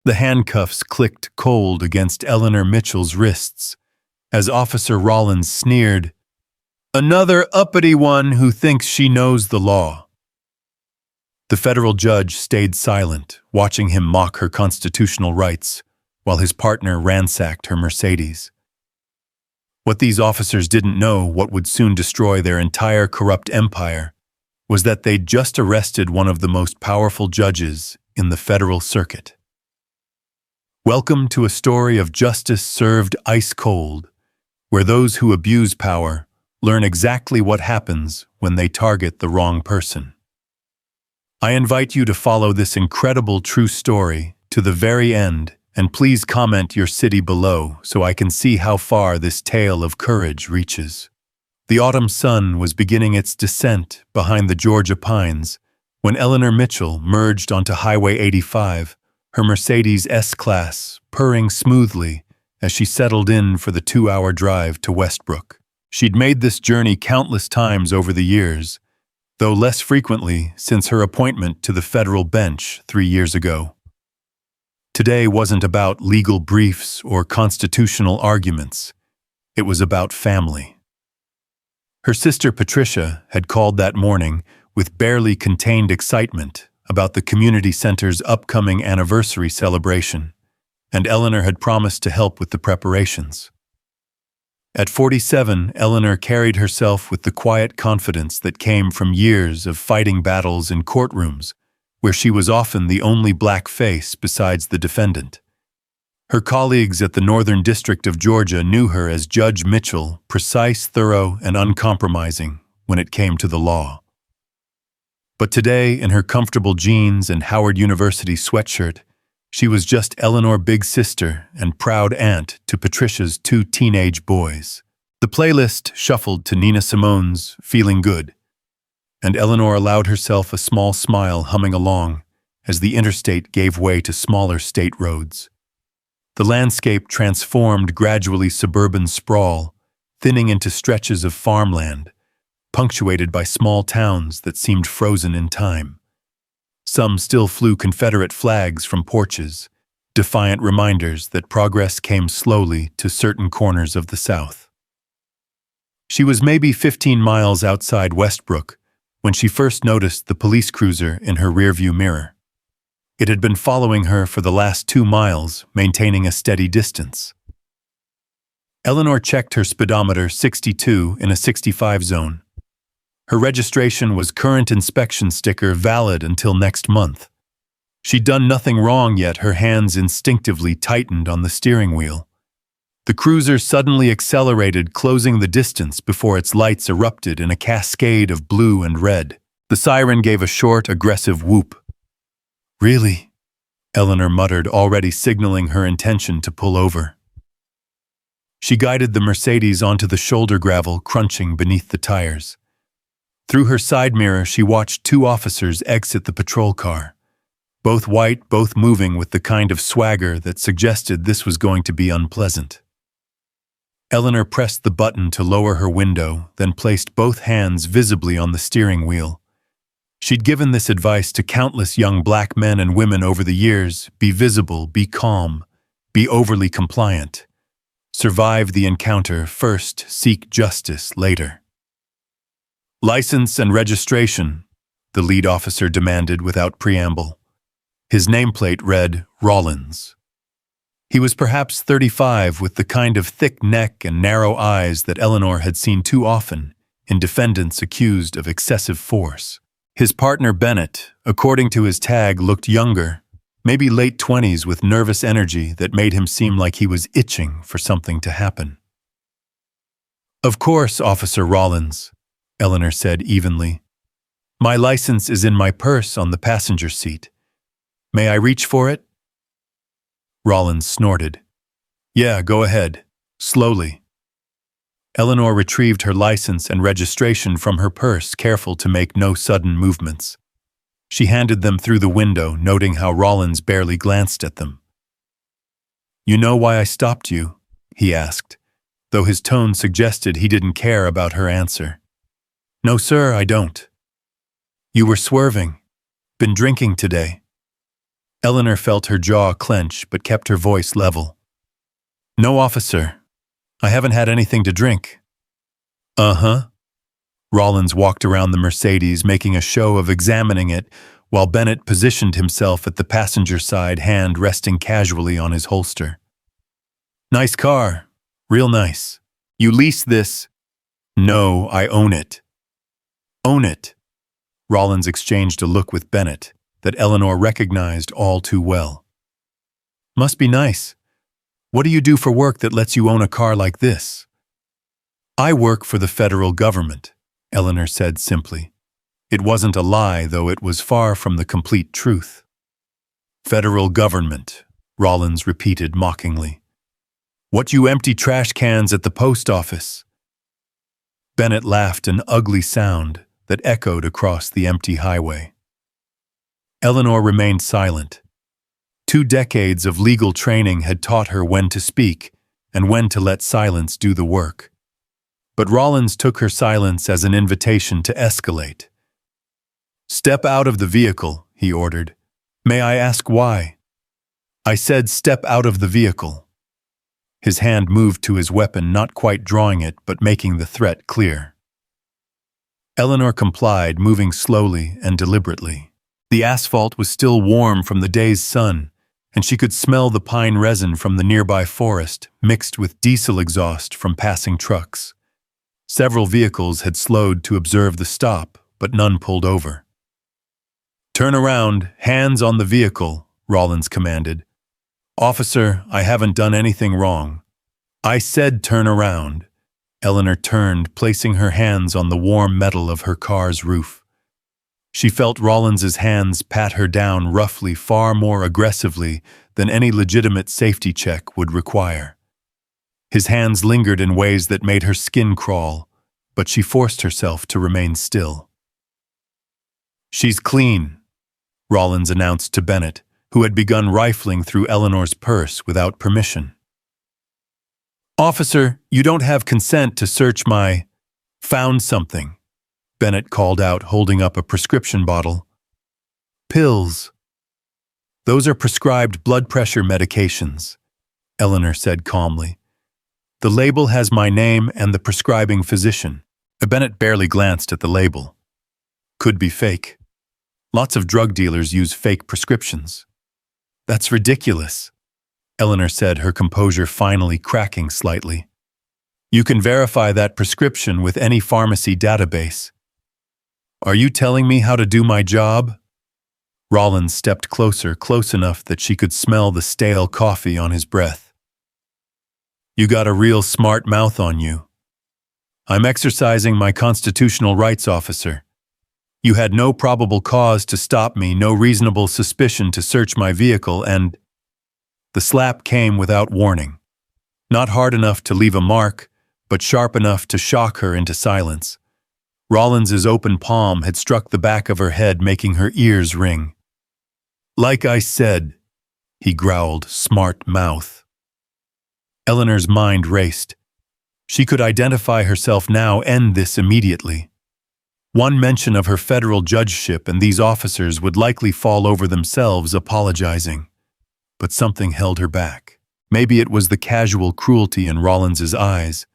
The handcuffs clicked cold against Eleanor Mitchell's wrists as Officer Rollins sneered, "Another uppity one who thinks she knows the law." The federal judge stayed silent, watching him mock her constitutional rights, while his partner ransacked her Mercedes. What these officers didn't know, what would soon destroy their entire corrupt empire, was that they'd just arrested one of the most powerful judges in the federal circuit. Welcome to a story of justice served ice cold, where those who abuse power learn exactly what happens when they target the wrong person. I invite you to follow this incredible true story to the very end, and please comment your city below so I can see how far this tale of courage reaches. The autumn sun was beginning its descent behind the Georgia pines when Eleanor Mitchell merged onto Highway 85, her Mercedes S-Class purring smoothly as she settled in for the 2-hour drive to Westbrook. She'd made this journey countless times over the years, though less frequently since her appointment to the federal bench 3 years ago. Today wasn't about legal briefs or constitutional arguments. It was about family. Her sister Patricia had called that morning with barely contained excitement about the community center's upcoming anniversary celebration, and Eleanor had promised to help with the preparations. At 47, Eleanor carried herself with the quiet confidence that came from years of fighting battles in courtrooms, where she was often the only black face besides the defendant. Her colleagues at the Northern District of Georgia knew her as Judge Mitchell, precise, thorough, and uncompromising when it came to the law. But today, in her comfortable jeans and Howard University sweatshirt, she was just Eleanor big sister and proud aunt to Patricia's 2 teenage boys. The playlist shuffled to Nina Simone's Feeling Good, and Eleanor allowed herself a small smile humming along as the interstate gave way to smaller state roads. The landscape transformed gradually suburban sprawl, thinning into stretches of farmland, punctuated by small towns that seemed frozen in time. Some still flew Confederate flags from porches, defiant reminders that progress came slowly to certain corners of the South. She was maybe 15 miles outside Westbrook when she first noticed the police cruiser in her rearview mirror. It had been following her for the last 2 miles, maintaining a steady distance. Eleanor checked her speedometer 62 in a 65 zone. Her registration was current inspection sticker valid until next month. She'd done nothing wrong yet her hands instinctively tightened on the steering wheel. The cruiser suddenly accelerated, closing the distance before its lights erupted in a cascade of blue and red. The siren gave a short, aggressive whoop. "Really?" Eleanor muttered, already signaling her intention to pull over. She guided the Mercedes onto the shoulder gravel, crunching beneath the tires. Through her side mirror, she watched 2 officers exit the patrol car. Both white, both moving with the kind of swagger that suggested this was going to be unpleasant. Eleanor pressed the button to lower her window, then placed both hands visibly on the steering wheel. She'd given this advice to countless young black men and women over the years: be visible, be calm, be overly compliant. Survive the encounter first, seek justice later. "License and registration," the lead officer demanded without preamble. His nameplate read Rollins. He was perhaps 35, with the kind of thick neck and narrow eyes that Eleanor had seen too often in defendants accused of excessive force. His partner Bennett, according to his tag, looked younger, maybe late 20s, with nervous energy that made him seem like he was itching for something to happen. "Of course, Officer Rollins," Eleanor said evenly. "My license is in my purse on the passenger seat. May I reach for it?" Rollins snorted. "Yeah, go ahead. Slowly." Eleanor retrieved her license and registration from her purse, careful to make no sudden movements. She handed them through the window, noting how Rollins barely glanced at them. "You know why I stopped you?" he asked, though his tone suggested he didn't care about her answer. "No, sir, I don't." "You were swerving. Been drinking today." Eleanor felt her jaw clench but kept her voice level. No, officer. I haven't had anything to drink. Uh-huh. Rollins walked around the Mercedes, making a show of examining it, while Bennett positioned himself at the passenger side, hand resting casually on his holster. Nice car. Real nice. You lease this? No, I own it. Own it. Rollins exchanged a look with Bennett that Eleanor recognized all too well. Must be nice. What do you do for work that lets you own a car like this? I work for the federal government, Eleanor said simply. It wasn't a lie, though it was far from the complete truth. Federal government, Rollins repeated mockingly. What, you empty trash cans at the post office? Bennett laughed, an ugly sound that echoed across the empty highway. Eleanor remained silent. 2 decades of legal training had taught her when to speak and when to let silence do the work. But Rollins took her silence as an invitation to escalate. Step out of the vehicle, he ordered. May I ask why? I said step out of the vehicle. His hand moved to his weapon, not quite drawing it, but making the threat clear. Eleanor complied, moving slowly and deliberately. The asphalt was still warm from the day's sun, and she could smell the pine resin from the nearby forest, mixed with diesel exhaust from passing trucks. Several vehicles had slowed to observe the stop, but none pulled over. Turn around, hands on the vehicle, Rollins commanded. Officer, I haven't done anything wrong. I said turn around. Eleanor turned, placing her hands on the warm metal of her car's roof. She felt Rollins's hands pat her down roughly, far more aggressively than any legitimate safety check would require. His hands lingered in ways that made her skin crawl, but she forced herself to remain still. She's clean, Rollins announced to Bennett, who had begun rifling through Eleanor's purse without permission. Officer, you don't have consent to search my... Found something, Bennett called out, holding up a prescription bottle. Pills. Those are prescribed blood pressure medications, Eleanor said calmly. The label has my name and the prescribing physician. Bennett barely glanced at the label. Could be fake. Lots of drug dealers use fake prescriptions. That's ridiculous, Eleanor said, her composure finally cracking slightly. You can verify that prescription with any pharmacy database. Are you telling me how to do my job? Rollins stepped closer, close enough that she could smell the stale coffee on his breath. You got a real smart mouth on you. I'm exercising my constitutional rights, officer. You had no probable cause to stop me, no reasonable suspicion to search my vehicle, and... The slap came without warning. Not hard enough to leave a mark, but sharp enough to shock her into silence. Rollins's open palm had struck the back of her head, making her ears ring. Like I said, he growled, smart mouth. Eleanor's mind raced. She could identify herself now, end this immediately. One mention of her federal judgeship and these officers would likely fall over themselves, apologizing. But something held her back. Maybe it was the casual cruelty in Rollins's eyes,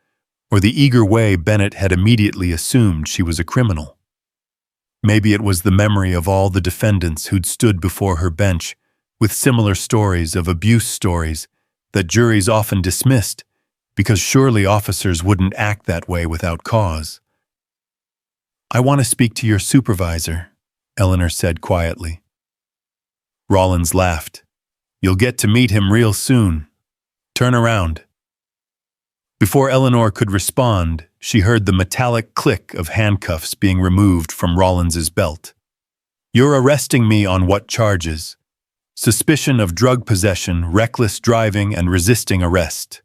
or the eager way Bennett had immediately assumed she was a criminal. Maybe it was the memory of all the defendants who'd stood before her bench with similar stories of abuse, stories that juries often dismissed because surely officers wouldn't act that way without cause. I want to speak to your supervisor, Eleanor said quietly. Rollins laughed. You'll get to meet him real soon. Turn around. Before Eleanor could respond, she heard the metallic click of handcuffs being removed from Rollins's belt. You're arresting me on what charges? Suspicion of drug possession, reckless driving, and resisting arrest.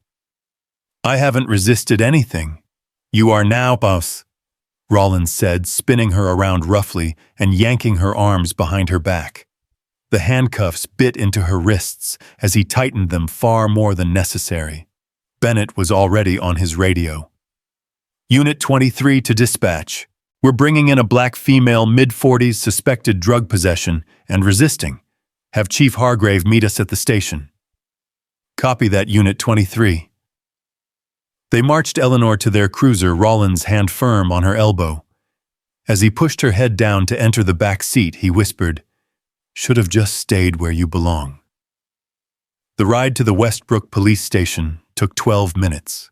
I haven't resisted anything. You are now, boss, Rollins said, spinning her around roughly and yanking her arms behind her back. The handcuffs bit into her wrists as he tightened them far more than necessary. Bennett was already on his radio. Unit 23 to dispatch. We're bringing in a black female, mid-40s, suspected drug possession and resisting. Have Chief Hargrave meet us at the station. Copy that, Unit 23. They marched Eleanor to their cruiser, Rollins' hand firm on her elbow. As he pushed her head down to enter the back seat, he whispered, "Should have just stayed where you belong." The ride to the Westbrook police station took 12 minutes.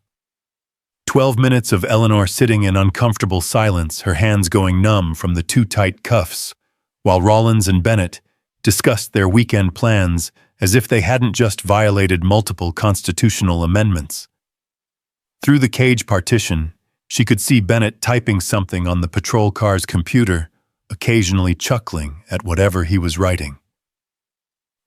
12 minutes of Eleanor sitting in uncomfortable silence, her hands going numb from the too tight cuffs, while Rollins and Bennett discussed their weekend plans as if they hadn't just violated multiple constitutional amendments. Through the cage partition, she could see Bennett typing something on the patrol car's computer, occasionally chuckling at whatever he was writing.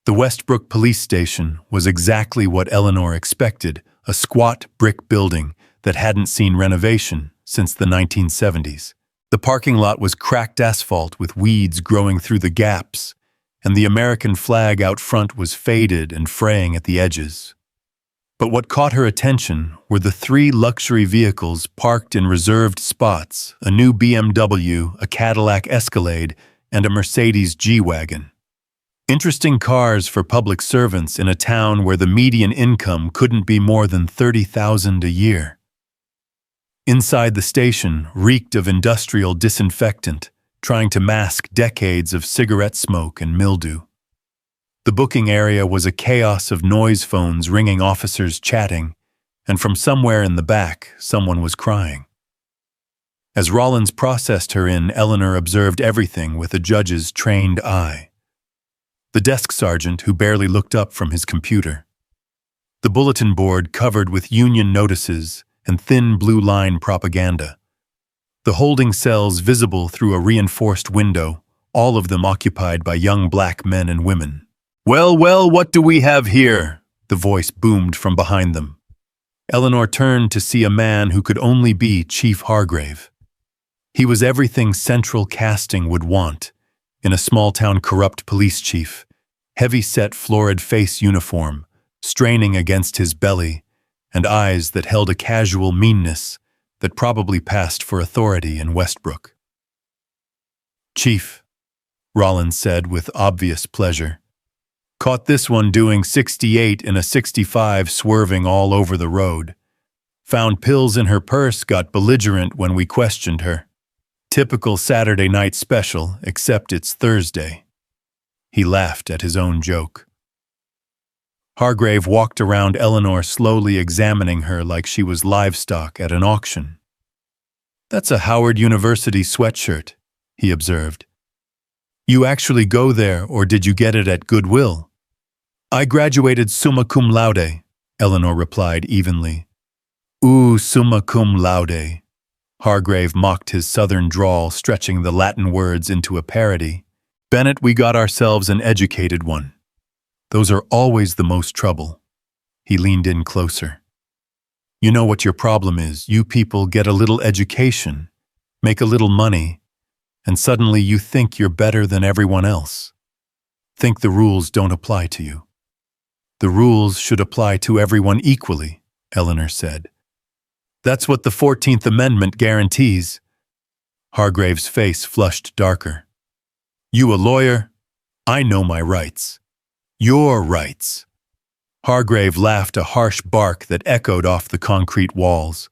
The Westbrook police station was exactly what Eleanor expected, a squat brick building that hadn't seen renovation since the 1970s. The parking lot was cracked asphalt with weeds growing through the gaps, and the American flag out front was faded and fraying at the edges. But what caught her attention were the 3 luxury vehicles parked in reserved spots, a new BMW, a Cadillac Escalade, and a Mercedes G-Wagon. Interesting cars for public servants in a town where the median income couldn't be more than $30,000 a year. Inside the station reeked of industrial disinfectant, trying to mask decades of cigarette smoke and mildew. The booking area was a chaos of noise phones ringing, officers chatting, and from somewhere in the back, someone was crying. As Rollins processed her in, Eleanor observed everything with a judge's trained eye. The desk sergeant who barely looked up from his computer. The bulletin board covered with union notices and thin blue-line propaganda. The holding cells visible through a reinforced window, all of them occupied by young black men and women. "Well, well, what do we have here?" the voice boomed from behind them. Eleanor turned to see a man who could only be Chief Hargrave. He was everything Central Casting would want in a small-town corrupt police chief, heavy-set florid face uniform, straining against his belly, and eyes that held a casual meanness that probably passed for authority in Westbrook. "Chief," Rollins said with obvious pleasure. "Caught this one doing 68 in a 65 swerving all over the road. Found pills in her purse, got belligerent when we questioned her. Typical Saturday night special, except it's Thursday." He laughed at his own joke. Hargrave walked around Eleanor, slowly examining her like she was livestock at an auction. "That's a Howard University sweatshirt," he observed. "You actually go there, or did you get it at Goodwill?" "I graduated summa cum laude," Eleanor replied evenly. "Ooh, summa cum laude." Hargrave mocked his southern drawl, stretching the Latin words into a parody. "Bennett, we got ourselves an educated one. Those are always the most trouble." He leaned in closer. "You know what your problem is. You people get a little education, make a little money, and suddenly you think you're better than everyone else. Think the rules don't apply to you." "The rules should apply to everyone equally," Eleanor said. "That's what the 14th Amendment guarantees." Hargrave's face flushed darker. "You a lawyer? I know my rights." "Your rights." Hargrave laughed, a harsh bark that echoed off the concrete walls.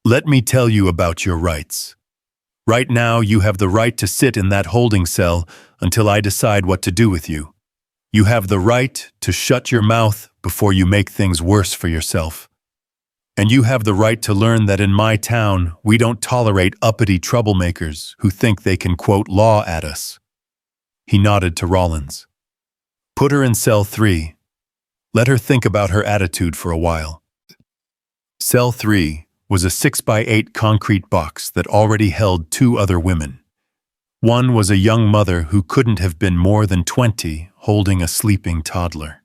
"Let me tell you about your rights. Right now, you have the right to sit in that holding cell until I decide what to do with you. You have the right to shut your mouth before you make things worse for yourself. And you have the right to learn that in my town, we don't tolerate uppity troublemakers who think they can quote law at us." He nodded to Rollins. "Put her in cell 3. Let her think about her attitude for a while." Cell 3 was a 6x8 concrete box that already held 2 other women. One was a young mother who couldn't have been more than 20, holding a sleeping toddler.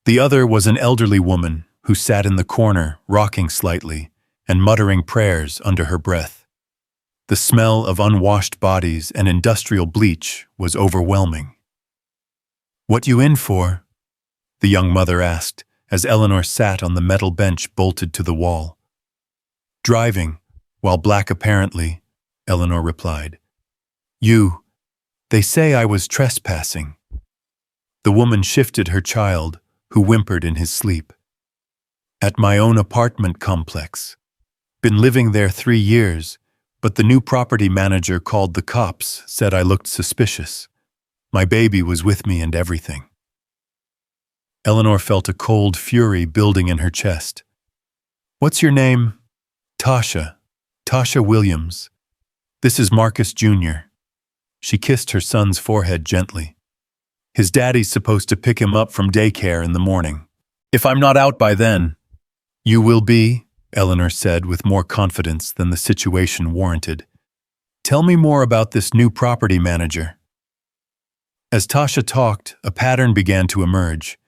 The other was an elderly woman who sat in the corner, rocking slightly and muttering prayers under her breath. The smell of unwashed bodies and industrial bleach was overwhelming. "What you in for?" the young mother asked, as Eleanor sat on the metal bench bolted to the wall. "Driving, while black apparently," Eleanor replied. They say I was trespassing." The woman shifted her child, who whimpered in his sleep. At my own apartment complex. Been living there 3 years, but the new property manager called the cops, said I looked suspicious. My baby was with me and everything. Eleanor felt a cold fury building in her chest. What's your name? Tasha. Tasha Williams. This is Marcus Jr. She kissed her son's forehead gently. His daddy's supposed to pick him up from daycare in the morning. If I'm not out by then. You will be, Eleanor said with more confidence than the situation warranted. Tell me more about this new property manager. As Tasha talked, a pattern began to emerge.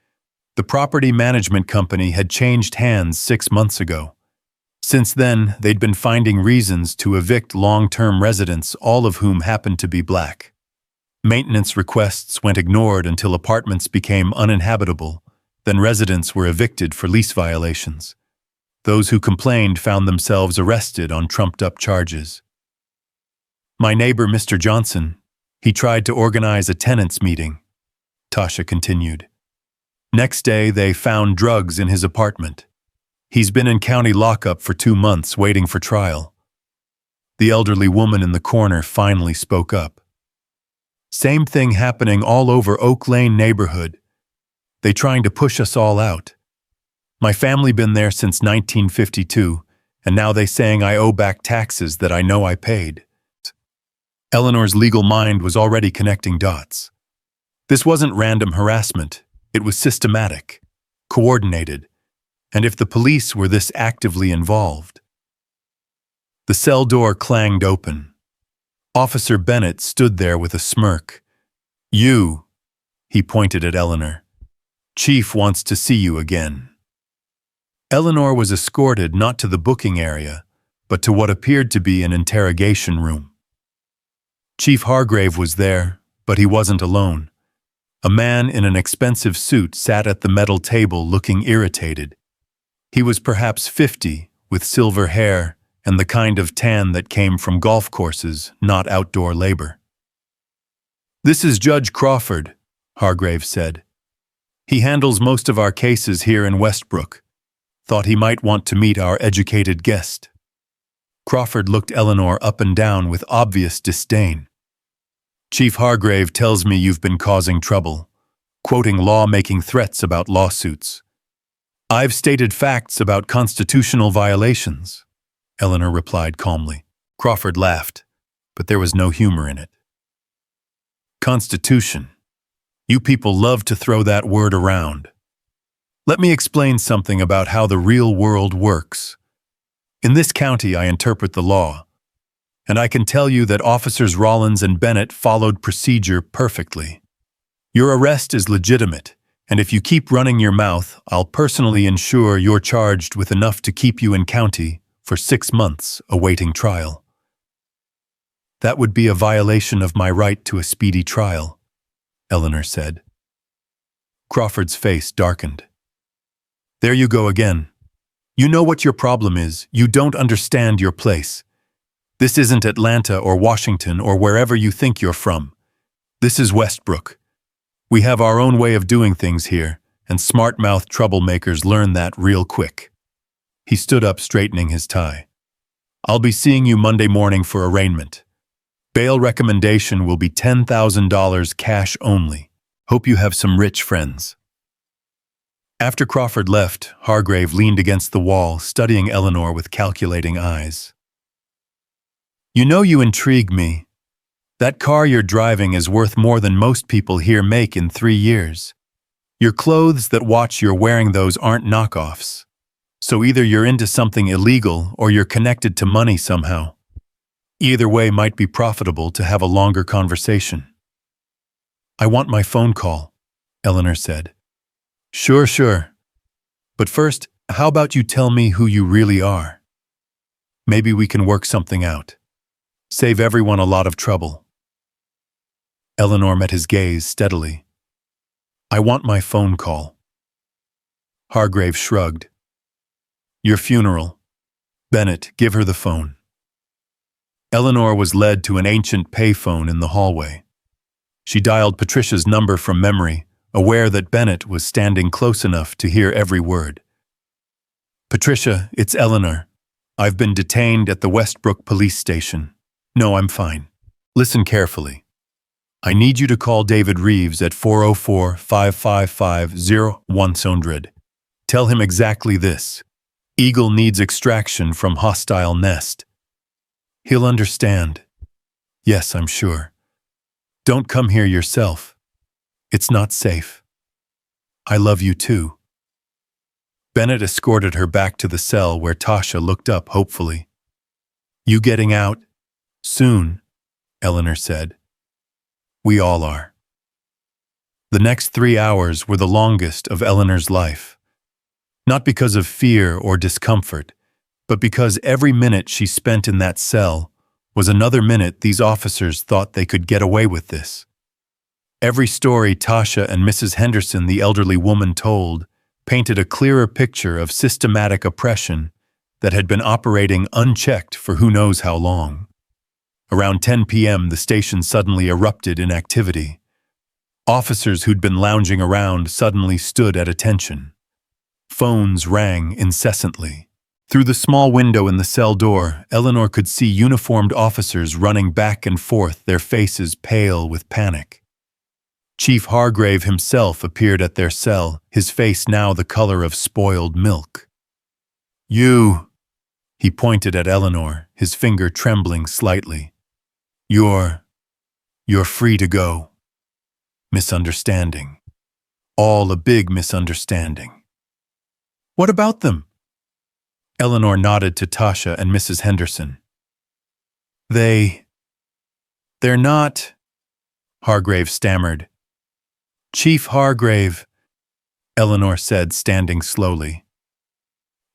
The property management company had changed hands 6 months ago. Since then, they'd been finding reasons to evict long-term residents, all of whom happened to be black. Maintenance requests went ignored until apartments became uninhabitable, then residents were evicted for lease violations. Those who complained found themselves arrested on trumped-up charges. My neighbor, Mr. Johnson, he tried to organize a tenants' meeting, Tasha continued. Next day, they found drugs in his apartment. He's been in county lockup for 2 months waiting for trial. The elderly woman in the corner finally spoke up. Same thing happening all over Oak Lane neighborhood. They trying to push us all out. My family been there since 1952, and now they saying I owe back taxes that I know I paid. Eleanor's legal mind was already connecting dots. This wasn't random harassment. It was systematic, coordinated, and if the police were this actively involved. The cell door clanged open. Officer Bennett stood there with a smirk. You, he pointed at Eleanor. Chief wants to see you again. Eleanor was escorted not to the booking area, but to what appeared to be an interrogation room. Chief Hargrave was there, but he wasn't alone. A man in an expensive suit sat at the metal table looking irritated. He was perhaps 50, with silver hair and the kind of tan that came from golf courses, not outdoor labor. This is Judge Crawford, Hargrave said. He handles most of our cases here in Westbrook. Thought he might want to meet our educated guest. Crawford looked Eleanor up and down with obvious disdain. Chief Hargrave tells me you've been causing trouble, quoting law-making threats about lawsuits. I've stated facts about constitutional violations, Eleanor replied calmly. Crawford laughed, but there was no humor in it. Constitution. You people love to throw that word around. Let me explain something about how the real world works. In this county, I interpret the law, and I can tell you that Officers Rollins and Bennett followed procedure perfectly. Your arrest is legitimate, and if you keep running your mouth, I'll personally ensure you're charged with enough to keep you in county for 6 months awaiting trial. That would be a violation of my right to a speedy trial, Eleanor said. Crawford's face darkened. There you go again. You know what your problem is. You don't understand your place. This isn't Atlanta or Washington or wherever you think you're from. This is Westbrook. We have our own way of doing things here, and smart-mouthed troublemakers learn that real quick. He stood up, straightening his tie. I'll be seeing you Monday morning for arraignment. Bail recommendation will be $10,000 cash only. Hope you have some rich friends. After Crawford left, Hargrave leaned against the wall, studying Eleanor with calculating eyes. You know you intrigue me. That car you're driving is worth more than most people here make in 3 years. Your clothes that watch you're wearing those aren't knockoffs. So either you're into something illegal or you're connected to money somehow. Either way might be profitable to have a longer conversation. I want my phone call, Eleanor said. Sure. But first, how about you tell me who you really are? Maybe we can work something out. Save everyone a lot of trouble. Eleanor met his gaze steadily. I want my phone call. Hargrave shrugged. Your funeral. Bennett, give her the phone. Eleanor was led to an ancient payphone in the hallway. She dialed Patricia's number from memory, aware that Bennett was standing close enough to hear every word. "Patricia, it's Eleanor. I've been detained at the Westbrook police station. No, I'm fine. Listen carefully. I need you to call David Reeves at 404-555-0100. Tell him exactly this. Eagle needs extraction from hostile nest. He'll understand. Yes, I'm sure. Don't come here yourself. It's not safe. I love you too." Bennett escorted her back to the cell where Tasha looked up hopefully. "You getting out? Soon," Eleanor said. "We all are." The next 3 hours were the longest of Eleanor's life. Not because of fear or discomfort, but because every minute she spent in that cell was another minute these officers thought they could get away with this. Every story Tasha and Mrs. Henderson, the elderly woman, told painted a clearer picture of systematic oppression that had been operating unchecked for who knows how long. Around 10 p.m., the station suddenly erupted in activity. Officers who'd been lounging around suddenly stood at attention. Phones rang incessantly. Through the small window in the cell door, Eleanor could see uniformed officers running back and forth, their faces pale with panic. Chief Hargrave himself appeared at their cell, his face now the color of spoiled milk. "You," he pointed at Eleanor, his finger trembling slightly. You're free to go." Misunderstanding. All a big misunderstanding. "What about them?" Eleanor nodded to Tasha and Mrs. Henderson. They're not," Hargrave stammered. "Chief Hargrave," Eleanor said, standing slowly.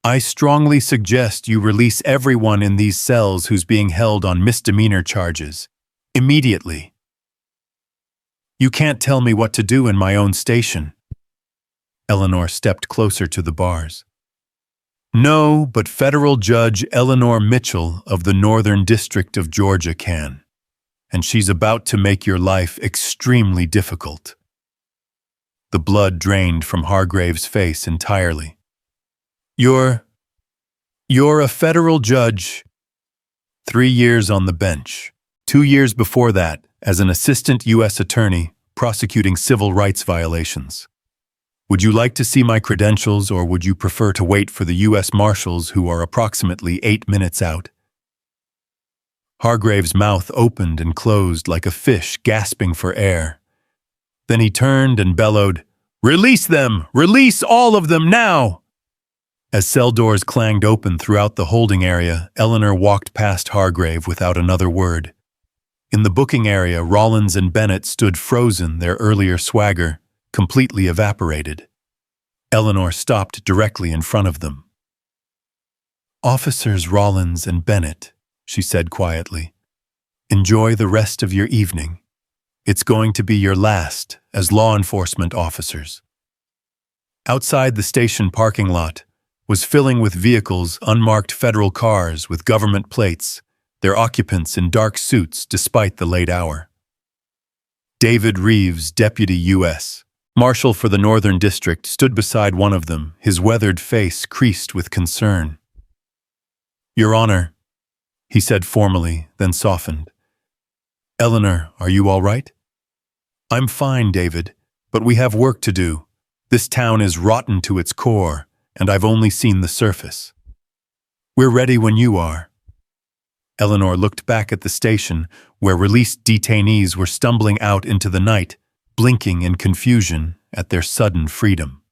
"I strongly suggest you release everyone in these cells who's being held on misdemeanor charges. Immediately." "You can't tell me what to do in my own station." Eleanor stepped closer to the bars. "No, but Federal Judge Eleanor Mitchell of the Northern District of Georgia can. And she's about to make your life extremely difficult." The blood drained from Hargrave's face entirely. You're a federal judge." 3 years on the bench. 2 years before that, as an assistant U.S. attorney prosecuting civil rights violations. "Would you like to see my credentials, or would you prefer to wait for the U.S. Marshals, who are approximately 8 minutes out?" Hargrave's mouth opened and closed like a fish gasping for air. Then he turned and bellowed, "Release them! Release all of them now!" As cell doors clanged open throughout the holding area, Eleanor walked past Hargrave without another word. In the booking area, Rollins and Bennett stood frozen, their earlier swagger completely evaporated. Eleanor stopped directly in front of them. "Officers Rollins and Bennett," she said quietly, "enjoy the rest of your evening. It's going to be your last as law enforcement officers." Outside the station parking lot was filling with vehicles, unmarked federal cars with government plates, their occupants in dark suits despite the late hour. David Reeves, Deputy U.S. Marshal for the Northern District, stood beside one of them, his weathered face creased with concern. "Your Honor," he said formally, then softened. "Eleanor, are you all right?" "I'm fine, David, but we have work to do. This town is rotten to its core, and I've only seen the surface." "We're ready when you are." Eleanor looked back at the station, where released detainees were stumbling out into the night, blinking in confusion at their sudden freedom.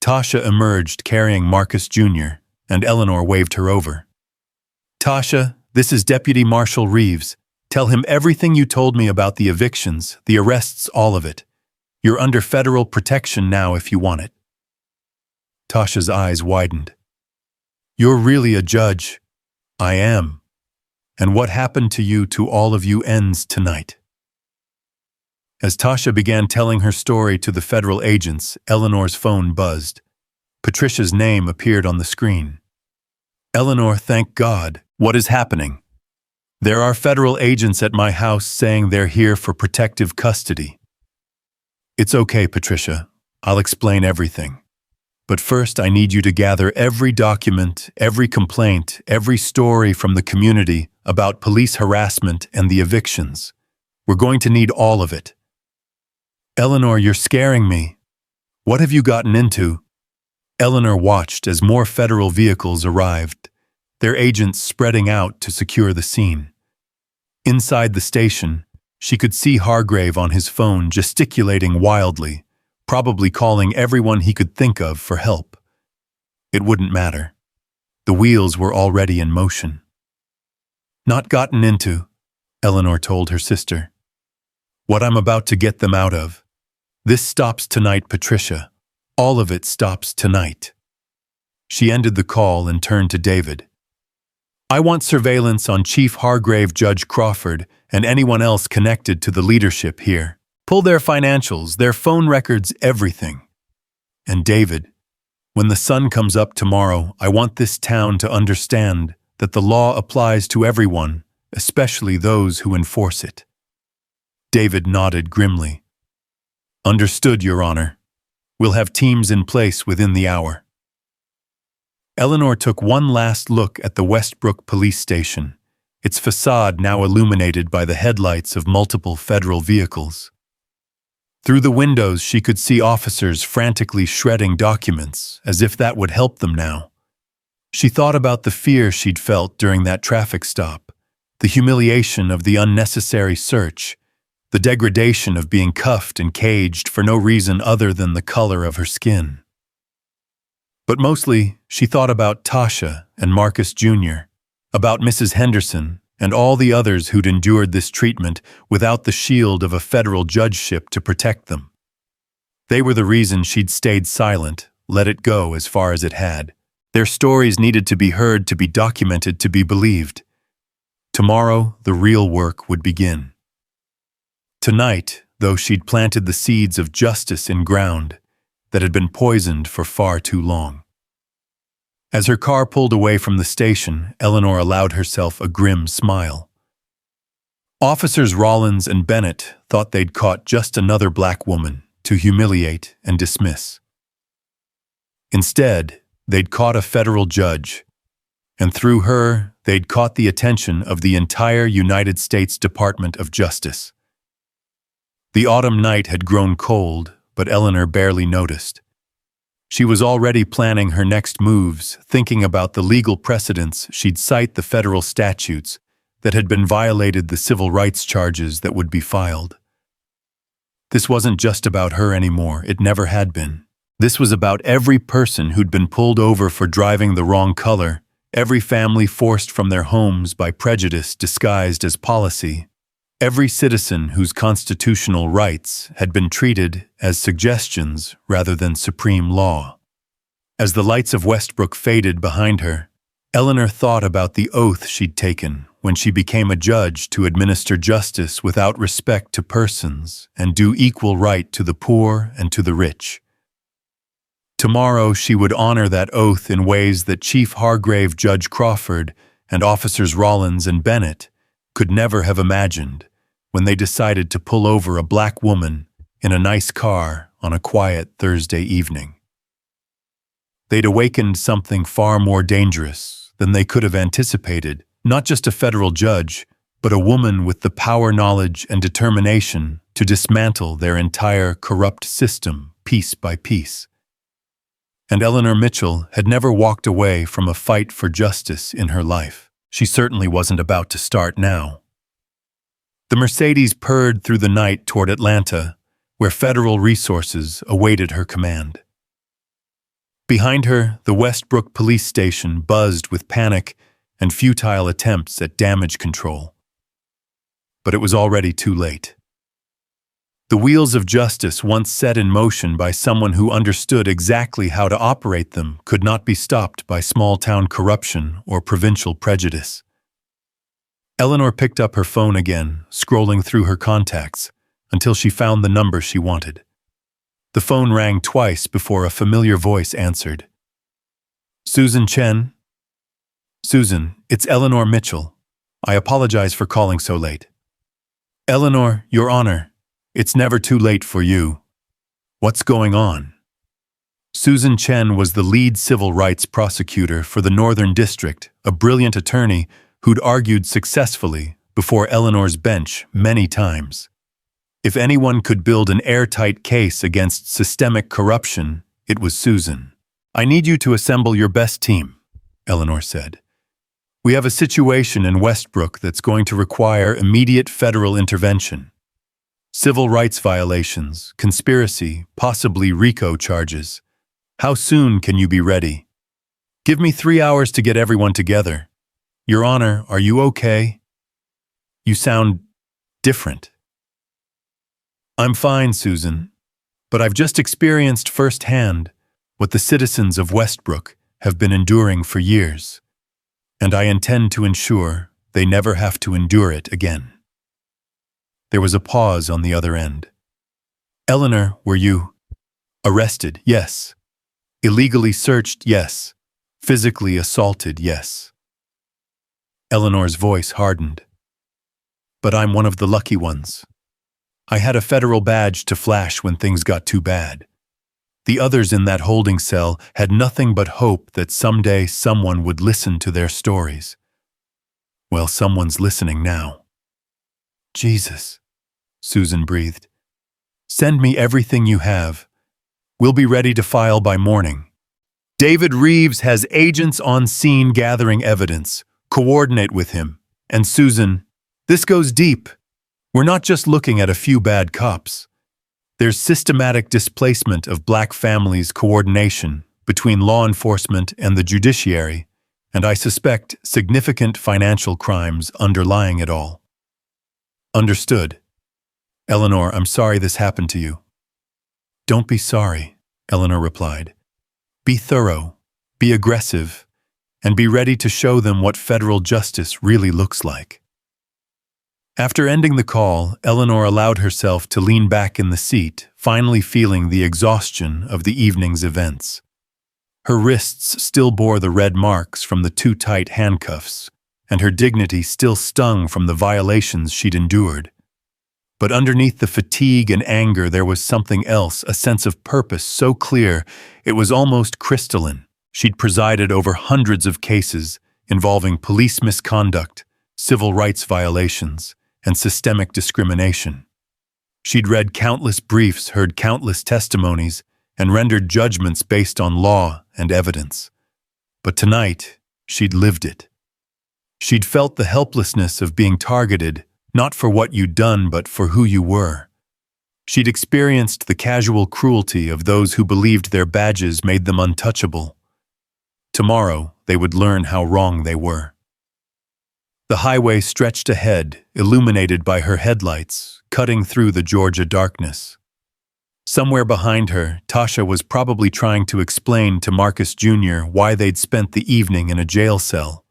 Tasha emerged carrying Marcus Jr., and Eleanor waved her over. "Tasha, this is Deputy Marshal Reeves. Tell him everything you told me about the evictions, the arrests, all of it. You're under federal protection now if you want it." Tasha's eyes widened. "You're really a judge." "I am. And what happened to you, to all of you, ends tonight." As Tasha began telling her story to the federal agents, Eleanor's phone buzzed. Patricia's name appeared on the screen. "Eleanor, thank God. What is happening?" "There are federal agents at my house saying they're here for protective custody." It's okay, Patricia. I'll explain everything. But first, I need you to gather every document, every complaint, every story from the community about police harassment and the evictions. We're going to need all of it. Eleanor, you're scaring me. What have you gotten into? Eleanor watched as more federal vehicles arrived, their agents spreading out to secure the scene. Inside the station, she could see Hargrave on his phone gesticulating wildly, probably calling everyone he could think of for help. It wouldn't matter. The wheels were already in motion. Not gotten into, Eleanor told her sister. What I'm about to get them out of. This stops tonight, Patricia. All of it stops tonight. She ended the call and turned to David. I want surveillance on Chief Hargrave, Judge Crawford, and anyone else connected to the leadership here. Pull their financials, their phone records, everything. And David, when the sun comes up tomorrow, I want this town to understand that the law applies to everyone, especially those who enforce it. David nodded grimly. Understood, Your Honor. We'll have teams in place within the hour. Eleanor took one last look at the Westbrook police station, its facade now illuminated by the headlights of multiple federal vehicles. Through the windows, she could see officers frantically shredding documents, as if that would help them now. She thought about the fear she'd felt during that traffic stop, the humiliation of the unnecessary search, the degradation of being cuffed and caged for no reason other than the color of her skin. But mostly, she thought about Tasha and Marcus Jr., about Mrs. Henderson and all the others who'd endured this treatment without the shield of a federal judgeship to protect them. They were the reason she'd stayed silent, let it go as far as it had. Their stories needed to be heard, to be documented, to be believed. Tomorrow, the real work would begin. Tonight, though, she'd planted the seeds of justice in ground that had been poisoned for far too long. As her car pulled away from the station, Eleanor allowed herself a grim smile. Officers Rollins and Bennett thought they'd caught just another black woman to humiliate and dismiss. Instead, they'd caught a federal judge, and through her, they'd caught the attention of the entire United States Department of Justice. The autumn night had grown cold, but Eleanor barely noticed. She was already planning her next moves, thinking about the legal precedents she'd cite, the federal statutes that had been violated, the civil rights charges that would be filed. This wasn't just about her anymore, it never had been. This was about every person who'd been pulled over for driving the wrong color, every family forced from their homes by prejudice disguised as policy, every citizen whose constitutional rights had been treated as suggestions rather than supreme law. As the lights of Westbrook faded behind her, Eleanor thought about the oath she'd taken when she became a judge to administer justice without respect to persons and do equal right to the poor and to the rich. Tomorrow she would honor that oath in ways that Chief Hargrave, Judge Crawford, and Officers Rollins and Bennett could never have imagined when they decided to pull over a black woman in a nice car on a quiet Thursday evening. They'd awakened something far more dangerous than they could have anticipated, not just a federal judge, but a woman with the power, knowledge, and determination to dismantle their entire corrupt system piece by piece. And Eleanor Mitchell had never walked away from a fight for justice in her life. She certainly wasn't about to start now. The Mercedes purred through the night toward Atlanta, where federal resources awaited her command. Behind her, the Westbrook police station buzzed with panic and futile attempts at damage control. But it was already too late. The wheels of justice, once set in motion by someone who understood exactly how to operate them, could not be stopped by small-town corruption or provincial prejudice. Eleanor picked up her phone again, scrolling through her contacts, until she found the number she wanted. The phone rang twice before a familiar voice answered. Susan Chen? Susan, it's Eleanor Mitchell. I apologize for calling so late. Eleanor, Your Honor, it's never too late for you. What's going on? Susan Chen was the lead civil rights prosecutor for the Northern District, a brilliant attorney who'd argued successfully before Eleanor's bench many times. If anyone could build an airtight case against systemic corruption, it was Susan. "I need you to assemble your best team," Eleanor said. "We have a situation in Westbrook that's going to require immediate federal intervention. Civil rights violations, conspiracy, possibly RICO charges. How soon can you be ready? Give me 3 hours to get everyone together. Your Honor, are you okay? You sound different." "I'm fine, Susan, but I've just experienced firsthand what the citizens of Westbrook have been enduring for years, and I intend to ensure they never have to endure it again." There was a pause on the other end. "Eleanor, were you arrested?" "Yes." "Illegally searched?" "Yes." "Physically assaulted?" "Yes." Eleanor's voice hardened. "But I'm one of the lucky ones. I had a federal badge to flash when things got too bad. The others in that holding cell had nothing but hope that someday someone would listen to their stories. Well, someone's listening now." "Jesus," Susan breathed. "Send me everything you have. We'll be ready to file by morning. David Reeves has agents on scene gathering evidence. Coordinate with him. And Susan, this goes deep. We're not just looking at a few bad cops. There's systematic displacement of black families' coordination between law enforcement and the judiciary, and I suspect significant financial crimes underlying it all." "Understood. Eleanor, I'm sorry this happened to you." "Don't be sorry," Eleanor replied. "Be thorough, be aggressive, and be ready to show them what federal justice really looks like." After ending the call, Eleanor allowed herself to lean back in the seat, finally feeling the exhaustion of the evening's events. Her wrists still bore the red marks from the too tight handcuffs, and her dignity still stung from the violations she'd endured. But underneath the fatigue and anger there was something else, a sense of purpose so clear it was almost crystalline. She'd presided over hundreds of cases involving police misconduct, civil rights violations, and systemic discrimination. She'd read countless briefs, heard countless testimonies, and rendered judgments based on law and evidence. But tonight, she'd lived it. She'd felt the helplessness of being targeted, not for what you'd done, but for who you were. She'd experienced the casual cruelty of those who believed their badges made them untouchable. Tomorrow, they would learn how wrong they were. The highway stretched ahead, illuminated by her headlights, cutting through the Georgia darkness. Somewhere behind her, Tasha was probably trying to explain to Marcus Jr. why they'd spent the evening in a jail cell.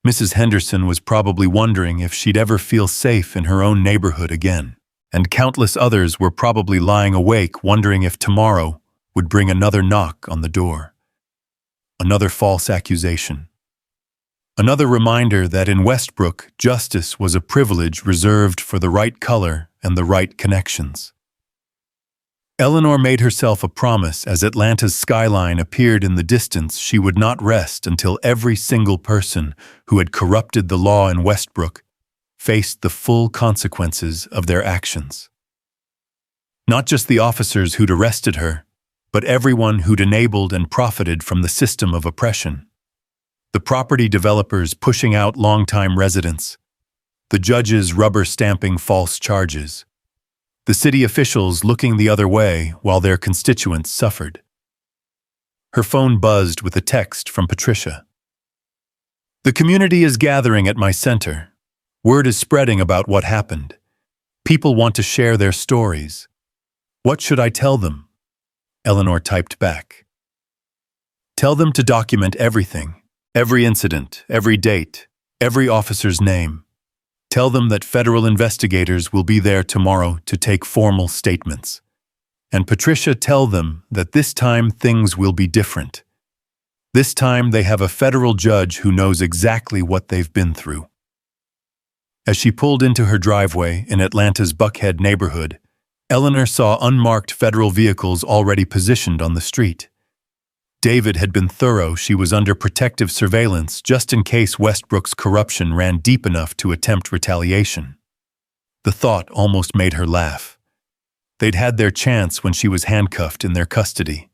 Mrs. Henderson was probably wondering if she'd ever feel safe in her own neighborhood again, and countless others were probably lying awake wondering if tomorrow would bring another knock on the door. Another false accusation. Another reminder that in Westbrook, justice was a privilege reserved for the right color and the right connections. Eleanor made herself a promise as Atlanta's skyline appeared in the distance she would not rest until every single person who had corrupted the law in Westbrook faced the full consequences of their actions. Not just the officers who'd arrested her, but everyone who'd enabled and profited from the system of oppression. The property developers pushing out longtime residents, the judges rubber-stamping false charges, the city officials looking the other way while their constituents suffered. Her phone buzzed with a text from Patricia. "The community is gathering at my center. Word is spreading about what happened. People want to share their stories. What should I tell them?" Eleanor typed back. "Tell them to document everything. Every incident, every date, every officer's name. Tell them that federal investigators will be there tomorrow to take formal statements. And Patricia, tell them that this time things will be different. This time they have a federal judge who knows exactly what they've been through." As she pulled into her driveway in Atlanta's Buckhead neighborhood, Eleanor saw unmarked federal vehicles already positioned on the street. David had been thorough. She was under protective surveillance just in case Westbrook's corruption ran deep enough to attempt retaliation. The thought almost made her laugh. They'd had their chance when she was handcuffed in their custody.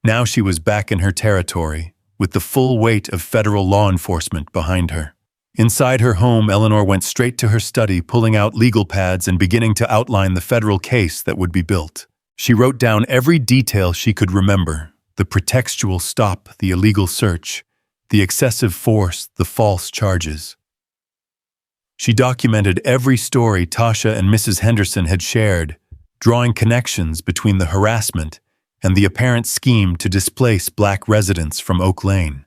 Now she was back in her territory, with the full weight of federal law enforcement behind her. Inside her home, Eleanor went straight to her study, pulling out legal pads and beginning to outline the federal case that would be built. She wrote down every detail she could remember: the pretextual stop, the illegal search, the excessive force, the false charges. She documented every story Tasha and Mrs. Henderson had shared, drawing connections between the harassment and the apparent scheme to displace black residents from Oak Lane.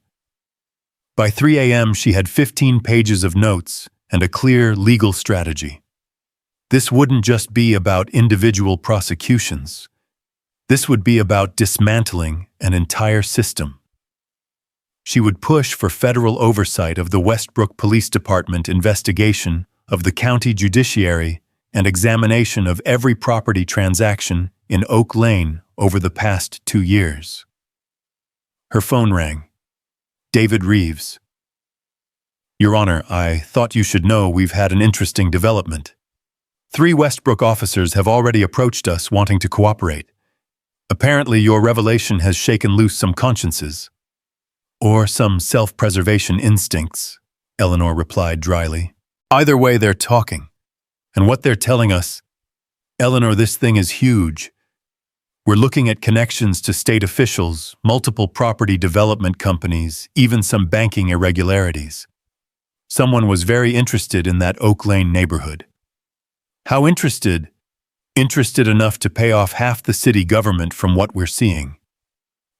By 3 a.m., she had 15 pages of notes and a clear legal strategy. This wouldn't just be about individual prosecutions. This would be about dismantling an entire system. She would push for federal oversight of the Westbrook Police Department investigation of the county judiciary and examination of every property transaction in Oak Lane over the past 2 years. Her phone rang. David Reeves. Your Honor, I thought you should know we've had an interesting development. 3 Westbrook officers have already approached us wanting to cooperate. Apparently your revelation has shaken loose some consciences. Or some self-preservation instincts, Eleanor replied dryly. Either way, they're talking. And what they're telling us, Eleanor, this thing is huge. We're looking at connections to state officials, multiple property development companies, even some banking irregularities. Someone was very interested in that Oak Lane neighborhood. How interested? Interested enough to pay off half the city government from what we're seeing.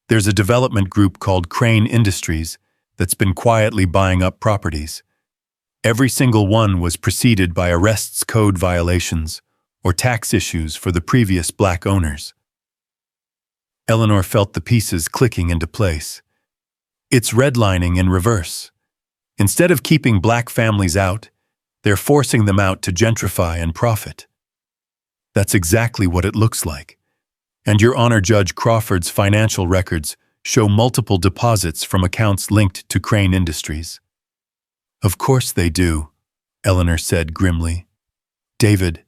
There's a development group called Crane Industries that's been quietly buying up properties. Every single one was preceded by arrests, code violations, or tax issues for the previous black owners. Eleanor felt the pieces clicking into place. It's redlining in reverse. Instead of keeping black families out, they're forcing them out to gentrify and profit. That's exactly what it looks like. And Your Honor, Judge Crawford's financial records show multiple deposits from accounts linked to Crane Industries. Of course they do, Eleanor said grimly. David,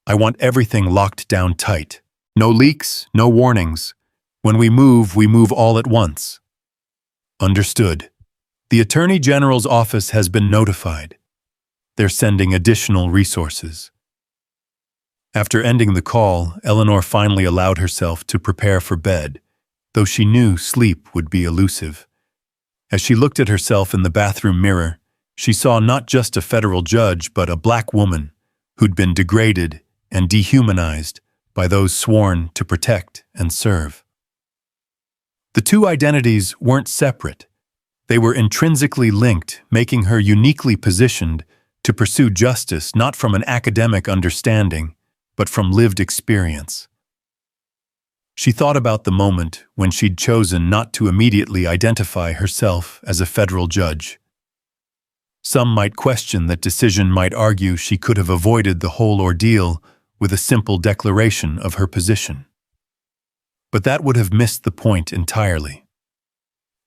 I want everything locked down tight. No leaks, no warnings. When we move all at once. Understood. The Attorney General's office has been notified. They're sending additional resources. After ending the call, Eleanor finally allowed herself to prepare for bed, though she knew sleep would be elusive. As she looked at herself in the bathroom mirror, she saw not just a federal judge, but a black woman who'd been degraded and dehumanized by those sworn to protect and serve. The two identities weren't separate. They were intrinsically linked, making her uniquely positioned to pursue justice not from an academic understanding, but from lived experience. She thought about the moment when she'd chosen not to immediately identify herself as a federal judge. Some might question that decision, might argue she could have avoided the whole ordeal with a simple declaration of her position. But that would have missed the point entirely.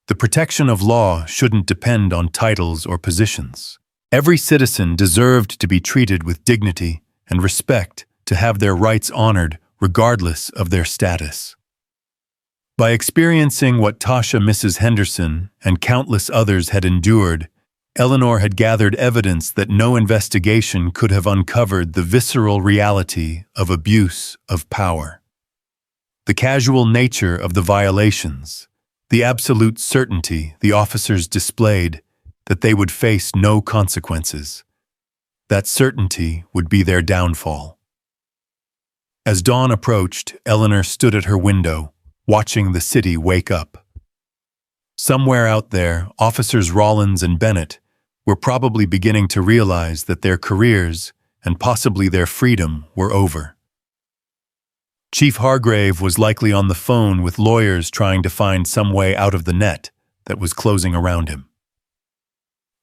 The protection of law shouldn't depend on titles or positions. Every citizen deserved to be treated with dignity and respect, to have their rights honored regardless of their status. By experiencing what Tasha, Mrs. Henderson, and countless others had endured, Eleanor had gathered evidence that no investigation could have uncovered the visceral reality of abuse of power. The casual nature of the violations, the absolute certainty the officers displayed that they would face no consequences. That certainty would be their downfall. As dawn approached, Eleanor stood at her window, watching the city wake up. Somewhere out there, Officers Rollins and Bennett were probably beginning to realize that their careers, and possibly their freedom, were over. Chief Hargrave was likely on the phone with lawyers trying to find some way out of the net that was closing around him.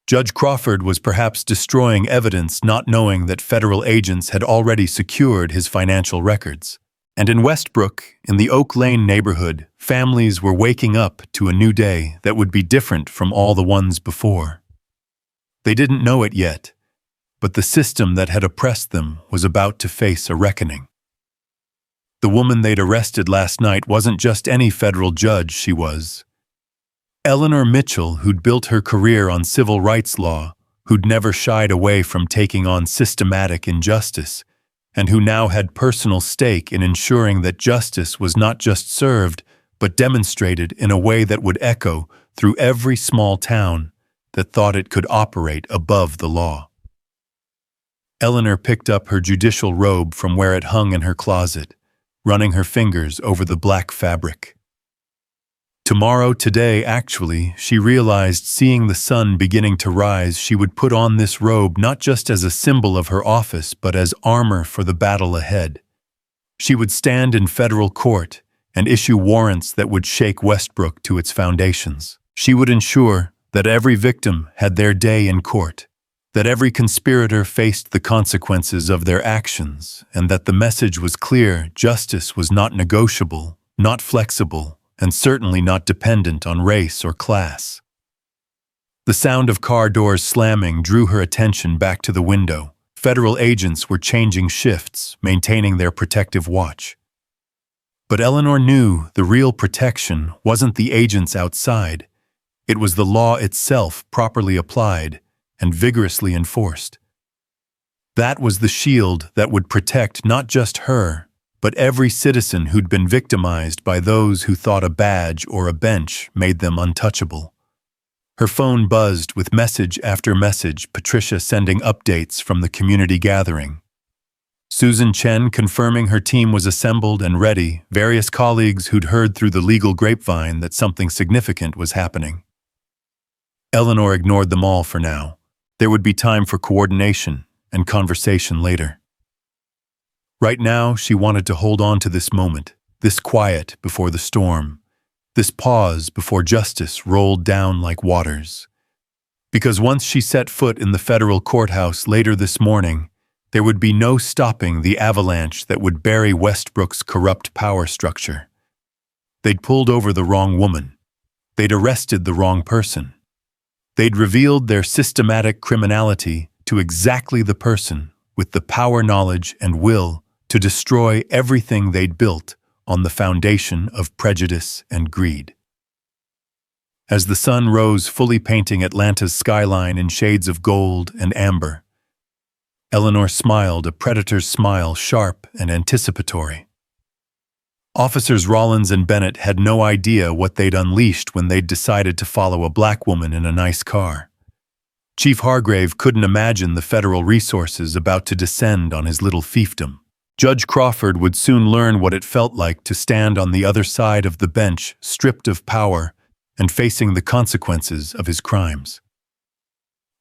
Judge Crawford was perhaps destroying evidence, not knowing that federal agents had already secured his financial records. And in Westbrook, in the Oak Lane neighborhood, families were waking up to a new day that would be different from all the ones before. They didn't know it yet, but the system that had oppressed them was about to face a reckoning. The woman they'd arrested last night wasn't just any federal judge, she was Eleanor Mitchell, who'd built her career on civil rights law, who'd never shied away from taking on systematic injustice, and who now had personal stake in ensuring that justice was not just served, but demonstrated in a way that would echo through every small town that thought it could operate above the law. Eleanor picked up her judicial robe from where it hung in her closet, running her fingers over the black fabric. Today, actually, she realized seeing the sun beginning to rise, she would put on this robe not just as a symbol of her office, but as armor for the battle ahead. She would stand in federal court and issue warrants that would shake Westbrook to its foundations. She would ensure that every victim had their day in court, that every conspirator faced the consequences of their actions, and that the message was clear: justice was not negotiable, not flexible, and certainly not dependent on race or class. The sound of car doors slamming drew her attention back to the window. Federal agents were changing shifts, maintaining their protective watch. But Eleanor knew the real protection wasn't the agents outside. It was the law itself, properly applied and vigorously enforced. That was the shield that would protect not just her, but every citizen who'd been victimized by those who thought a badge or a bench made them untouchable. Her phone buzzed with message after message, Patricia sending updates from the community gathering. Susan Chen confirming her team was assembled and ready, various colleagues who'd heard through the legal grapevine that something significant was happening. Eleanor ignored them all for now. There would be time for coordination and conversation later. Right now, she wanted to hold on to this moment, this quiet before the storm, this pause before justice rolled down like waters. Because once she set foot in the federal courthouse later this morning, there would be no stopping the avalanche that would bury Westbrook's corrupt power structure. They'd pulled over the wrong woman. They'd arrested the wrong person. They'd revealed their systematic criminality to exactly the person with the power, knowledge, and will to destroy everything they'd built on the foundation of prejudice and greed. As the sun rose, fully painting Atlanta's skyline in shades of gold and amber, Eleanor smiled, a predator's smile, sharp and anticipatory. Officers Rollins and Bennett had no idea what they'd unleashed when they'd decided to follow a black woman in a nice car. Chief Hargrave couldn't imagine the federal resources about to descend on his little fiefdom. Judge Crawford would soon learn what it felt like to stand on the other side of the bench, stripped of power and facing the consequences of his crimes.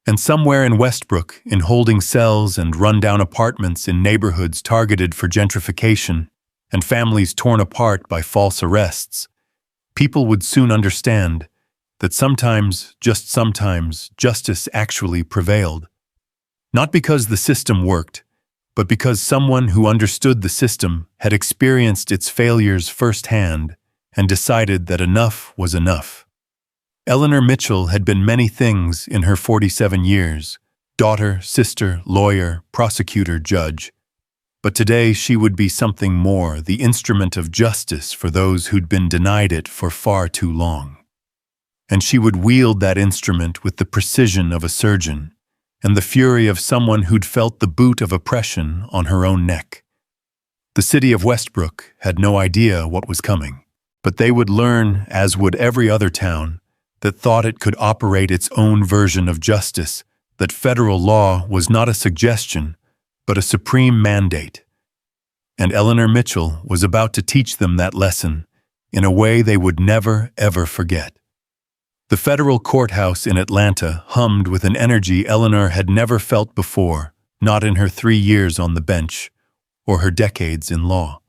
And somewhere in Westbrook, in holding cells and run-down apartments in neighborhoods targeted for gentrification and families torn apart by false arrests, people would soon understand that sometimes, just sometimes, justice actually prevailed. Not because the system worked, but because someone who understood the system had experienced its failures firsthand and decided that enough was enough. Eleanor Mitchell had been many things in her 47 years: daughter, sister, lawyer, prosecutor, judge. But today she would be something more, the instrument of justice for those who'd been denied it for far too long. And she would wield that instrument with the precision of a surgeon and the fury of someone who'd felt the boot of oppression on her own neck. The city of Westbrook had no idea what was coming, but they would learn, as would every other town, that thought it could operate its own version of justice, that federal law was not a suggestion, but a supreme mandate. And Eleanor Mitchell was about to teach them that lesson in a way they would never, ever forget. The federal courthouse in Atlanta hummed with an energy Eleanor had never felt before, not in her 3 years on the bench or her decades in law.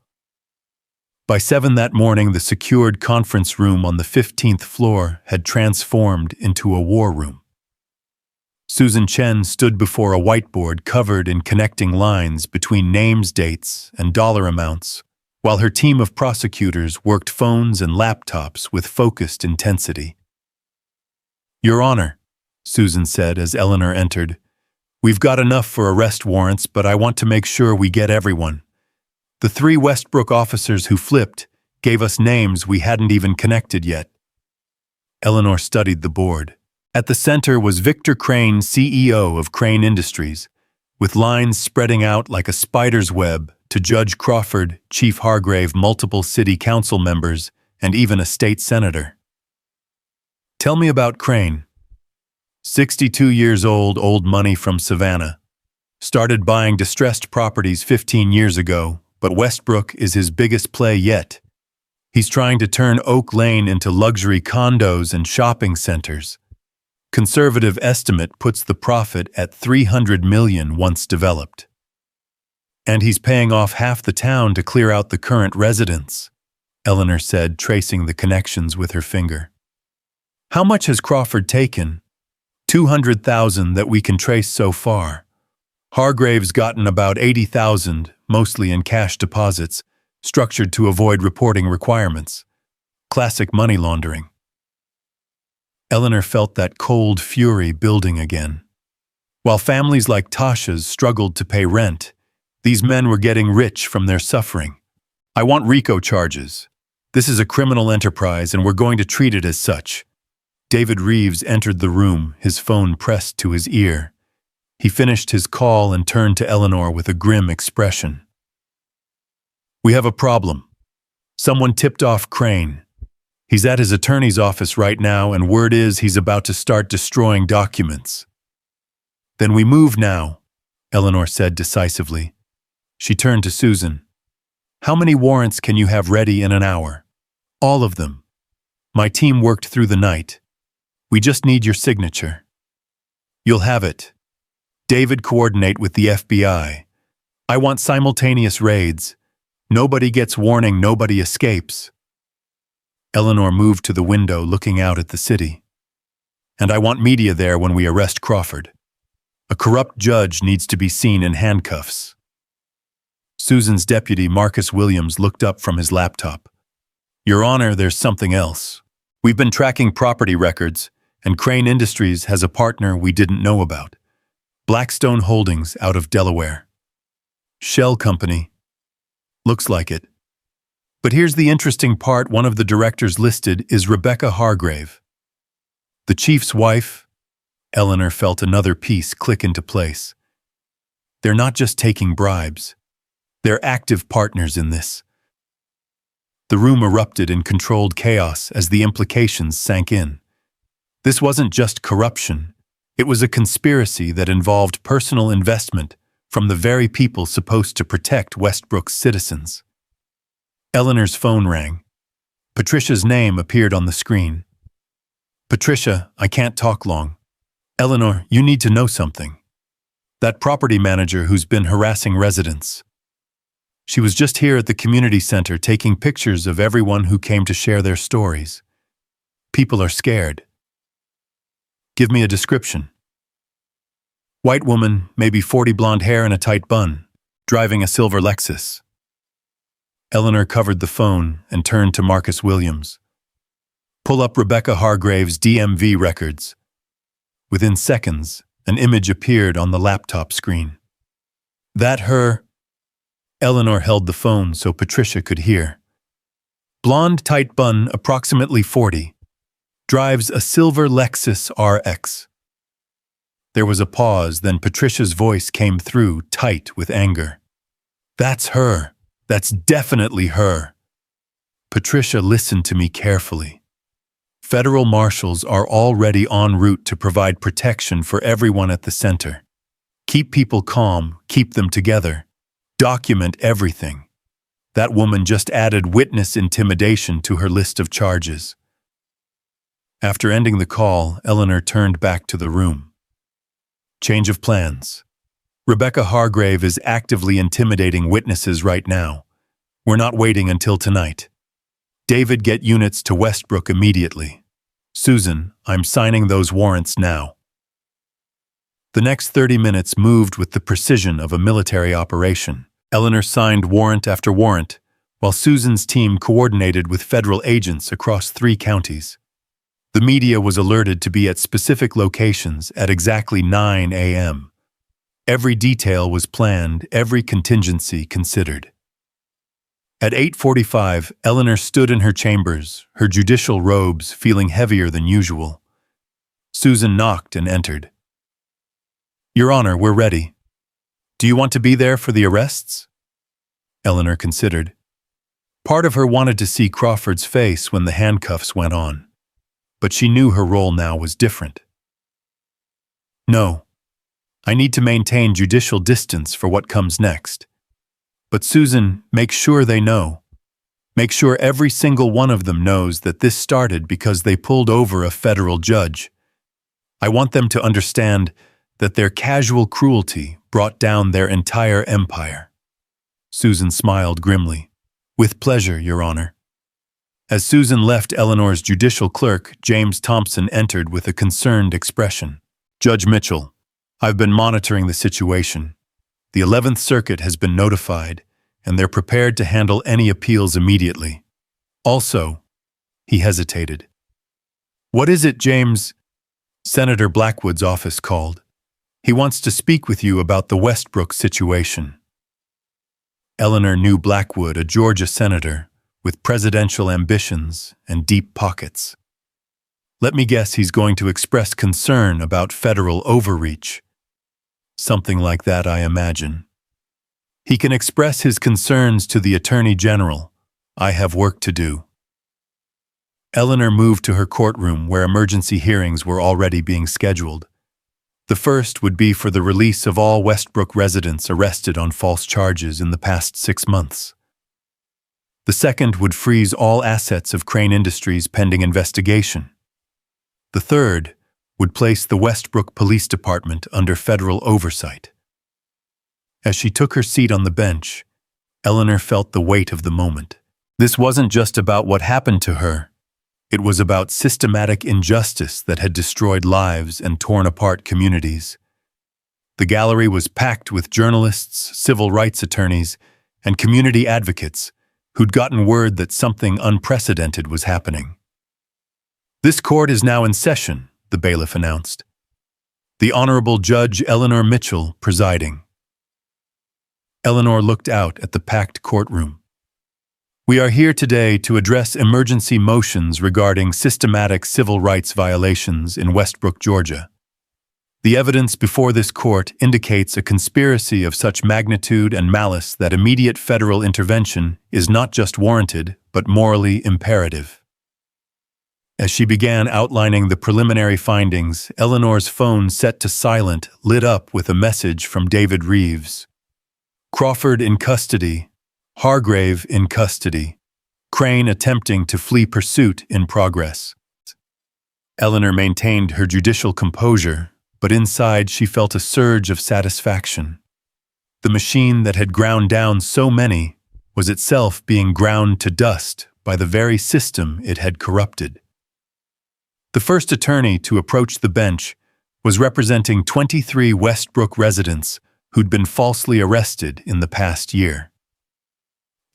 By 7 that morning, the secured conference room on the 15th floor had transformed into a war room. Susan Chen stood before a whiteboard covered in connecting lines between names, dates, and dollar amounts, while her team of prosecutors worked phones and laptops with focused intensity. "Your Honor," Susan said as Eleanor entered, "we've got enough for arrest warrants, but I want to make sure we get everyone. The 3 Westbrook officers who flipped gave us names we hadn't even connected yet." Eleanor studied the board. At the center was Victor Crane, CEO of Crane Industries, with lines spreading out like a spider's web to Judge Crawford, Chief Hargrave, multiple city council members, and even a state senator. "Tell me about Crane." 62 years old money from Savannah. Started buying distressed properties 15 years ago, but Westbrook is his biggest play yet. He's trying to turn Oak Lane into luxury condos and shopping centers. Conservative estimate puts the profit at $300 million once developed. "And he's paying off half the town to clear out the current residents," Eleanor said, tracing the connections with her finger. "How much has Crawford taken?" 200,000 that we can trace so far. Hargrave's gotten about 80,000, mostly in cash deposits, structured to avoid reporting requirements. Classic money laundering. Eleanor felt that cold fury building again. While families like Tasha's struggled to pay rent, these men were getting rich from their suffering. "I want RICO charges. This is a criminal enterprise and we're going to treat it as such." David Reeves entered the room, his phone pressed to his ear. He finished his call and turned to Eleanor with a grim expression. "We have a problem. Someone tipped off Crane. He's at his attorney's office right now, and word is he's about to start destroying documents." "Then we move now," Eleanor said decisively. She turned to Susan. "How many warrants can you have ready in an hour?" "All of them. My team worked through the night. We just need your signature." "You'll have it. David, coordinate with the FBI. I want simultaneous raids. Nobody gets warning, nobody escapes." Eleanor moved to the window looking out at the city. "And I want media there when we arrest Crawford. A corrupt judge needs to be seen in handcuffs." Susan's deputy, Marcus Williams, looked up from his laptop. "Your Honor, there's something else. We've been tracking property records, and Crane Industries has a partner we didn't know about. Blackstone Holdings out of Delaware. Shell Company. Looks like it. But here's the interesting part, one of the directors listed is Rebecca Hargrave. The chief's wife." Eleanor felt another piece click into place. "They're not just taking bribes. They're active partners in this." The room erupted in controlled chaos as the implications sank in. This wasn't just corruption. It was a conspiracy that involved personal investment from the very people supposed to protect Westbrook's citizens. Eleanor's phone rang. Patricia's name appeared on the screen. "Patricia, I can't talk long." "Eleanor, you need to know something. That property manager who's been harassing residents. She was just here at the community center taking pictures of everyone who came to share their stories. People are scared." "Give me a description." "White woman, maybe 40, blonde hair and a tight bun, driving a silver Lexus." Eleanor covered the phone and turned to Marcus Williams. "Pull up Rebecca Hargrave's DMV records." Within seconds, an image appeared on the laptop screen. "That her?" Eleanor held the phone so Patricia could hear. "Blonde, tight bun, approximately 40. Drives a silver Lexus RX." There was a pause, then Patricia's voice came through, tight with anger. "That's her. That's definitely her." "Patricia, listen to me carefully. Federal marshals are already en route to provide protection for everyone at the center. Keep people calm, keep them together. Document everything. That woman just added witness intimidation to her list of charges." After ending the call, Eleanor turned back to the room. "Change of plans. Rebecca Hargrave is actively intimidating witnesses right now. We're not waiting until tonight. David, get units to Westbrook immediately. Susan, I'm signing those warrants now." The next 30 minutes moved with the precision of a military operation. Eleanor signed warrant after warrant, while Susan's team coordinated with federal agents across 3 counties. The media was alerted to be at specific locations at exactly 9 a.m. Every detail was planned, every contingency considered. At 8:45, Eleanor stood in her chambers, her judicial robes feeling heavier than usual. Susan knocked and entered. "Your Honor, we're ready. Do you want to be there for the arrests?" Eleanor considered. Part of her wanted to see Crawford's face when the handcuffs went on, but she knew her role now was different. "No. I need to maintain judicial distance for what comes next. But Susan, make sure they know. Make sure every single one of them knows that this started because they pulled over a federal judge. I want them to understand that their casual cruelty brought down their entire empire." Susan smiled grimly. "With pleasure, Your Honor." As Susan left Eleanor's judicial clerk, James Thompson entered with a concerned expression. "Judge Mitchell, I've been monitoring the situation. The 11th Circuit has been notified, and they're prepared to handle any appeals immediately. Also," he hesitated. "What is it, James?" "Senator Blackwood's office called. He wants to speak with you about the Westbrook situation." Eleanor knew Blackwood, a Georgia senator, with presidential ambitions and deep pockets. "Let me guess he's going to express concern about federal overreach." "Something like that, I imagine." "He can express his concerns to the Attorney General. I have work to do." Eleanor moved to her courtroom where emergency hearings were already being scheduled. The first would be for the release of all Westbrook residents arrested on false charges in the past 6 months. The second would freeze all assets of Crane Industries pending investigation. The third would place the Westbrook Police Department under federal oversight. As she took her seat on the bench, Eleanor felt the weight of the moment. This wasn't just about what happened to her. It was about systematic injustice that had destroyed lives and torn apart communities. The gallery was packed with journalists, civil rights attorneys, and community advocates who'd gotten word that something unprecedented was happening. "This court is now in session," the bailiff announced. "The Honorable Judge Eleanor Mitchell presiding." Eleanor looked out at the packed courtroom. "We are here today to address emergency motions regarding systematic civil rights violations in Westbrook, Georgia. The evidence before this court indicates a conspiracy of such magnitude and malice that immediate federal intervention is not just warranted, but morally imperative." As she began outlining the preliminary findings, Eleanor's phone set to silent lit up with a message from David Reeves. "Crawford in custody. Hargrave in custody. Crane attempting to flee pursuit in progress." Eleanor maintained her judicial composure, but inside she felt a surge of satisfaction. The machine that had ground down so many was itself being ground to dust by the very system it had corrupted. The first attorney to approach the bench was representing 23 Westbrook residents who'd been falsely arrested in the past year.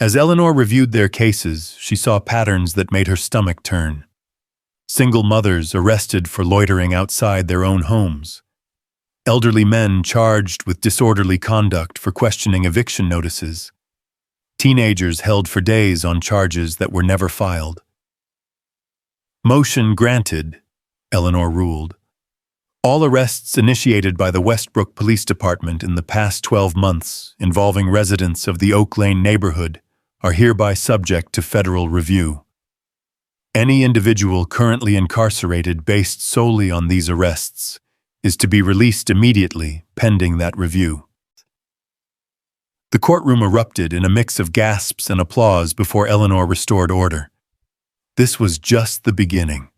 As Eleanor reviewed their cases, she saw patterns that made her stomach turn. Single mothers arrested for loitering outside their own homes. Elderly men charged with disorderly conduct for questioning eviction notices. Teenagers held for days on charges that were never filed. "Motion granted," Eleanor ruled. "All arrests initiated by the Westbrook Police Department in the past 12 months involving residents of the Oak Lane neighborhood are hereby subject to federal review. Any individual currently incarcerated based solely on these arrests is to be released immediately pending that review." The courtroom erupted in a mix of gasps and applause before Eleanor restored order. This was just the beginning.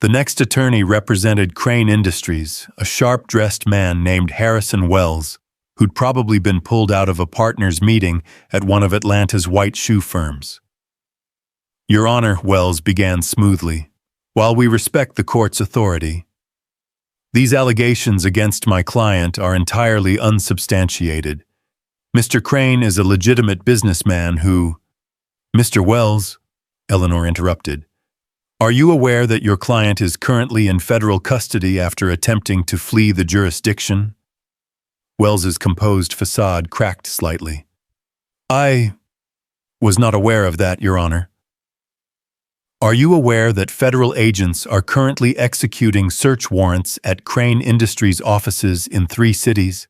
The next attorney represented Crane Industries, a sharp-dressed man named Harrison Wells, who'd probably been pulled out of a partners' meeting at one of Atlanta's white shoe firms. "Your Honor," Wells began smoothly, "while we respect the court's authority, These allegations against my client are entirely unsubstantiated. Mr. Crane is a legitimate businessman who— Mr. Wells, Eleanor interrupted, are you aware that your client is currently in federal custody after attempting to flee the jurisdiction? Wells's composed facade cracked slightly. I was not aware of that, Your Honor. Are you aware that federal agents are currently executing search warrants at Crane Industries offices in 3 cities?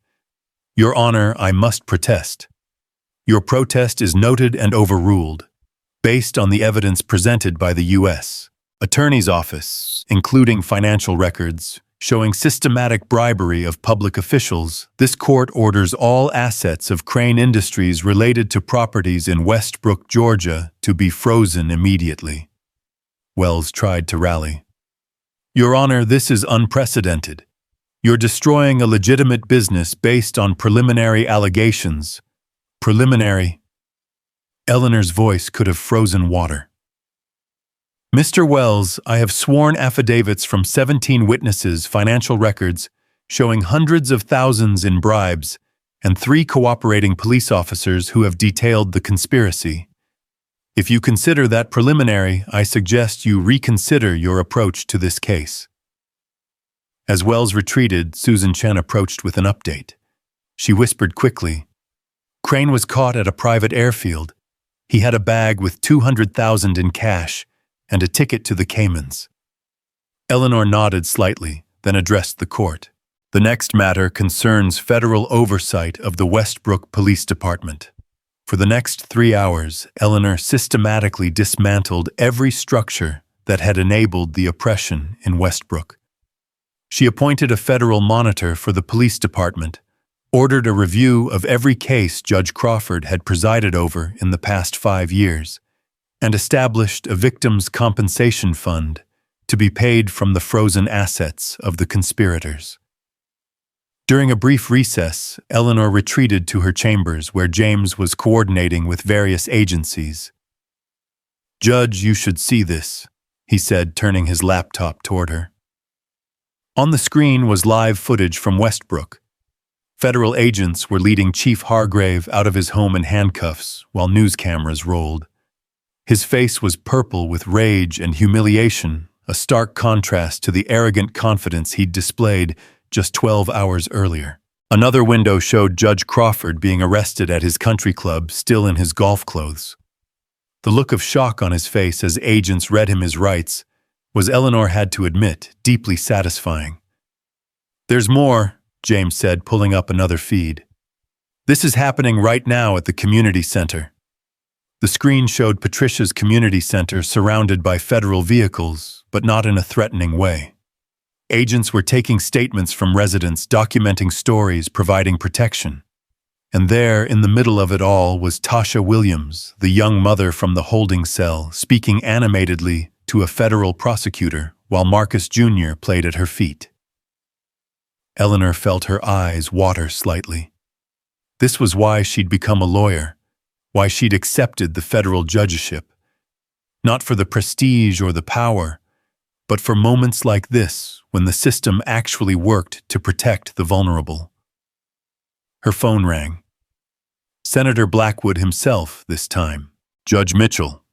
Your Honor, I must protest. Your protest is noted and overruled, based on the evidence presented by the U.S. Attorney's Office, including financial records, showing systematic bribery of public officials. This court orders all assets of Crane Industries related to properties in Westbrook, Georgia, to be frozen immediately. Wells tried to rally. Your Honor, this is unprecedented. You're destroying a legitimate business based on preliminary allegations. Preliminary. Eleanor's voice could have frozen water. Mr. Wells, I have sworn affidavits from 17 witnesses, financial records, showing hundreds of thousands in bribes, and 3 cooperating police officers who have detailed the conspiracy. If you consider that preliminary, I suggest you reconsider your approach to this case. As Wells retreated, Susan Chen approached with an update. She whispered quickly, Crane was caught at a private airfield. He had a bag with $200,000 in cash and a ticket to the Caymans. Eleanor nodded slightly, then addressed the court. The next matter concerns federal oversight of the Westbrook Police Department. For the next 3 hours, Eleanor systematically dismantled every structure that had enabled the oppression in Westbrook. She appointed a federal monitor for the police department, ordered a review of every case Judge Crawford had presided over in the past 5 years, and established a victims' compensation fund to be paid from the frozen assets of the conspirators. During a brief recess, Eleanor retreated to her chambers where James was coordinating with various agencies. Judge, you should see this, he said, turning his laptop toward her. On the screen was live footage from Westbrook. Federal agents were leading Chief Hargrave out of his home in handcuffs while news cameras rolled. His face was purple with rage and humiliation, a stark contrast to the arrogant confidence he'd displayed just 12 hours earlier. Another window showed Judge Crawford being arrested at his country club, still in his golf clothes. The look of shock on his face as agents read him his rights was, Eleanor had to admit, deeply satisfying. There's more, James said, pulling up another feed. This is happening right now at the community center. The screen showed Patricia's community center surrounded by federal vehicles, but not in a threatening way. Agents were taking statements from residents, documenting stories, providing protection. And there, in the middle of it all, was Tasha Williams, the young mother from the holding cell, speaking animatedly to a federal prosecutor, while Marcus Jr. played at her feet. Eleanor felt her eyes water slightly. This was why she'd become a lawyer, why she'd accepted the federal judgeship. Not for the prestige or the power, but for moments like this, when the system actually worked to protect the vulnerable. Her phone rang. Senator Blackwood himself this time, Judge Mitchell.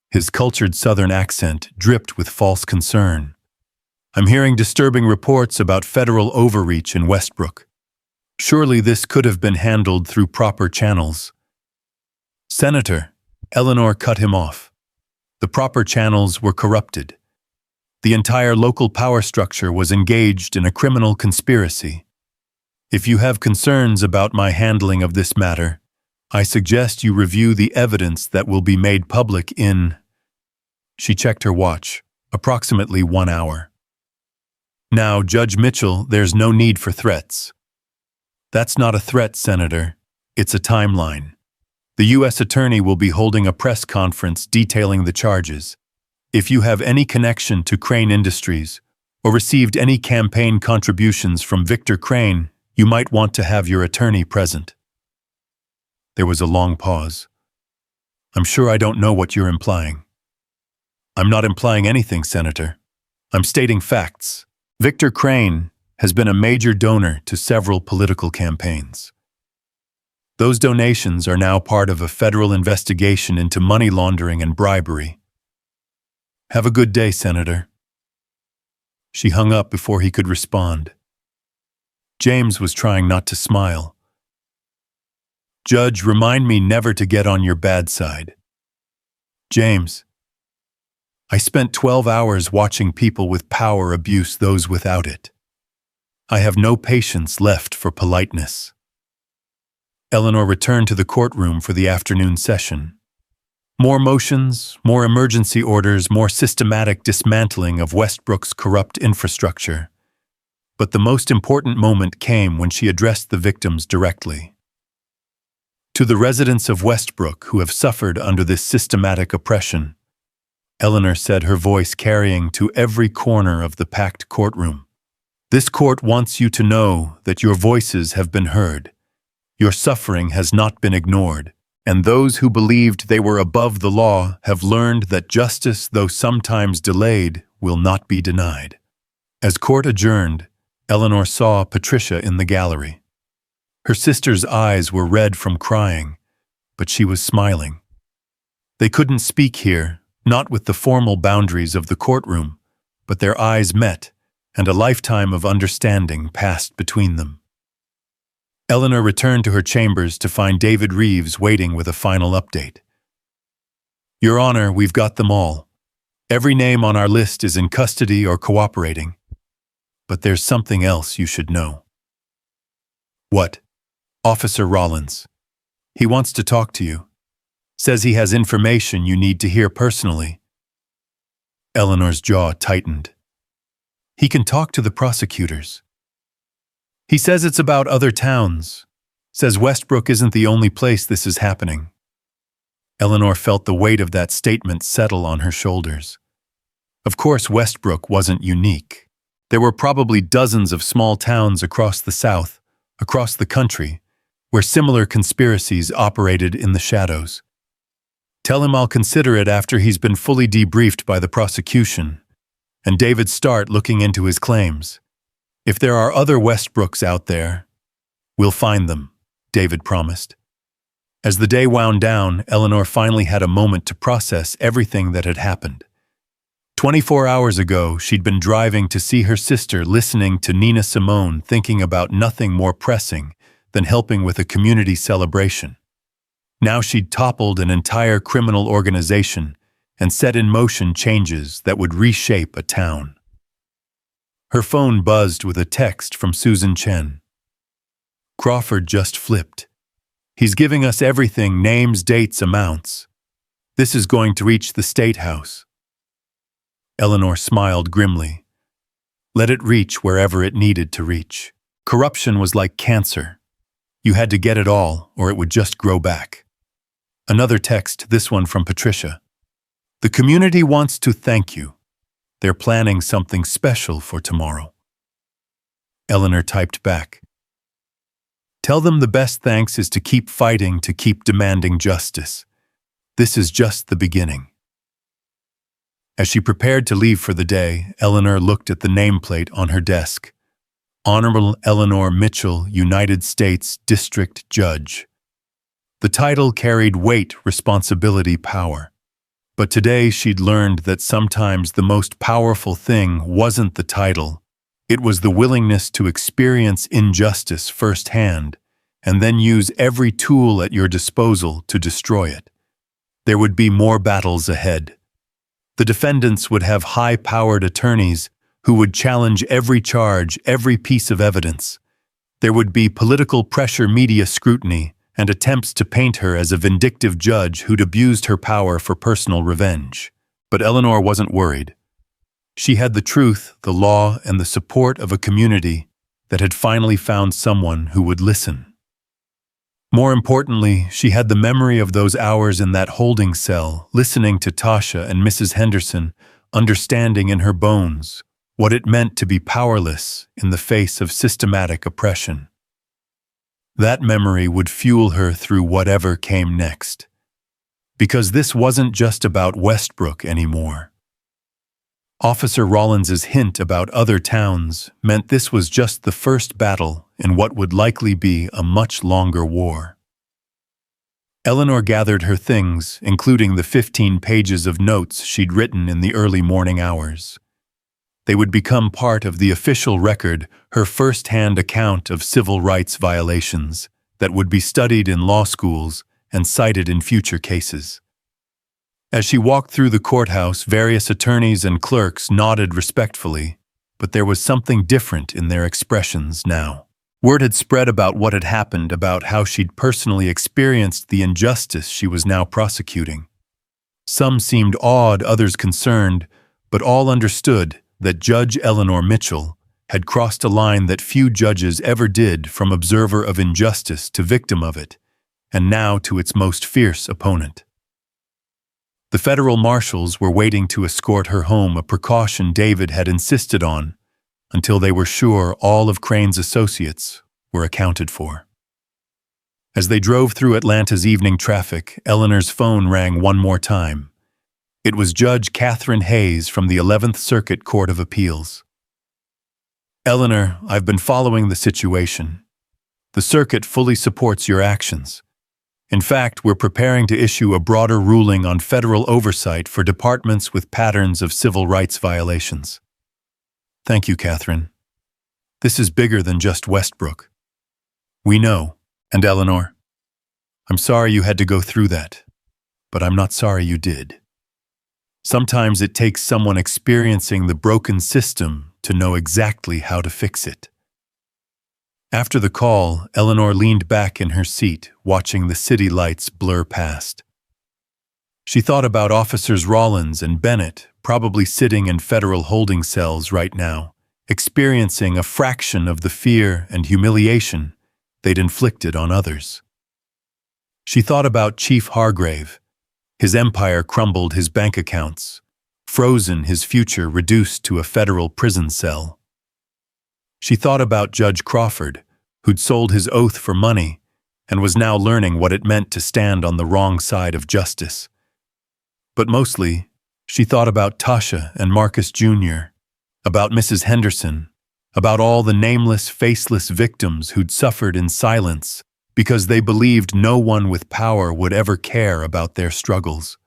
His cultured Southern accent dripped with false concern. I'm hearing disturbing reports about federal overreach in Westbrook. Surely this could have been handled through proper channels. Senator, Eleanor cut him off. The proper channels were corrupted. The entire local power structure was engaged in a criminal conspiracy. If you have concerns about my handling of this matter, I suggest you review the evidence that will be made public in— She checked her watch, approximately 1 hour. Now, Judge Mitchell, there's no need for threats. That's not a threat, Senator. It's a timeline. The U.S. Attorney will be holding a press conference detailing the charges. If you have any connection to Crane Industries or received any campaign contributions from Victor Crane, you might want to have your attorney present. There was a long pause. I'm sure I don't know what you're implying. I'm not implying anything, Senator. I'm stating facts. Victor Crane, has been a major donor to several political campaigns. Those donations are now part of a federal investigation into money laundering and bribery. Have a good day, Senator. She hung up before he could respond. James was trying not to smile. Judge, remind me never to get on your bad side. James, I spent 12 hours watching people with power abuse those without it. I have no patience left for politeness. Eleanor returned to the courtroom for the afternoon session. More motions, more emergency orders, more systematic dismantling of Westbrook's corrupt infrastructure. But the most important moment came when she addressed the victims directly. To the residents of Westbrook who have suffered under this systematic oppression, Eleanor said, her voice carrying to every corner of the packed courtroom. This court wants you to know that your voices have been heard. Your suffering has not been ignored, and those who believed they were above the law have learned that justice, though sometimes delayed, will not be denied. As court adjourned, Eleanor saw Patricia in the gallery. Her sister's eyes were red from crying, but she was smiling. They couldn't speak here, not with the formal boundaries of the courtroom, but their eyes met, and a lifetime of understanding passed between them. Eleanor returned to her chambers to find David Reeves waiting with a final update. Your Honor, we've got them all. Every name on our list is in custody or cooperating. But there's something else you should know. What? Officer Rollins. He wants to talk to you. Says he has information you need to hear personally. Eleanor's jaw tightened. He can talk to the prosecutors. He says it's about other towns. Says Westbrook isn't the only place this is happening. Eleanor felt the weight of that statement settle on her shoulders. Of course, Westbrook wasn't unique. There were probably dozens of small towns across the South, across the country, where similar conspiracies operated in the shadows. Tell him I'll consider it after he's been fully debriefed by the prosecution, and David start looking into his claims. If there are other Westbrooks out there, we'll find them, David promised. As the day wound down, Eleanor finally had a moment to process everything that had happened. 24 hours ago, she'd been driving to see her sister, listening to Nina Simone, thinking about nothing more pressing than helping with a community celebration. Now she'd toppled an entire criminal organization and set in motion changes that would reshape a town. Her phone buzzed with a text from Susan Chen. Crawford just flipped. He's giving us everything, names, dates, amounts. This is going to reach the State House. Eleanor smiled grimly. Let it reach wherever it needed to reach. Corruption was like cancer. You had to get it all, or it would just grow back. Another text, this one from Patricia. The community wants to thank you. They're planning something special for tomorrow. Eleanor typed back. Tell them the best thanks is to keep fighting, to keep demanding justice. This is just the beginning. As she prepared to leave for the day, Eleanor looked at the nameplate on her desk. Honorable Eleanor Mitchell, United States District Judge. The title carried weight, responsibility, power. But today she'd learned that sometimes the most powerful thing wasn't the title. It was the willingness to experience injustice firsthand and then use every tool at your disposal to destroy it. There would be more battles ahead. The defendants would have high-powered attorneys who would challenge every charge, every piece of evidence. There would be political pressure, media scrutiny, and attempts to paint her as a vindictive judge who'd abused her power for personal revenge. But Eleanor wasn't worried. She had the truth, the law, and the support of a community that had finally found someone who would listen. More importantly, she had the memory of those hours in that holding cell, listening to Tasha and Mrs. Henderson, understanding in her bones what it meant to be powerless in the face of systematic oppression. That memory would fuel her through whatever came next. Because this wasn't just about Westbrook anymore. Officer Rawlins's hint about other towns meant this was just the first battle in what would likely be a much longer war. Eleanor gathered her things, including the 15 pages of notes she'd written in the early morning hours. They would become part of the official record, her first-hand account of civil rights violations that would be studied in law schools and cited in future cases. As she walked through the courthouse, various attorneys and clerks nodded respectfully, but there was something different in their expressions now. Word had spread about what had happened, about how she'd personally experienced the injustice she was now prosecuting. Some seemed awed, others concerned, but all understood that Judge Eleanor Mitchell had crossed a line that few judges ever did, from observer of injustice to victim of it, and now to its most fierce opponent. The federal marshals were waiting to escort her home, a precaution David had insisted on, until they were sure all of Crane's associates were accounted for. As they drove through Atlanta's evening traffic, Eleanor's phone rang one more time. It was Judge Catherine Hayes from the 11th Circuit Court of Appeals. "Eleanor, I've been following the situation. The circuit fully supports your actions. In fact, we're preparing to issue a broader ruling on federal oversight for departments with patterns of civil rights violations." "Thank you, Catherine. This is bigger than just Westbrook." "We know. And Eleanor, I'm sorry you had to go through that, but I'm not sorry you did. Sometimes it takes someone experiencing the broken system to know exactly how to fix it." After the call, Eleanor leaned back in her seat, watching the city lights blur past. She thought about Officers Rawlins and Bennett, probably sitting in federal holding cells right now, experiencing a fraction of the fear and humiliation they'd inflicted on others. She thought about Chief Hargrave. His empire crumbled, his bank accounts frozen, his future reduced to a federal prison cell. She thought about Judge Crawford, who'd sold his oath for money and was now learning what it meant to stand on the wrong side of justice. But mostly, she thought about Tasha and Marcus Jr., about Mrs. Henderson, about all the nameless, faceless victims who'd suffered in silence because they believed no one with power would ever care about their struggles.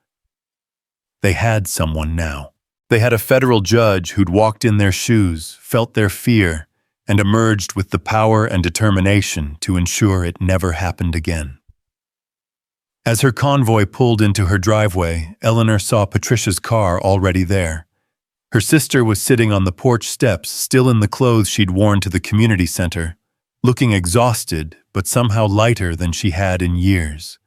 They had someone now. They had a federal judge who'd walked in their shoes, felt their fear, and emerged with the power and determination to ensure it never happened again. As her convoy pulled into her driveway, Eleanor saw Patricia's car already there. Her sister was sitting on the porch steps, still in the clothes she'd worn to the community center, looking exhausted but somehow lighter than she had in years.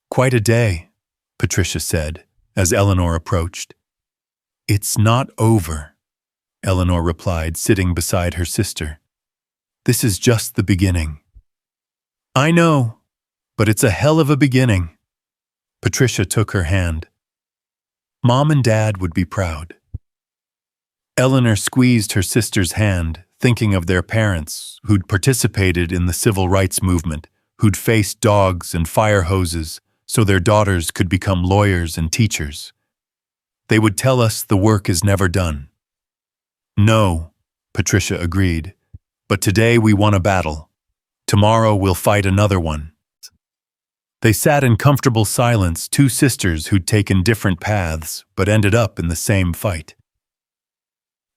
"Quite a day," Patricia said, as Eleanor approached. "It's not over," Eleanor replied, sitting beside her sister. "This is just the beginning." "I know, but it's a hell of a beginning." Patricia took her hand. "Mom and Dad would be proud." Eleanor squeezed her sister's hand, thinking of their parents, who'd participated in the civil rights movement, who'd faced dogs and fire hoses so their daughters could become lawyers and teachers. "They would tell us the work is never done." "No," Patricia agreed, "but today we won a battle. Tomorrow we'll fight another one." They sat in comfortable silence, two sisters who'd taken different paths but ended up in the same fight.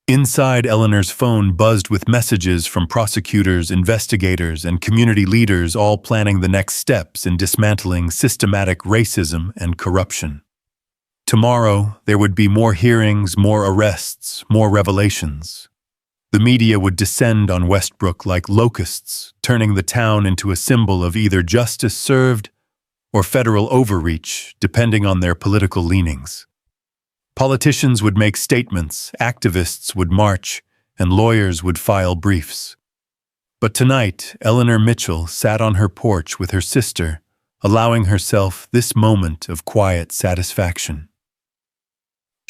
Inside, Eleanor's phone buzzed with messages from prosecutors, investigators, and community leaders, all planning the next steps in dismantling systematic racism and corruption. Tomorrow, there would be more hearings, more arrests, more revelations. The media would descend on Westbrook like locusts, turning the town into a symbol of either justice served or federal overreach, depending on their political leanings. Politicians would make statements, activists would march, and lawyers would file briefs. But tonight, Eleanor Mitchell sat on her porch with her sister, allowing herself this moment of quiet satisfaction.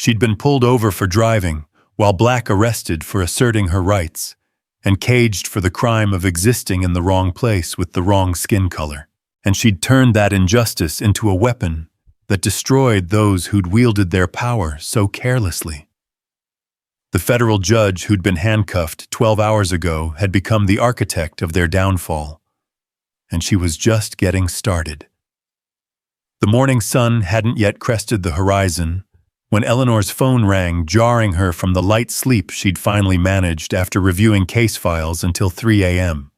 She'd been pulled over for driving, while Black arrested for asserting her rights, and caged for the crime of existing in the wrong place with the wrong skin color. And she'd turned that injustice into a weapon that destroyed those who'd wielded their power so carelessly. The federal judge who'd been handcuffed 12 hours ago had become the architect of their downfall, and she was just getting started. The morning sun hadn't yet crested the horizon when Eleanor's phone rang, jarring her from the light sleep she'd finally managed after reviewing case files until 3 a.m.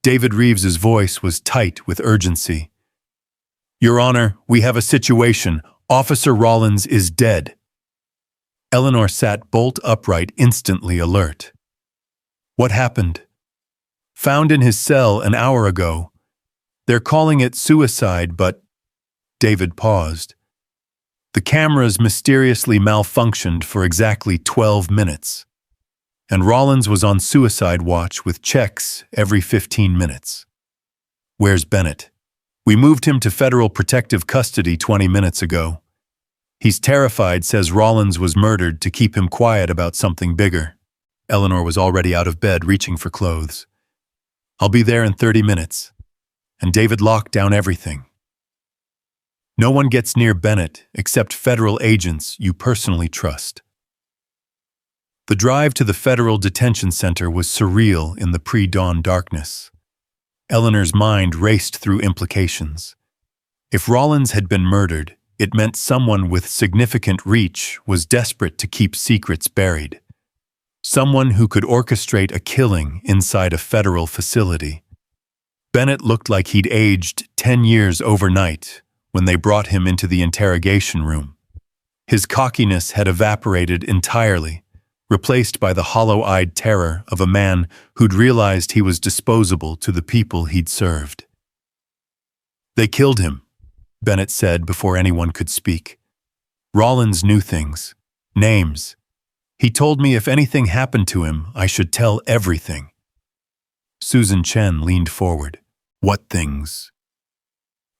David Reeves's voice was tight with urgency. "Your Honor, we have a situation. Officer Rollins is dead." Eleanor sat bolt upright, instantly alert. "What happened?" "Found in his cell an hour ago. They're calling it suicide, but—" David paused. The cameras mysteriously malfunctioned for exactly 12 minutes, and Rollins was on suicide watch with checks every 15 minutes. "Where's Bennett?" "We moved him to federal protective custody 20 minutes ago. He's terrified, says Rollins was murdered to keep him quiet about something bigger." Eleanor was already out of bed, reaching for clothes. "I'll be there in 30 minutes. And David locked down everything. No one gets near Bennett except federal agents you personally trust." The drive to the federal detention center was surreal in the pre-dawn darkness. Eleanor's mind raced through implications. If Rollins had been murdered, it meant someone with significant reach was desperate to keep secrets buried. Someone who could orchestrate a killing inside a federal facility. Bennett looked like he'd aged 10 years overnight when they brought him into the interrogation room. His cockiness had evaporated entirely, replaced by the hollow-eyed terror of a man who'd realized he was disposable to the people he'd served. "They killed him," Bennett said before anyone could speak. "Rollins knew things. Names. He told me if anything happened to him, I should tell everything." Susan Chen leaned forward. "What things?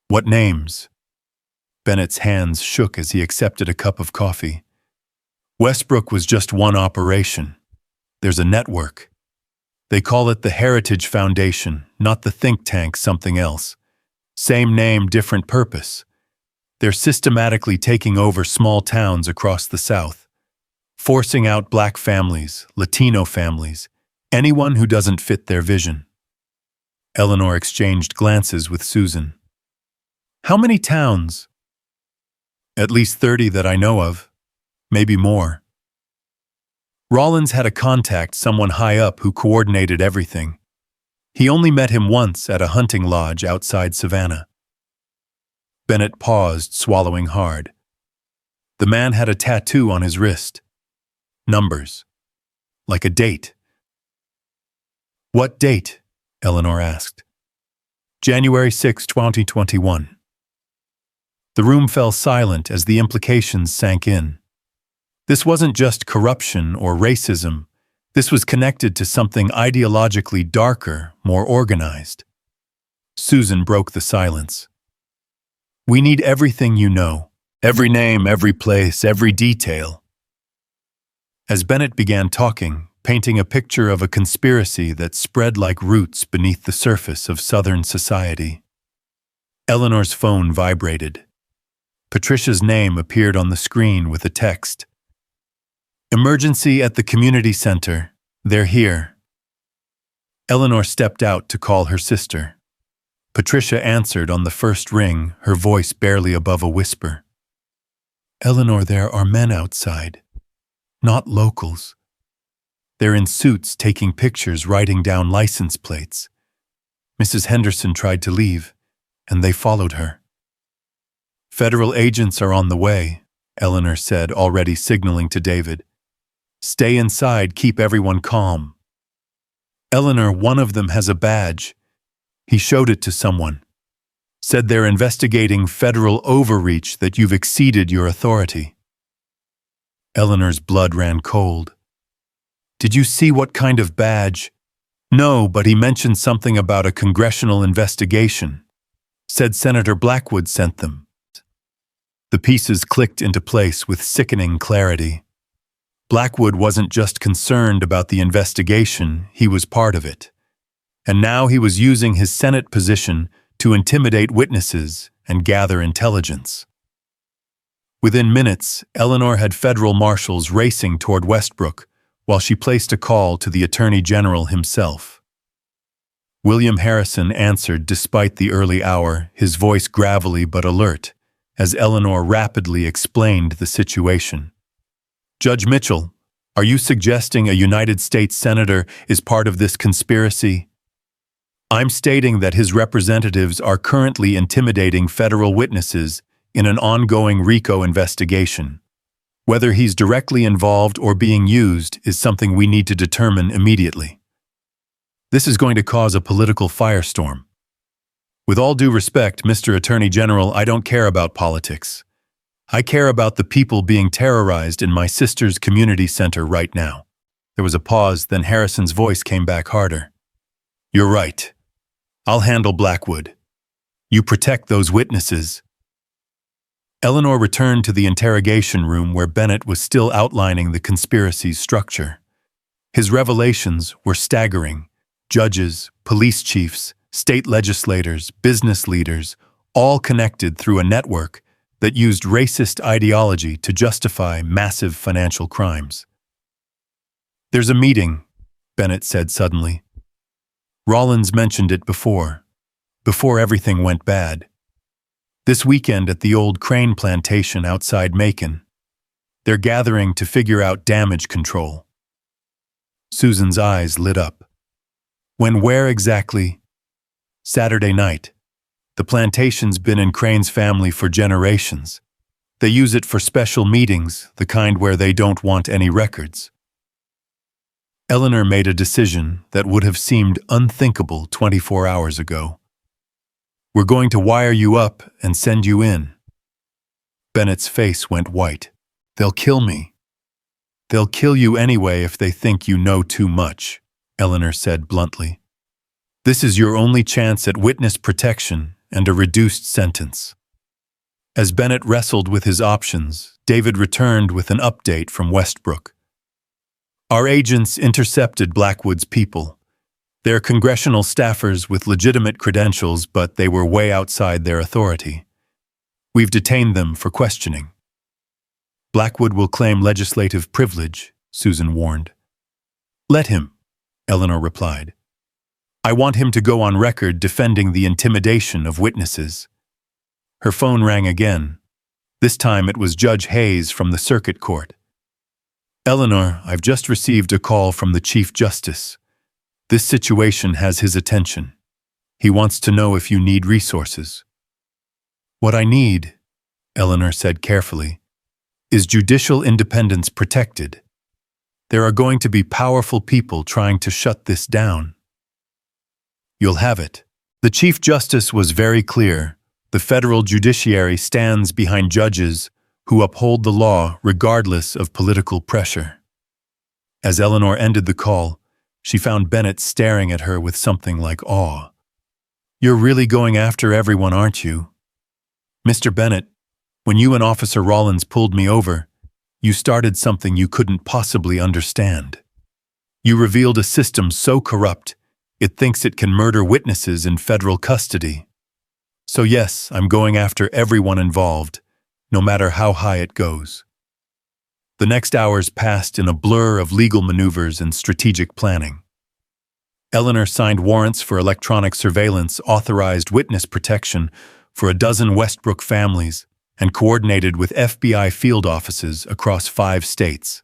What names?" Bennett's hands shook as he accepted a cup of coffee. "Westbrook was just one operation. There's a network. They call it the Heritage Foundation, not the think tank, something else. Same name, different purpose. They're systematically taking over small towns across the South, forcing out Black families, Latino families, anyone who doesn't fit their vision." Eleanor exchanged glances with Susan. "How many towns?" "At least 30 that I know of. Maybe more." Rollins had a contact, someone high up who coordinated everything. He only met him once at a hunting lodge outside Savannah. Bennett paused, swallowing hard. The man had a tattoo on his wrist. Numbers. Like a date. "What date?" Eleanor asked. "January 6, 2021. The room fell silent as the implications sank in. This wasn't just corruption or racism. This was connected to something ideologically darker, more organized. Susan broke the silence. "We need everything you know. Every name, every place, every detail." As Bennett began talking, painting a picture of a conspiracy that spread like roots beneath the surface of Southern society. Eleanor's phone vibrated. Patricia's name appeared on the screen with a text. "Emergency at the community center. They're here." Eleanor stepped out to call her sister. Patricia answered on the first ring, her voice barely above a whisper. "Eleanor, there are men outside. Not locals. They're in suits taking pictures, writing down license plates. Mrs. Henderson tried to leave, and they followed her." "Federal agents are on the way," Eleanor said, already signaling to David. "Stay inside, keep everyone calm." "Eleanor, one of them has a badge." He showed it to someone. "Said they're investigating federal overreach, that you've exceeded your authority." Eleanor's blood ran cold. "Did you see what kind of badge?" "No, but he mentioned something about a congressional investigation. Said Senator Blackwood sent them." The pieces clicked into place with sickening clarity. Blackwood wasn't just concerned about the investigation, he was part of it. And now he was using his Senate position to intimidate witnesses and gather intelligence. Within minutes, Eleanor had federal marshals racing toward Westbrook while she placed a call to the Attorney General himself. William Harrison answered despite the early hour, his voice gravelly but alert, as Eleanor rapidly explained the situation. "Judge Mitchell, are you suggesting a United States senator is part of this conspiracy?" "I'm stating that his representatives are currently intimidating federal witnesses in an ongoing RICO investigation. Whether he's directly involved or being used is something we need to determine immediately. This is going to cause a political firestorm. With all due respect, Mr. Attorney General, I don't care about politics. I care about the people being terrorized in my sister's community center right now." There was a pause, then Harrison's voice came back harder. "You're right. I'll handle Blackwood. You protect those witnesses." Eleanor returned to the interrogation room where Bennett was still outlining the conspiracy's structure. His revelations were staggering. Judges, police chiefs, state legislators, business leaders, all connected through a network that used racist ideology to justify massive financial crimes. "There's a meeting," Bennett said suddenly. "Rollins mentioned it before everything went bad. This weekend at the old Crane plantation outside Macon. They're gathering to figure out damage control." Susan's eyes lit up. "Where exactly?" "Saturday night. The plantation's been in Crane's family for generations. They use it for special meetings, the kind where they don't want any records." Eleanor made a decision that would have seemed unthinkable 24 hours ago. "We're going to wire you up and send you in." Bennett's face went white. "They'll kill me." "They'll kill you anyway if they think you know too much," Eleanor said bluntly. "This is your only chance at witness protection and a reduced sentence." As Bennett wrestled with his options, David returned with an update from Westbrook. "Our agents intercepted Blackwood's people. They're congressional staffers with legitimate credentials, but they were way outside their authority. We've detained them for questioning." "Blackwood will claim legislative privilege," Susan warned. "Let him," Eleanor replied. "I want him to go on record defending the intimidation of witnesses." Her phone rang again. This time it was Judge Hayes from the Circuit Court. "Eleanor, I've just received a call from the Chief Justice. This situation has his attention. He wants to know if you need resources." "What I need," Eleanor said carefully, "is judicial independence protected. There are going to be powerful people trying to shut this down." "You'll have it." The Chief Justice was very clear. The federal judiciary stands behind judges who uphold the law regardless of political pressure. As Eleanor ended the call, she found Bennett staring at her with something like awe. "You're really going after everyone, aren't you?" "Mr. Bennett, when you and Officer Rollins pulled me over, you started something you couldn't possibly understand. You revealed a system so corrupt, it thinks it can murder witnesses in federal custody. So yes, I'm going after everyone involved, no matter how high it goes." The next hours passed in a blur of legal maneuvers and strategic planning. Eleanor signed warrants for electronic surveillance, authorized witness protection for a dozen Westbrook families, and coordinated with FBI field offices across 5 states.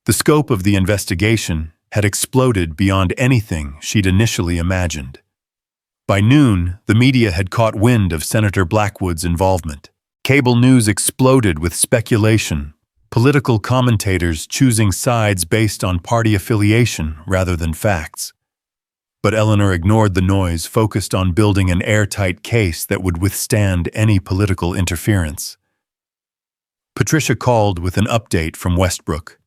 The scope of the investigation had exploded beyond anything she'd initially imagined. By noon, the media had caught wind of Senator Blackwood's involvement. Cable news exploded with speculation, political commentators choosing sides based on party affiliation rather than facts. But Eleanor ignored the noise, focused on building an airtight case that would withstand any political interference. Patricia called with an update from Westbrook.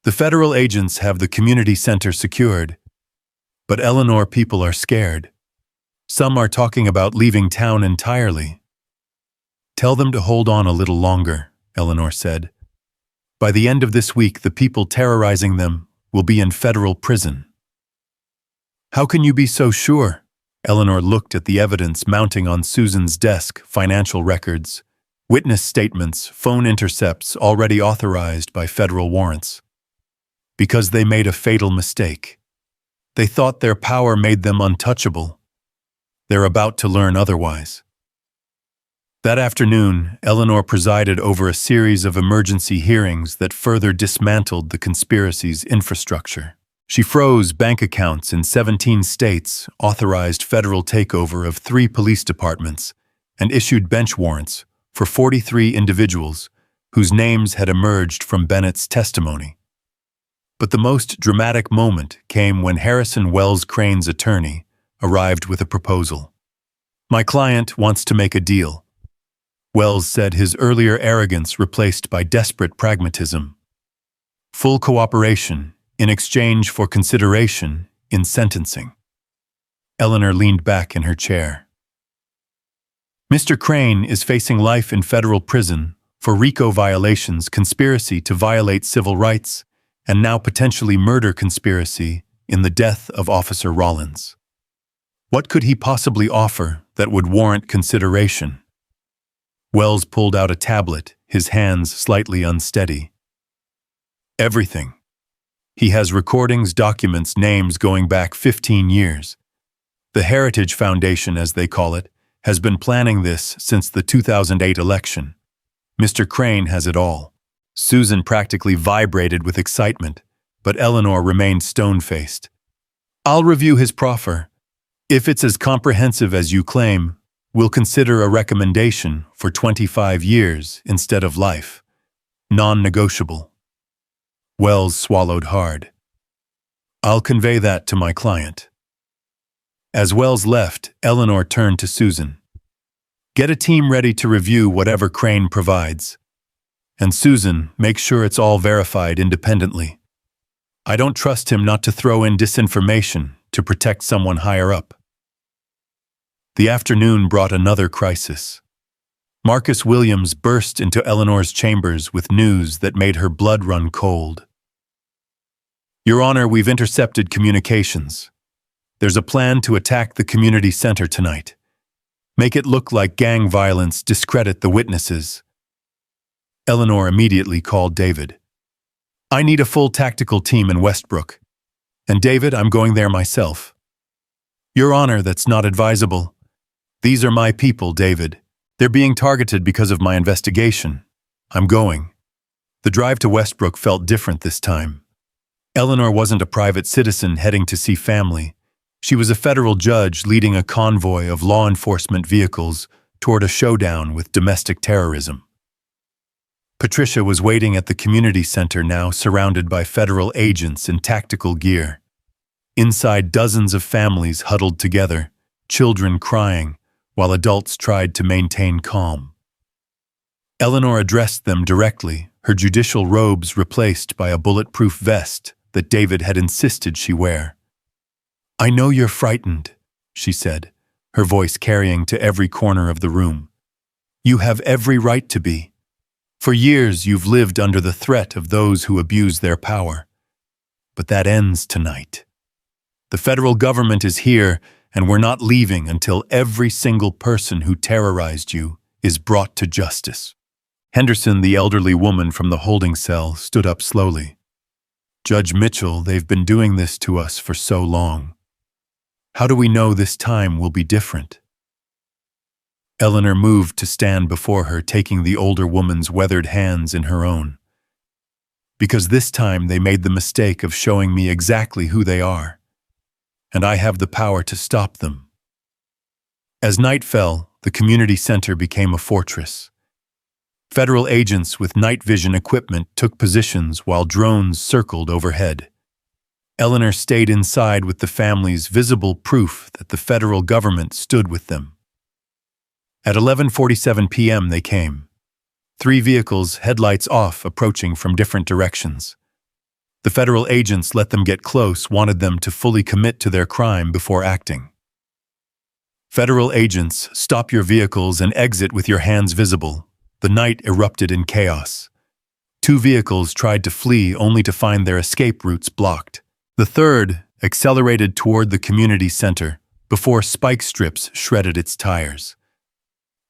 "The federal agents have the community center secured, but Eleanor, people are scared. Some are talking about leaving town entirely." "Tell them to hold on a little longer," Eleanor said. "By the end of this week, the people terrorizing them will be in federal prison." "How can you be so sure?" Eleanor looked at the evidence mounting on Susan's desk, financial records, Witness statements, phone intercepts already authorized by federal warrants. Because they made a fatal mistake. They thought their power made them untouchable. They're about to learn otherwise. That afternoon, Eleanor presided over a series of emergency hearings that further dismantled the conspiracy's infrastructure. She froze bank accounts in 17 states, authorized federal takeover of 3 police departments, and issued bench warrants for 43 individuals whose names had emerged from Bennett's testimony. But the most dramatic moment came when Harrison Wells Crane's attorney arrived with a proposal. "My client wants to make a deal," Wells said, his earlier arrogance replaced by desperate pragmatism. "Full cooperation in exchange for consideration in sentencing." Eleanor leaned back in her chair. "Mr. Crane is facing life in federal prison for RICO violations, conspiracy to violate civil rights, and now potentially murder conspiracy in the death of Officer Rollins. What could he possibly offer that would warrant consideration?" Wells pulled out a tablet, his hands slightly unsteady. "Everything. He has recordings, documents, names going back 15 years. The Heritage Foundation, as they call it, has been planning this since the 2008 election. Mr. Crane has it all." Susan practically vibrated with excitement, but Eleanor remained stone-faced. "I'll review his proffer. If it's as comprehensive as you claim, we'll consider a recommendation for 25 years instead of life. Non-negotiable." Wells swallowed hard. "I'll convey that to my client." As Wells left, Eleanor turned to Susan. "Get a team ready to review whatever Crane provides. And Susan, make sure it's all verified independently. I don't trust him not to throw in disinformation to protect someone higher up." The afternoon brought another crisis. Marcus Williams burst into Eleanor's chambers with news that made her blood run cold. "Your Honor, we've intercepted communications. There's a plan to attack the community center tonight. Make it look like gang violence, discredit the witnesses." Eleanor immediately called David. "I need a full tactical team in Westbrook. And David, I'm going there myself." "Your Honor, that's not advisable. These are my people, David. They're being targeted because of my investigation. I'm going." The drive to Westbrook felt different this time. Eleanor wasn't a private citizen heading to see family. She was a federal judge leading a convoy of law enforcement vehicles toward a showdown with domestic terrorism. Patricia was waiting at the community center now, surrounded by federal agents in tactical gear. Inside, dozens of families huddled together, children crying, while adults tried to maintain calm. Eleanor addressed them directly, her judicial robes replaced by a bulletproof vest that David had insisted she wear. "I know you're frightened," she said, her voice carrying to every corner of the room. "You have every right to be. For years you've lived under the threat of those who abuse their power. But that ends tonight. The federal government is here, and we're not leaving until every single person who terrorized you is brought to justice." Henderson, the elderly woman from the holding cell, stood up slowly. "Judge Mitchell, they've been doing this to us for so long. How do we know this time will be different?" Eleanor moved to stand before her, taking the older woman's weathered hands in her own. "Because this time they made the mistake of showing me exactly who they are, and I have the power to stop them." As night fell, the community center became a fortress. Federal agents with night vision equipment took positions while drones circled overhead. Eleanor stayed inside with the families, visible proof that the federal government stood with them. At 11:47 p.m. they came. 3 vehicles, headlights off, approaching from different directions. The federal agents let them get close, wanted them to fully commit to their crime before acting. "Federal agents, stop your vehicles and exit with your hands visible." The night erupted in chaos. 2 vehicles tried to flee only to find their escape routes blocked. The third accelerated toward the community center before spike strips shredded its tires.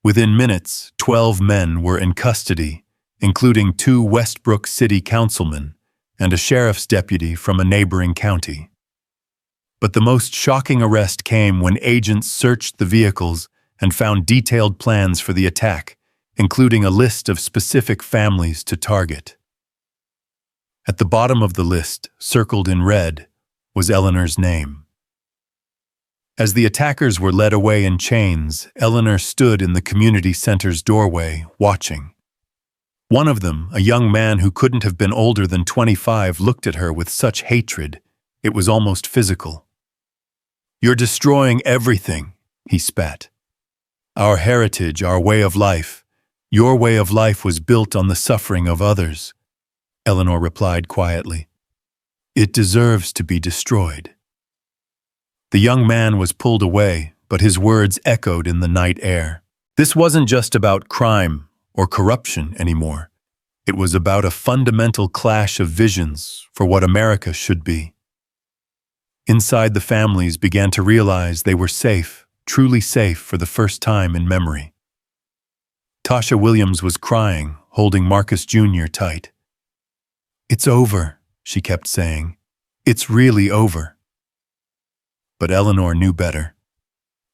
Within minutes, 12 men were in custody, including 2 Westbrook City councilmen and a sheriff's deputy from a neighboring county. But the most shocking arrest came when agents searched the vehicles and found detailed plans for the attack, including a list of specific families to target. At the bottom of the list, circled in red, was Eleanor's name. As the attackers were led away in chains, Eleanor stood in the community center's doorway, watching. One of them, a young man who couldn't have been older than 25, looked at her with such hatred, it was almost physical. "You're destroying everything," he spat. "Our heritage, our way of life. Your way of life was built on the suffering of others," Eleanor replied quietly. "It deserves to be destroyed." The young man was pulled away, but his words echoed in the night air. This wasn't just about crime or corruption anymore. It was about a fundamental clash of visions for what America should be. Inside, the families began to realize they were safe, truly safe for the first time in memory. Tasha Williams was crying, holding Marcus Jr. tight. "It's over," she kept saying. "It's really over." But Eleanor knew better.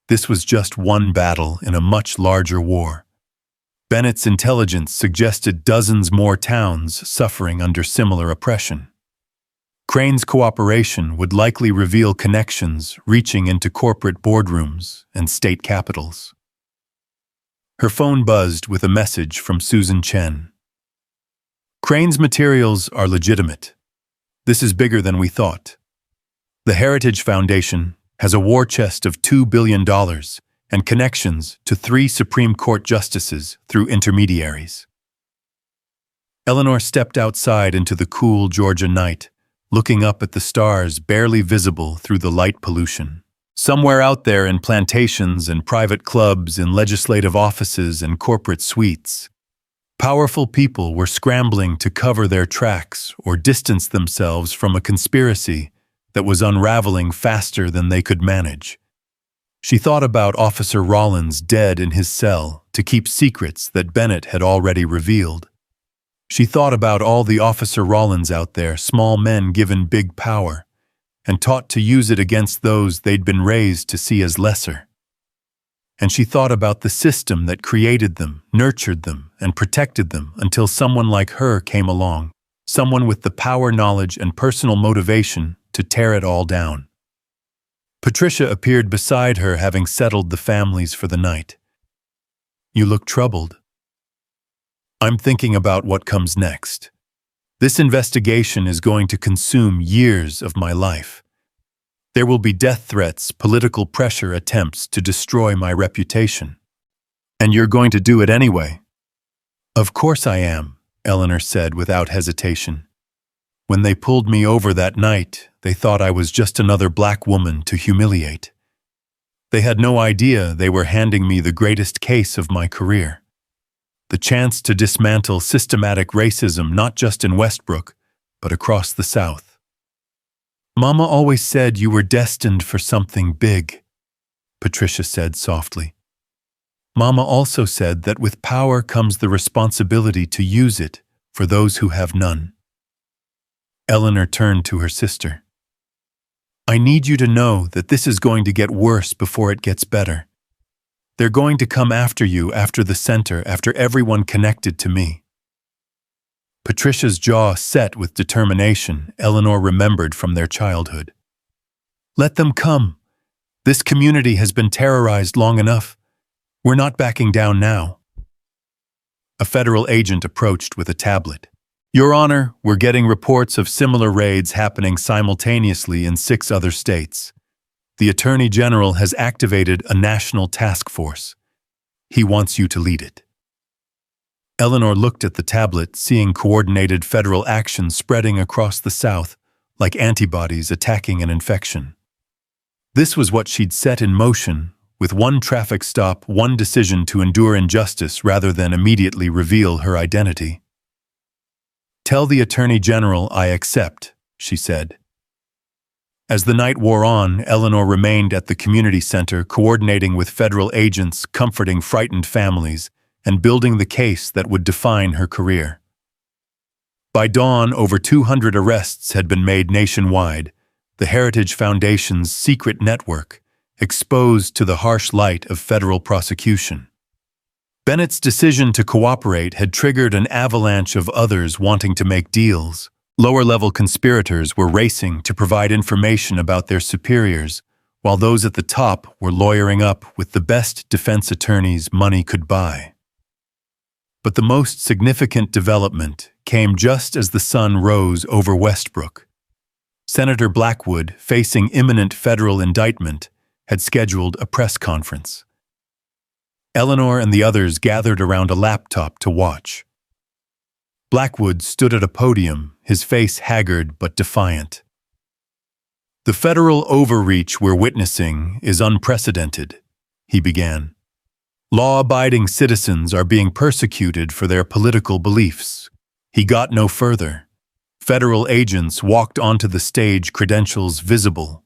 This was just one battle in a much larger war. Bennett's intelligence suggested dozens more towns suffering under similar oppression. Crane's cooperation would likely reveal connections reaching into corporate boardrooms and state capitals. Her phone buzzed with a message from Susan Chen. "Crane's materials are legitimate. This is bigger than we thought. The Heritage Foundation has a war chest of $2 billion and connections to 3 Supreme Court justices through intermediaries." Eleanor stepped outside into the cool Georgia night, looking up at the stars barely visible through the light pollution. Somewhere out there, in plantations and private clubs, in legislative offices and corporate suites, powerful people were scrambling to cover their tracks or distance themselves from a conspiracy that was unraveling faster than they could manage. She thought about Officer Rollins dead in his cell to keep secrets that Bennett had already revealed. She thought about all the Officer Rollins out there, small men given big power, and taught to use it against those they'd been raised to see as lesser. And she thought about the system that created them, nurtured them, and protected them until someone like her came along, someone with the power, knowledge, and personal motivation to tear it all down. Patricia appeared beside her, having settled the families for the night. "You look troubled." "I'm thinking about what comes next. This investigation is going to consume years of my life. There will be death threats, political pressure, attempts to destroy my reputation. And you're going to do it anyway." "Of course I am," Eleanor said without hesitation. "When they pulled me over that night, they thought I was just another black woman to humiliate. They had no idea they were handing me the greatest case of my career. The chance to dismantle systematic racism not just in Westbrook, but across the South. Mama always said you were destined for something big," Patricia said softly. "Mama also said that with power comes the responsibility to use it for those who have none." Eleanor turned to her sister. "I need you to know that this is going to get worse before it gets better. They're going to come after you, after the center, after everyone connected to me." Patricia's jaw set with determination Eleanor remembered from their childhood. "Let them come. This community has been terrorized long enough. We're not backing down now." A federal agent approached with a tablet. "Your Honor, we're getting reports of similar raids happening simultaneously in 6 other states. The Attorney General has activated a national task force. He wants you to lead it." Eleanor looked at the tablet, seeing coordinated federal action spreading across the South like antibodies attacking an infection. This was what she'd set in motion, with one traffic stop, one decision to endure injustice rather than immediately reveal her identity. "Tell the Attorney General I accept," she said. As the night wore on, Eleanor remained at the community center, coordinating with federal agents, comforting frightened families, and building the case that would define her career. By dawn, over 200 arrests had been made nationwide, the Heritage Foundation's secret network, exposed to the harsh light of federal prosecution. Bennett's decision to cooperate had triggered an avalanche of others wanting to make deals. Lower-level conspirators were racing to provide information about their superiors, while those at the top were lawyering up with the best defense attorneys money could buy. But the most significant development came just as the sun rose over Westbrook. Senator Blackwood, facing imminent federal indictment, had scheduled a press conference. Eleanor and the others gathered around a laptop to watch. Blackwood stood at a podium, his face haggard but defiant. "The federal overreach we're witnessing is unprecedented," he began. "Law-abiding citizens are being persecuted for their political beliefs." He got no further. Federal agents walked onto the stage, credentials visible.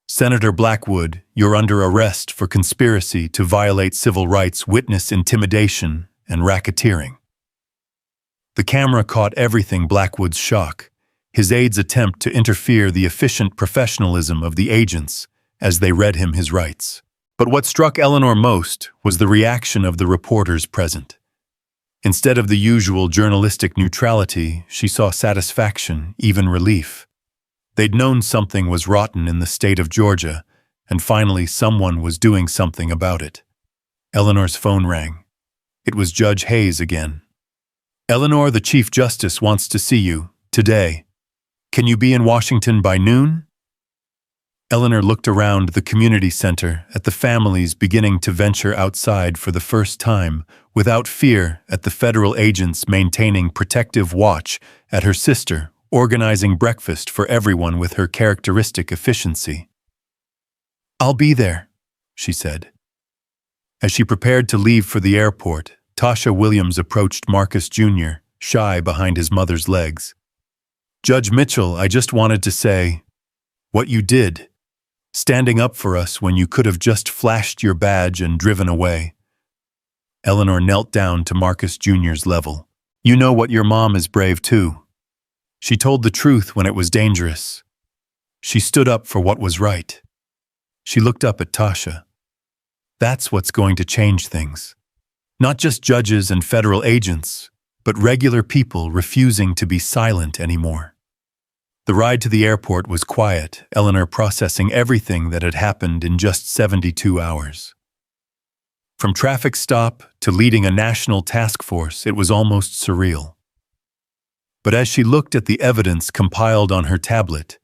"Senator Blackwood, you're under arrest for conspiracy to violate civil rights, witness intimidation, and racketeering." The camera caught everything: Blackwood's shock, his aide's attempt to interfere, the efficient professionalism of the agents as they read him his rights. But what struck Eleanor most was the reaction of the reporters present. Instead of the usual journalistic neutrality, she saw satisfaction, even relief. They'd known something was rotten in the state of Georgia, and finally someone was doing something about it. Eleanor's phone rang. It was Judge Hayes again. "Eleanor, the Chief Justice wants to see you, today. Can you be in Washington by noon?" Eleanor looked around the community center at the families beginning to venture outside for the first time, without fear, at the federal agents maintaining protective watch, at her sister, organizing breakfast for everyone with her characteristic efficiency. "I'll be there," she said. As she prepared to leave for the airport, Tasha Williams approached Marcus Jr., shy behind his mother's legs. "Judge Mitchell, I just wanted to say, what you did, standing up for us when you could have just flashed your badge and driven away." Eleanor knelt down to Marcus Jr.'s level. "You know what, your mom is brave too. She told the truth when it was dangerous. She stood up for what was right." She looked up at Tasha. "That's what's going to change things. Not just judges and federal agents, but regular people refusing to be silent anymore." The ride to the airport was quiet, Eleanor processing everything that had happened in just 72 hours. From traffic stop to leading a national task force, it was almost surreal. But as she looked at the evidence compiled on her tablet,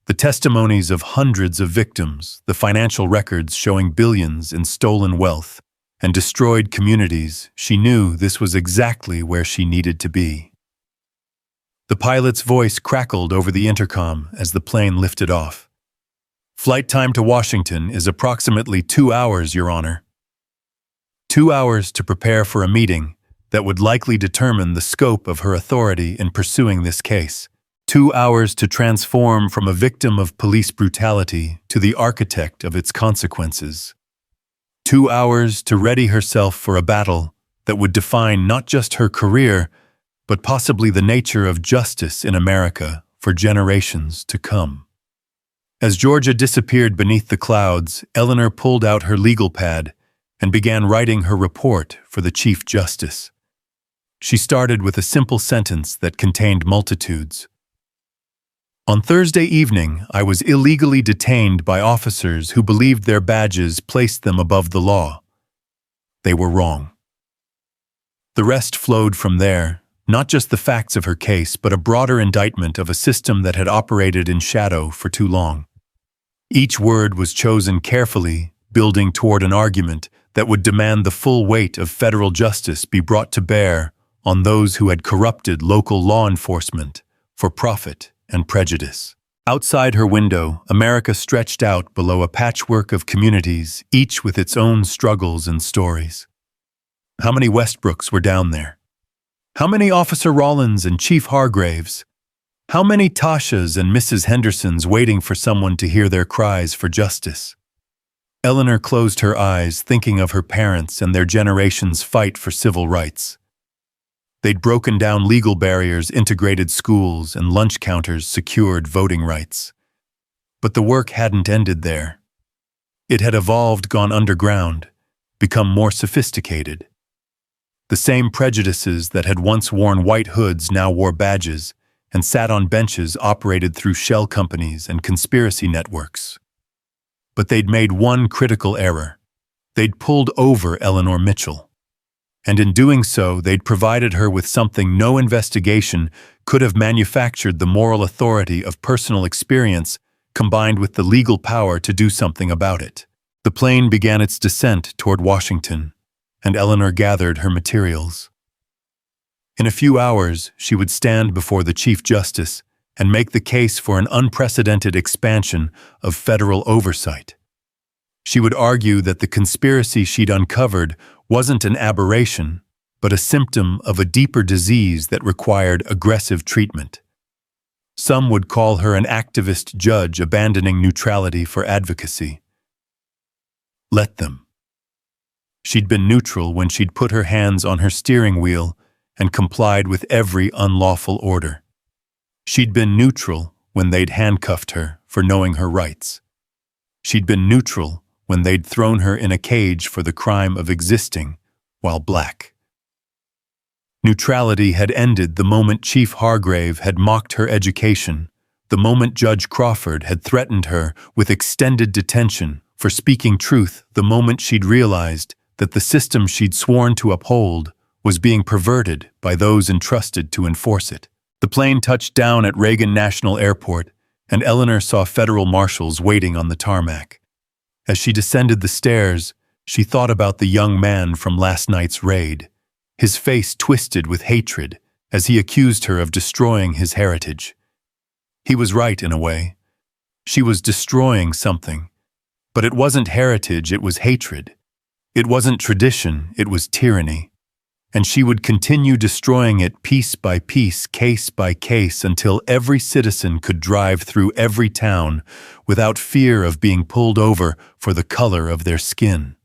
the testimonies of hundreds of victims, the financial records showing billions in stolen wealth, and destroyed communities, she knew this was exactly where she needed to be. The pilot's voice crackled over the intercom as the plane lifted off. "Flight time to Washington is approximately 2 hours, Your Honor." 2 hours to prepare for a meeting that would likely determine the scope of her authority in pursuing this case. 2 hours to transform from a victim of police brutality to the architect of its consequences. 2 hours to ready herself for a battle that would define not just her career, but possibly the nature of justice in America for generations to come. As Georgia disappeared beneath the clouds, Eleanor pulled out her legal pad and began writing her report for the Chief Justice. She started with a simple sentence that contained multitudes. "On Thursday evening, I was illegally detained by officers who believed their badges placed them above the law. They were wrong." The rest flowed from there, not just the facts of her case, but a broader indictment of a system that had operated in shadow for too long. Each word was chosen carefully, building toward an argument that would demand the full weight of federal justice be brought to bear on those who had corrupted local law enforcement for profit and prejudice. Outside her window, America stretched out below a patchwork of communities, each with its own struggles and stories. How many Westbrooks were down there? How many Officer Rollins and Chief Hargraves? How many Tashas and Mrs. Hendersons waiting for someone to hear their cries for justice? Eleanor closed her eyes, thinking of her parents and their generation's fight for civil rights. They'd broken down legal barriers, integrated schools, and lunch counters secured voting rights. But the work hadn't ended there. It had evolved, gone underground, become more sophisticated. The same prejudices that had once worn white hoods now wore badges and sat on benches operated through shell companies and conspiracy networks. But they'd made one critical error. They'd pulled over Eleanor Mitchell. And in doing so, they'd provided her with something no investigation could have manufactured: the moral authority of personal experience combined with the legal power to do something about it. The plane began its descent toward Washington, and Eleanor gathered her materials. In a few hours, she would stand before the Chief Justice and make the case for an unprecedented expansion of federal oversight. She would argue that the conspiracy she'd uncovered wasn't an aberration, but a symptom of a deeper disease that required aggressive treatment. Some would call her an activist judge abandoning neutrality for advocacy. Let them. She'd been neutral when she'd put her hands on her steering wheel and complied with every unlawful order. She'd been neutral when they'd handcuffed her for knowing her rights. She'd been neutral when they'd thrown her in a cage for the crime of existing while black. Neutrality had ended the moment Chief Hargrave had mocked her education, the moment Judge Crawford had threatened her with extended detention for speaking truth, the moment she'd realized that the system she'd sworn to uphold was being perverted by those entrusted to enforce it. The plane touched down at Reagan National Airport, and Eleanor saw federal marshals waiting on the tarmac. As she descended the stairs, she thought about the young man from last night's raid, his face twisted with hatred as he accused her of destroying his heritage. He was right in a way. She was destroying something, but it wasn't heritage, it was hatred. It wasn't tradition, it was tyranny. And she would continue destroying it piece by piece, case by case, until every citizen could drive through every town without fear of being pulled over for the color of their skin.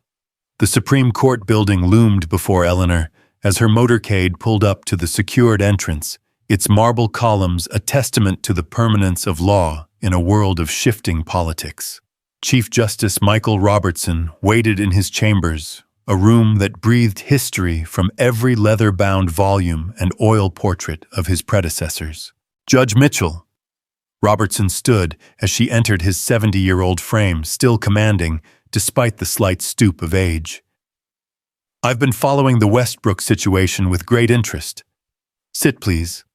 The Supreme Court building loomed before Eleanor as her motorcade pulled up to the secured entrance, its marble columns a testament to the permanence of law in a world of shifting politics. Chief Justice Michael Robertson waited in his chambers, a room that breathed history from every leather-bound volume and oil portrait of his predecessors. Judge Mitchell. Robertson stood as she entered his 70-year-old frame, still commanding, despite the slight stoop of age. I've been following the Westbrook situation with great interest. Sit, please.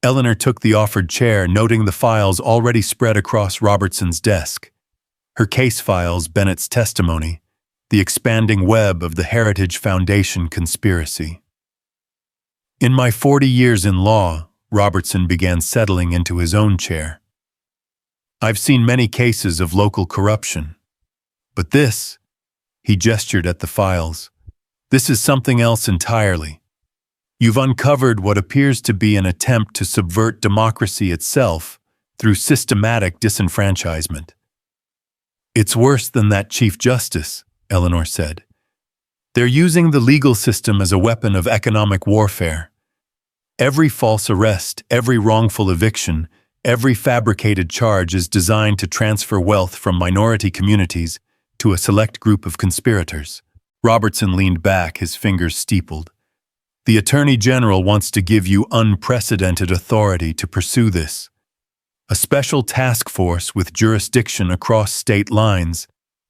Eleanor took the offered chair, noting the files already spread across Robertson's desk. Her case files, Bennett's testimony, the expanding web of the Heritage Foundation conspiracy. In my 40 years in law, Robertson began settling into his own chair. I've seen many cases of local corruption. But this, he gestured at the files, this is something else entirely. You've uncovered what appears to be an attempt to subvert democracy itself through systematic disenfranchisement. It's worse than that, Chief Justice, Eleanor said. They're using the legal system as a weapon of economic warfare. Every false arrest, every wrongful eviction, every fabricated charge is designed to transfer wealth from minority communities to a select group of conspirators. Robertson leaned back, his fingers steepled. The Attorney General wants to give you unprecedented authority to pursue this. A special task force with jurisdiction across state lines,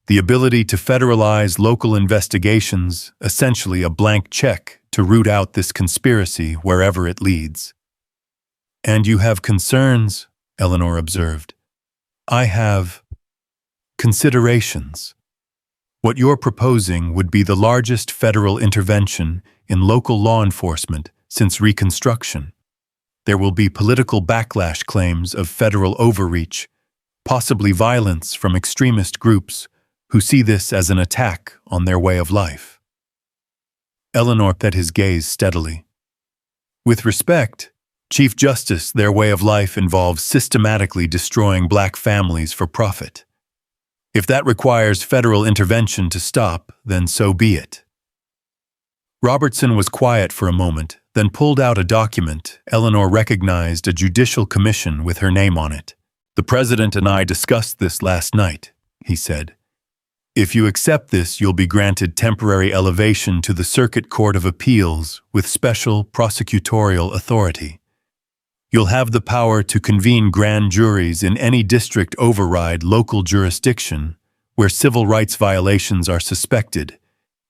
the ability to federalize local investigations, essentially a blank check to root out this conspiracy wherever it leads. And you have concerns, Eleanor observed. I have considerations. What you're proposing would be the largest federal intervention in local law enforcement since Reconstruction. There will be political backlash claims of federal overreach, possibly violence from extremist groups who see this as an attack on their way of life. Eleanor met his gaze steadily. With respect, Chief Justice, their way of life involves systematically destroying black families for profit. If that requires federal intervention to stop, then so be it. Robertson was quiet for a moment, then pulled out a document. Eleanor recognized a judicial commission with her name on it. "The President and I discussed this last night," he said. "If you accept this, you'll be granted temporary elevation to the Circuit Court of Appeals with special prosecutorial authority. You'll have the power to convene grand juries in any district override local jurisdiction where civil rights violations are suspected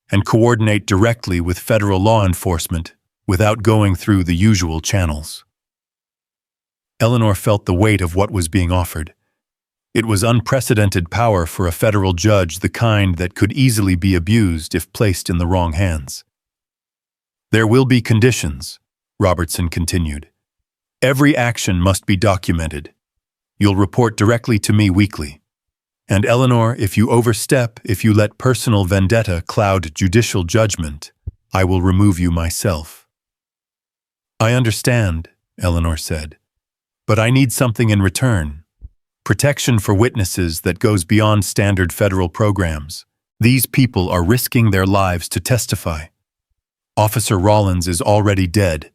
and coordinate directly with federal law enforcement without going through the usual channels." Eleanor felt the weight of what was being offered. It was unprecedented power for a federal judge, the kind that could easily be abused if placed in the wrong hands. "There will be conditions," Robertson continued. "Every action must be documented. You'll report directly to me weekly. And Eleanor, if you overstep, if you let personal vendetta cloud judicial judgment, I will remove you myself." "I understand," Eleanor said, "but I need something in return. Protection for witnesses that goes beyond standard federal programs. These people are risking their lives to testify. Officer Rollins is already dead,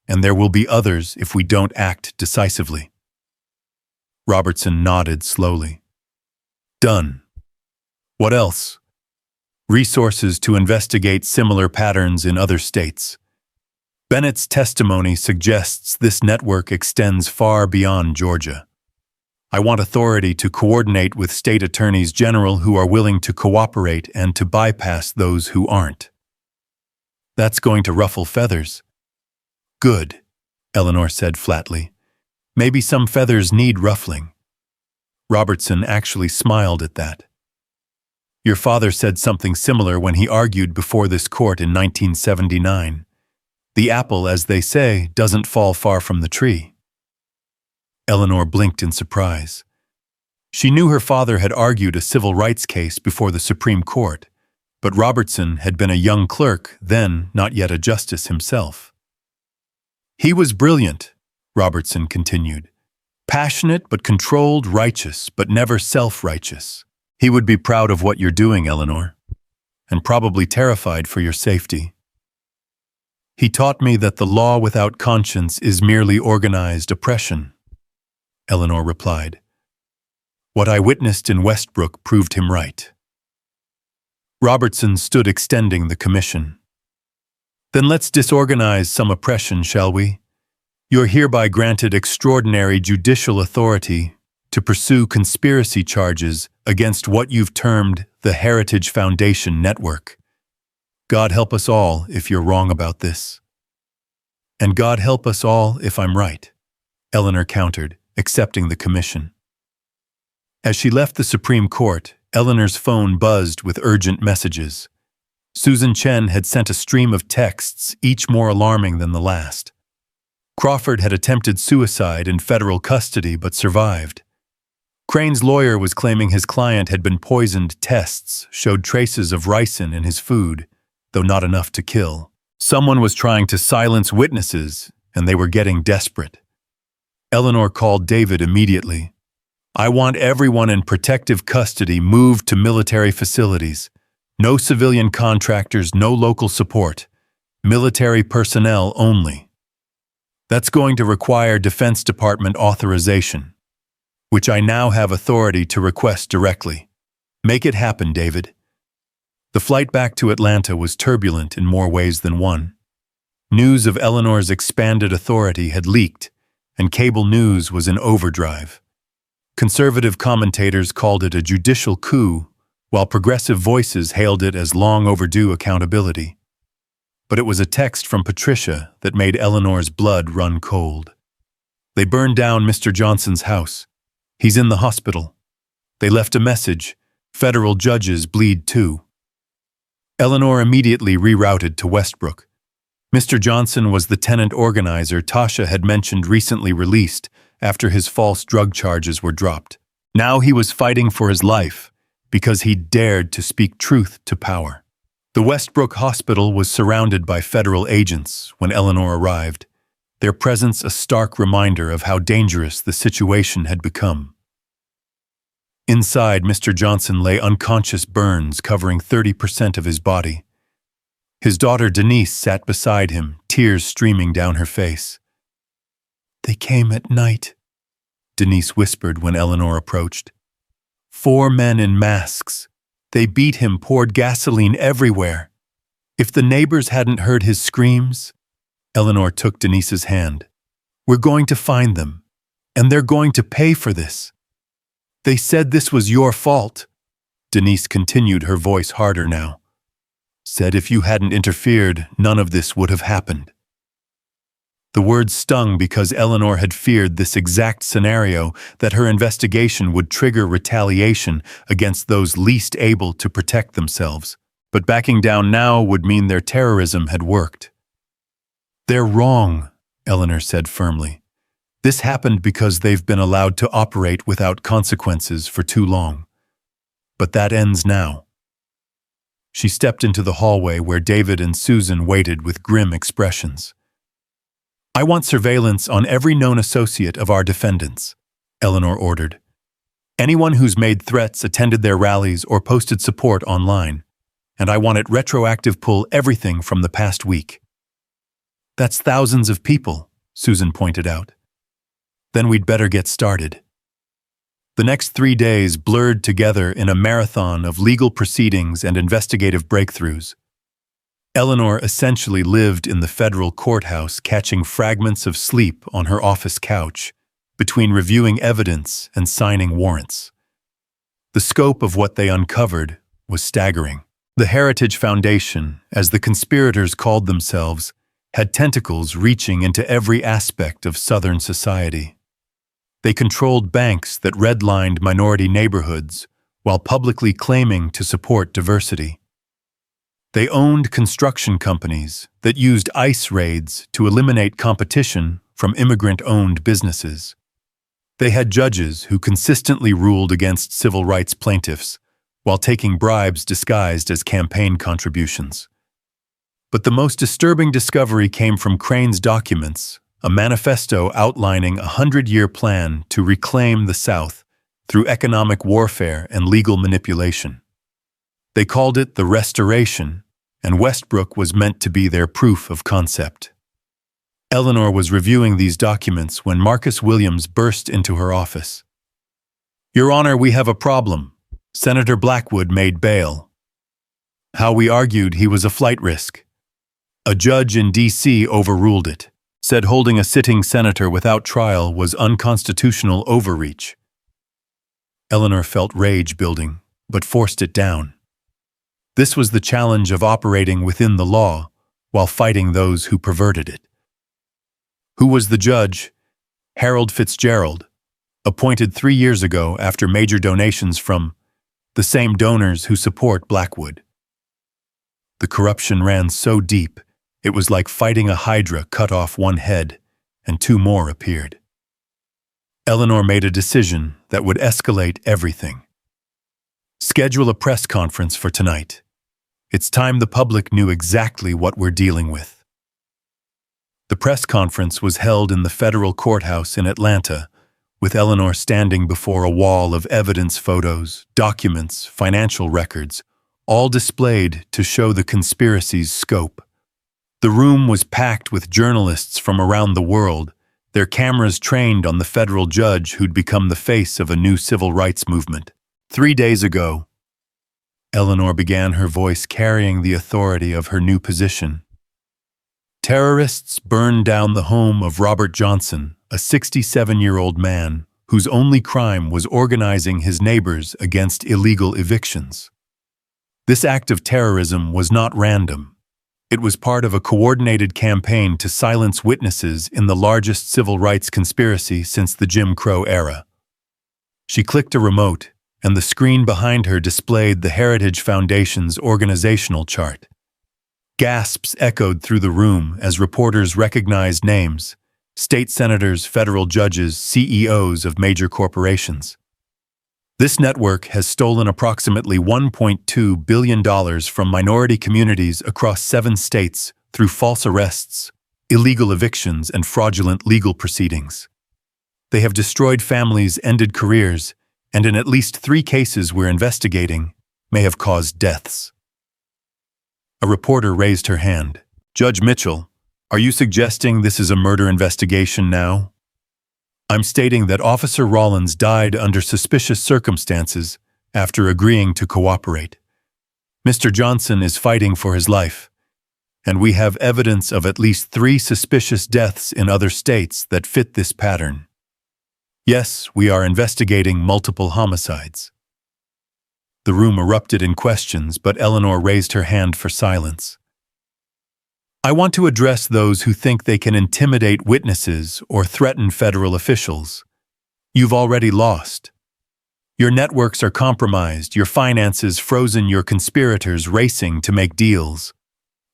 and there will be others if we don't act decisively." Robertson nodded slowly. "Done. What else?" "Resources to investigate similar patterns in other states. Bennett's testimony suggests this network extends far beyond Georgia. I want authority to coordinate with state attorneys general who are willing to cooperate and to bypass those who aren't." "That's going to ruffle feathers." "Good," Eleanor said flatly. "Maybe some feathers need ruffling." Robertson actually smiled at that. "Your father said something similar when he argued before this court in 1979. The apple, as they say, doesn't fall far from the tree." Eleanor blinked in surprise. She knew her father had argued a civil rights case before the Supreme Court, but Robertson had been a young clerk, then not yet a justice himself. "He was brilliant," Robertson continued. "Passionate but controlled, righteous but never self-righteous. He would be proud of what you're doing, Eleanor, and probably terrified for your safety. He taught me that the law without conscience is merely organized oppression," Eleanor replied. "What I witnessed in Westbrook proved him right." Robertson stood extending the commission. "Then let's disorganize some oppression, shall we? You're hereby granted extraordinary judicial authority to pursue conspiracy charges against what you've termed the Heritage Foundation Network. God help us all if you're wrong about this." "And God help us all if I'm right," Eleanor countered, accepting the commission. As she left the Supreme Court, Eleanor's phone buzzed with urgent messages. Susan Chen had sent a stream of texts, each more alarming than the last. Crawford had attempted suicide in federal custody but survived. Crane's lawyer was claiming his client had been poisoned. Tests showed traces of ricin in his food, though not enough to kill. Someone was trying to silence witnesses, and they were getting desperate. Eleanor called David immediately. "I want everyone in protective custody moved to military facilities. No civilian contractors, no local support. Military personnel only. That's going to require Defense Department authorization, which I now have authority to request directly. Make it happen, David." The flight back to Atlanta was turbulent in more ways than one. News of Eleanor's expanded authority had leaked, and cable news was in overdrive. Conservative commentators called it a judicial coup, while progressive voices hailed it as long overdue accountability. But it was a text from Patricia that made Eleanor's blood run cold. "They burned down Mr. Johnson's house. He's in the hospital. They left a message. Federal judges bleed too." Eleanor immediately rerouted to Westbrook. Mr. Johnson was the tenant organizer Tasha had mentioned recently released after his false drug charges were dropped. Now he was fighting for his life because he dared to speak truth to power. The Westbrook Hospital was surrounded by federal agents when Eleanor arrived. their presence a stark reminder of how dangerous the situation had become. Inside, Mr. Johnson lay unconscious burns covering 30% of his body. His daughter Denise sat beside him, tears streaming down her face. "They came at night," Denise whispered when Eleanor approached. "4 men in masks. They beat him, poured gasoline everywhere. If the neighbors hadn't heard his screams..." Eleanor took Denise's hand. "We're going to find them, and they're going to pay for this. They said this was your fault." Denise continued, her voice harder now. "Said if you hadn't interfered, none of this would have happened." The words stung because Eleanor had feared this exact scenario, that her investigation would trigger retaliation against those least able to protect themselves. But backing down now would mean their terrorism had worked. "They're wrong," Eleanor said firmly. "This happened because they've been allowed to operate without consequences for too long. But that ends now." She stepped into the hallway where David and Susan waited with grim expressions. "I want surveillance on every known associate of our defendants," Eleanor ordered. "Anyone who's made threats, attended their rallies, or posted support online. And I want it retroactive, pull everything from the past week." "That's thousands of people," Susan pointed out. "Then we'd better get started." The next 3 days blurred together in a marathon of legal proceedings and investigative breakthroughs. Eleanor essentially lived in the federal courthouse, catching fragments of sleep on her office couch, between reviewing evidence and signing warrants. The scope of what they uncovered was staggering. The Heritage Foundation, as the conspirators called themselves, had tentacles reaching into every aspect of Southern society. They controlled banks that redlined minority neighborhoods while publicly claiming to support diversity. They owned construction companies that used ICE raids to eliminate competition from immigrant-owned businesses. They had judges who consistently ruled against civil rights plaintiffs while taking bribes disguised as campaign contributions. But the most disturbing discovery came from Crane's documents, a manifesto outlining a 100-year plan to reclaim the South through economic warfare and legal manipulation. They called it the Restoration, and Westbrook was meant to be their proof of concept. Eleanor was reviewing these documents when Marcus Williams burst into her office. "Your Honor, we have a problem. Senator Blackwood made bail. How we argued he was a flight risk. A judge in D.C. overruled it, said holding a sitting senator without trial was unconstitutional overreach." Eleanor felt rage building, but forced it down. This was the challenge of operating within the law while fighting those who perverted it. Who was the judge? Harold Fitzgerald, appointed 3 years ago after major donations from the same donors who support Blackwood. The corruption ran so deep, it was like fighting a hydra cut off one head, and 2 more appeared. Eleanor made a decision that would escalate everything. "Schedule a press conference for tonight. It's time the public knew exactly what we're dealing with." The press conference was held in the federal courthouse in Atlanta, with Eleanor standing before a wall of evidence, photos, documents, financial records, all displayed to show the conspiracy's scope. The room was packed with journalists from around the world, their cameras trained on the federal judge who'd become the face of a new civil rights movement. 3 days ago, Eleanor began, her voice carrying the authority of her new position. Terrorists burned down the home of Robert Johnson, a 67-year-old man whose only crime was organizing his neighbors against illegal evictions. This act of terrorism was not random. It was part of a coordinated campaign to silence witnesses in the largest civil rights conspiracy since the Jim Crow era. She clicked a remote, and the screen behind her displayed the Heritage Foundation's organizational chart. Gasps echoed through the room as reporters recognized names: state senators, federal judges, CEOs of major corporations. This network has stolen approximately $1.2 billion from minority communities across 7 states through false arrests, illegal evictions, and fraudulent legal proceedings. They have destroyed families, ended careers, and in at least 3 cases we're investigating, may have caused deaths. A reporter raised her hand. Judge Mitchell, are you suggesting this is a murder investigation now? I'm stating that Officer Rollins died under suspicious circumstances after agreeing to cooperate. Mr. Johnson is fighting for his life, and we have evidence of at least 3 suspicious deaths in other states that fit this pattern. Yes, we are investigating multiple homicides. The room erupted in questions, but Eleanor raised her hand for silence. I want to address those who think they can intimidate witnesses or threaten federal officials. You've already lost. Your networks are compromised, your finances frozen, your conspirators racing to make deals.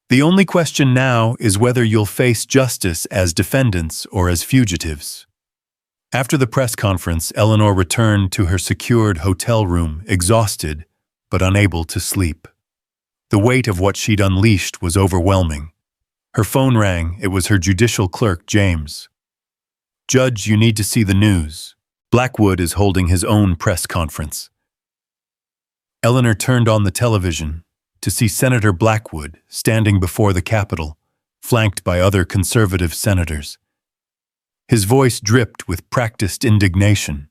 The only question now is whether you'll face justice as defendants or as fugitives. After the press conference, Eleanor returned to her secured hotel room, exhausted but unable to sleep. The weight of what she'd unleashed was overwhelming. Her phone rang. It was her judicial clerk, James. Judge, you need to see the news. Blackwood is holding his own press conference. Eleanor turned on the television to see Senator Blackwood standing before the Capitol, flanked by other conservative senators. His voice dripped with practiced indignation.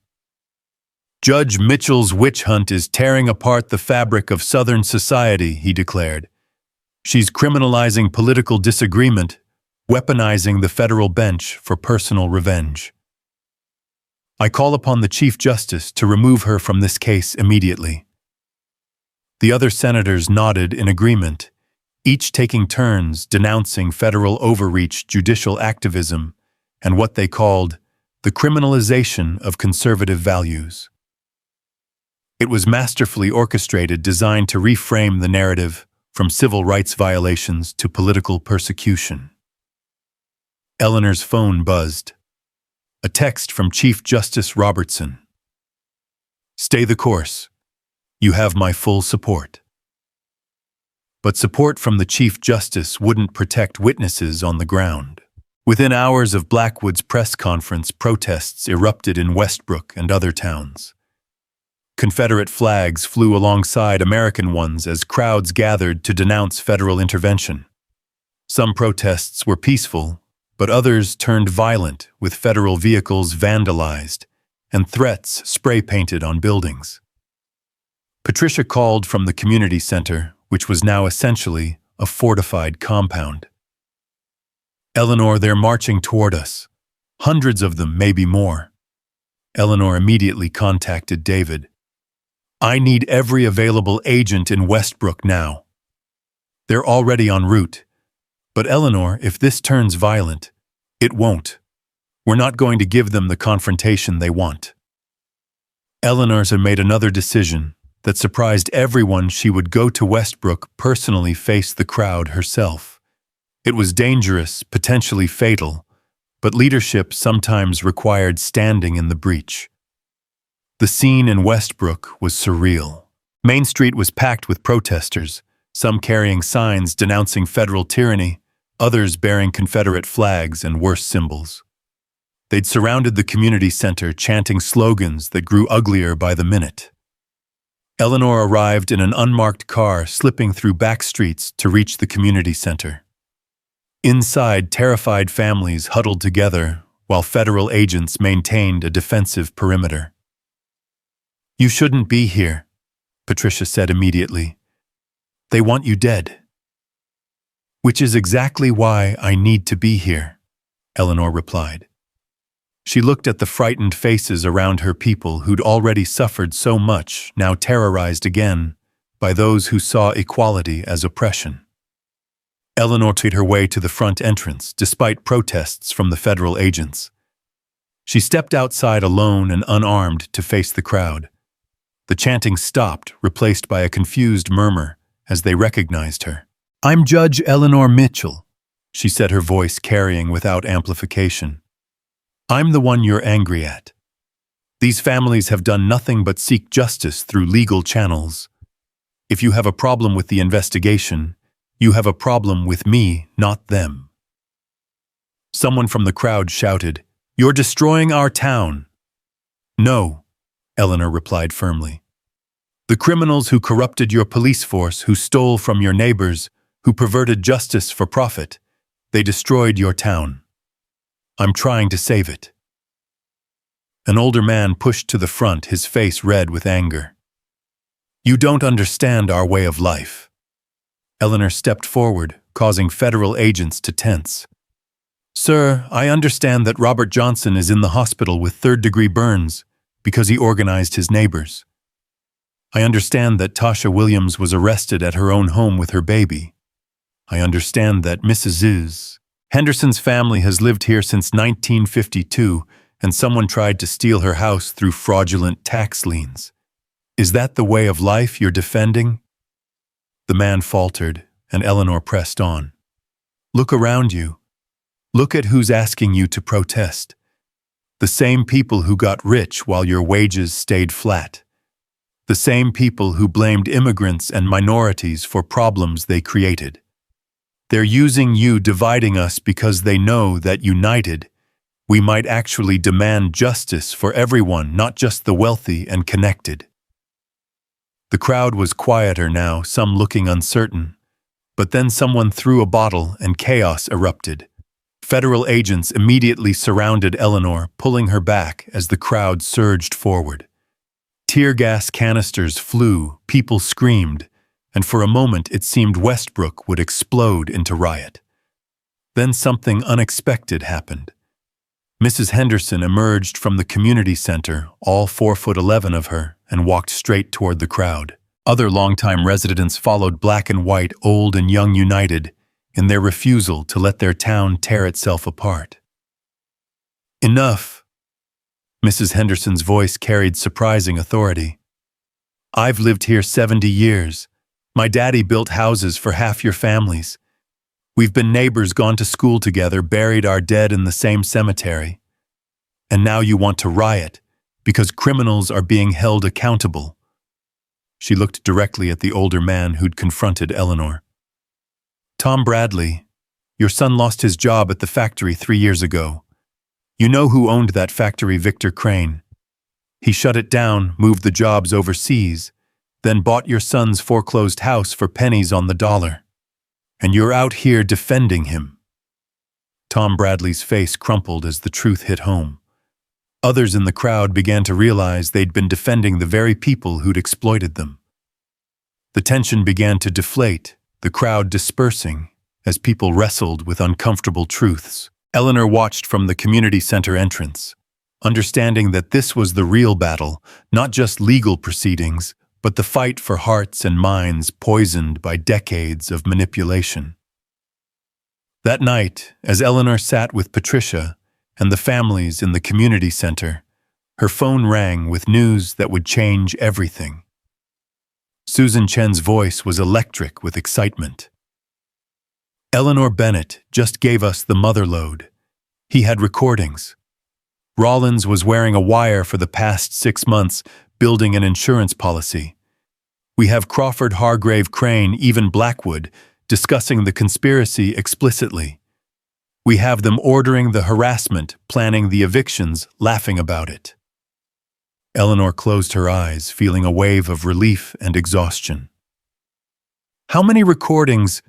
Judge Mitchell's witch hunt is tearing apart the fabric of Southern society, he declared. She's criminalizing political disagreement, weaponizing the federal bench for personal revenge. I call upon the Chief Justice to remove her from this case immediately. The other senators nodded in agreement, each taking turns denouncing federal overreach, judicial activism, and what they called the criminalization of conservative values. It was masterfully orchestrated, designed to reframe the narrative from civil rights violations to political persecution. Eleanor's phone buzzed. A text from Chief Justice Robertson. Stay the course. You have my full support. But support from the Chief Justice wouldn't protect witnesses on the ground. Within hours of Blackwood's press conference, protests erupted in Westbrook and other towns. Confederate flags flew alongside American ones as crowds gathered to denounce federal intervention. Some protests were peaceful, but others turned violent, with federal vehicles vandalized and threats spray-painted on buildings. Patricia called from the community center, which was now essentially a fortified compound. Eleanor, they're marching toward us. Hundreds of them, maybe more. Eleanor immediately contacted David. I need every available agent in Westbrook now. They're already en route. But Eleanor, if this turns violent, it won't. We're not going to give them the confrontation they want. Eleanor's had made another decision that surprised everyone. She would go to Westbrook, personally face the crowd herself. It was dangerous, potentially fatal, but leadership sometimes required standing in the breach. The scene in Westbrook was surreal. Main Street was packed with protesters, some carrying signs denouncing federal tyranny, others bearing Confederate flags and worse symbols. They'd surrounded the community center, chanting slogans that grew uglier by the minute. Eleanor arrived in an unmarked car, slipping through back streets to reach the community center. Inside, terrified families huddled together while federal agents maintained a defensive perimeter. You shouldn't be here, Patricia said immediately. They want you dead. Which is exactly why I need to be here, Eleanor replied. She looked at the frightened faces around her, people who'd already suffered so much, now terrorized again by those who saw equality as oppression. Eleanor made her way to the front entrance, despite protests from the federal agents. She stepped outside alone and unarmed to face the crowd. The chanting stopped, replaced by a confused murmur as they recognized her. I'm Judge Eleanor Mitchell, she said, her voice carrying without amplification. I'm the one you're angry at. These families have done nothing but seek justice through legal channels. If you have a problem with the investigation, you have a problem with me, not them. Someone from the crowd shouted, "You're destroying our town." "No," Eleanor replied firmly. "The criminals who corrupted your police force, who stole from your neighbors, who perverted justice for profit, they destroyed your town. I'm trying to save it." An older man pushed to the front, his face red with anger. "You don't understand our way of life." Eleanor stepped forward, causing federal agents to tense. "Sir, I understand that Robert Johnson is in the hospital with third-degree burns because he organized his neighbors. I understand that Tasha Williams was arrested at her own home with her baby. I understand that Mrs. Henderson's family has lived here since 1952, and someone tried to steal her house through fraudulent tax liens. Is that the way of life you're defending?" The man faltered, and Eleanor pressed on. "Look around you. Look at who's asking you to protest. The same people who got rich while your wages stayed flat. The same people who blamed immigrants and minorities for problems they created. They're using you, dividing us, because they know that united, we might actually demand justice for everyone, not just the wealthy and connected." The crowd was quieter now, some looking uncertain. But then someone threw a bottle and chaos erupted. Federal agents immediately surrounded Eleanor, pulling her back as the crowd surged forward. Tear gas canisters flew, people screamed, and for a moment it seemed Westbrook would explode into riot. Then something unexpected happened. Mrs. Henderson emerged from the community center, all 4'11" of her, and walked straight toward the crowd. Other longtime residents followed, black and white, old and young united, in their refusal to let their town tear itself apart. "Enough." Mrs. Henderson's voice carried surprising authority. "I've lived here 70 years. My daddy built houses for half your families. We've been neighbors, gone to school together, buried our dead in the same cemetery. And now you want to riot because criminals are being held accountable." She looked directly at the older man who'd confronted Eleanor. "Tom Bradley, your son lost his job at the factory 3 years ago. You know who owned that factory, Victor Crane. He shut it down, moved the jobs overseas, then bought your son's foreclosed house for pennies on the dollar. And you're out here defending him." Tom Bradley's face crumpled as the truth hit home. Others in the crowd began to realize they'd been defending the very people who'd exploited them. The tension began to deflate, the crowd dispersing, as people wrestled with uncomfortable truths. Eleanor watched from the community center entrance, understanding that this was the real battle, not just legal proceedings, but the fight for hearts and minds poisoned by decades of manipulation. That night, as Eleanor sat with Patricia and the families in the community center, her phone rang with news that would change everything. Susan Chen's voice was electric with excitement. "Eleanor Bennett just gave us the mother lode. He had recordings. Rollins was wearing a wire for the past 6 months, building an insurance policy. We have Crawford, Hargrave, Crane, even Blackwood, discussing the conspiracy explicitly. We have them ordering the harassment, planning the evictions, laughing about it." Eleanor closed her eyes, feeling a wave of relief and exhaustion. "How many recordings?"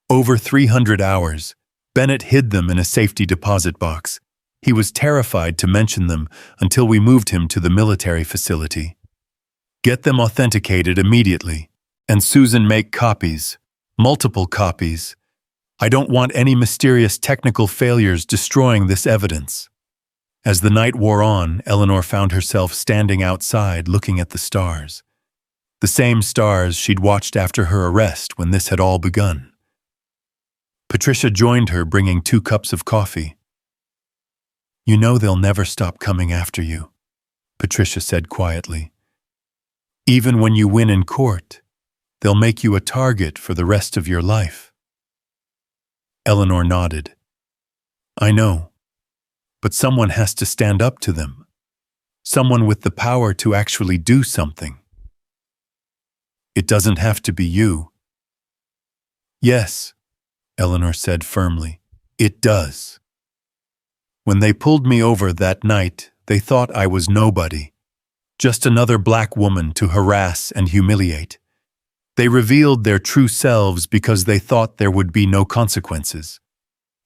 "Over 300 hours. Bennett hid them in a safety deposit box. He was terrified to mention them until we moved him to the military facility. Get them authenticated immediately. And Susan, make copies. Multiple copies. I don't want any mysterious technical failures destroying this evidence." As the night wore on, Eleanor found herself standing outside looking at the stars. The same stars she'd watched after her arrest when this had all begun. Patricia joined her, bringing 2 cups of coffee. "You know they'll never stop coming after you," Patricia said quietly. "Even when you win in court, they'll make you a target for the rest of your life." Eleanor nodded. "I know. But someone has to stand up to them. Someone with the power to actually do something. It doesn't have to be you." "Yes," Eleanor said firmly, "it does." When they pulled me over that night, they thought I was nobody, just another black woman to harass and humiliate. They revealed their true selves because they thought there would be no consequences.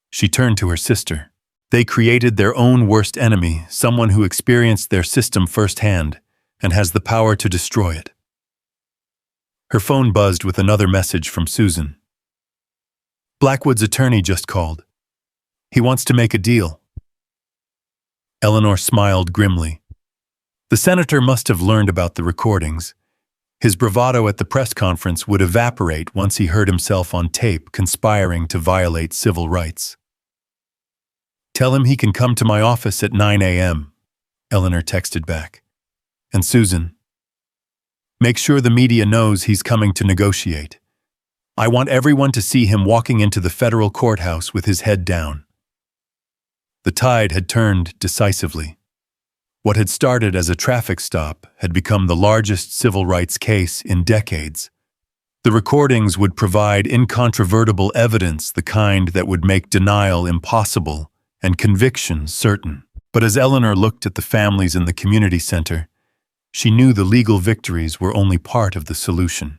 She turned to her sister. They created their own worst enemy, someone who experienced their system firsthand and has the power to destroy it. Her phone buzzed with another message from Susan. Blackwood's attorney just called. He wants to make a deal. Eleanor smiled grimly. The senator must have learned about the recordings. His bravado at the press conference would evaporate once he heard himself on tape conspiring to violate civil rights. Tell him he can come to my office at 9 a.m., Eleanor texted back. And Susan, make sure the media knows he's coming to negotiate. I want everyone to see him walking into the federal courthouse with his head down. The tide had turned decisively. What had started as a traffic stop had become the largest civil rights case in decades. The recordings would provide incontrovertible evidence, the kind that would make denial impossible and conviction certain. But as Eleanor looked at the families in the community center, she knew the legal victories were only part of the solution.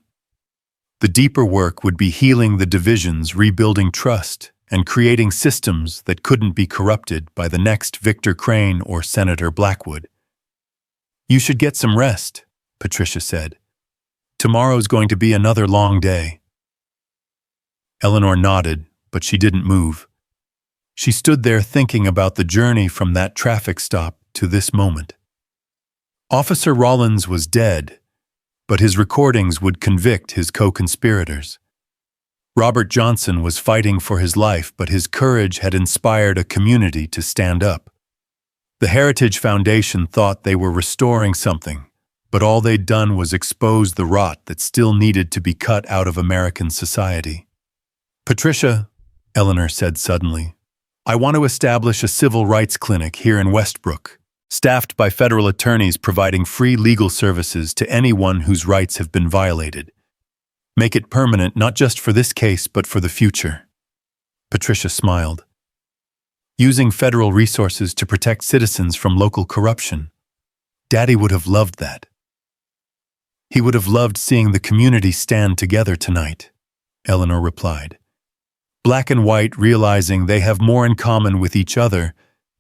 The deeper work would be healing the divisions, rebuilding trust, and creating systems that couldn't be corrupted by the next Victor Crane or Senator Blackwood. You should get some rest, Patricia said. Tomorrow's going to be another long day. Eleanor nodded, but she didn't move. She stood there thinking about the journey from that traffic stop to this moment. Officer Rollins was dead, but his recordings would convict his co-conspirators. Robert Johnson was fighting for his life, but his courage had inspired a community to stand up. The Heritage Foundation thought they were restoring something, but all they'd done was expose the rot that still needed to be cut out of American society. Patricia, Eleanor said suddenly, I want to establish a civil rights clinic here in Westbrook, staffed by federal attorneys providing free legal services to anyone whose rights have been violated. Make it permanent not just for this case but for the future. Patricia smiled. Using federal resources to protect citizens from local corruption. Daddy would have loved that. He would have loved seeing the community stand together tonight, Eleanor replied. Black and white realizing they have more in common with each other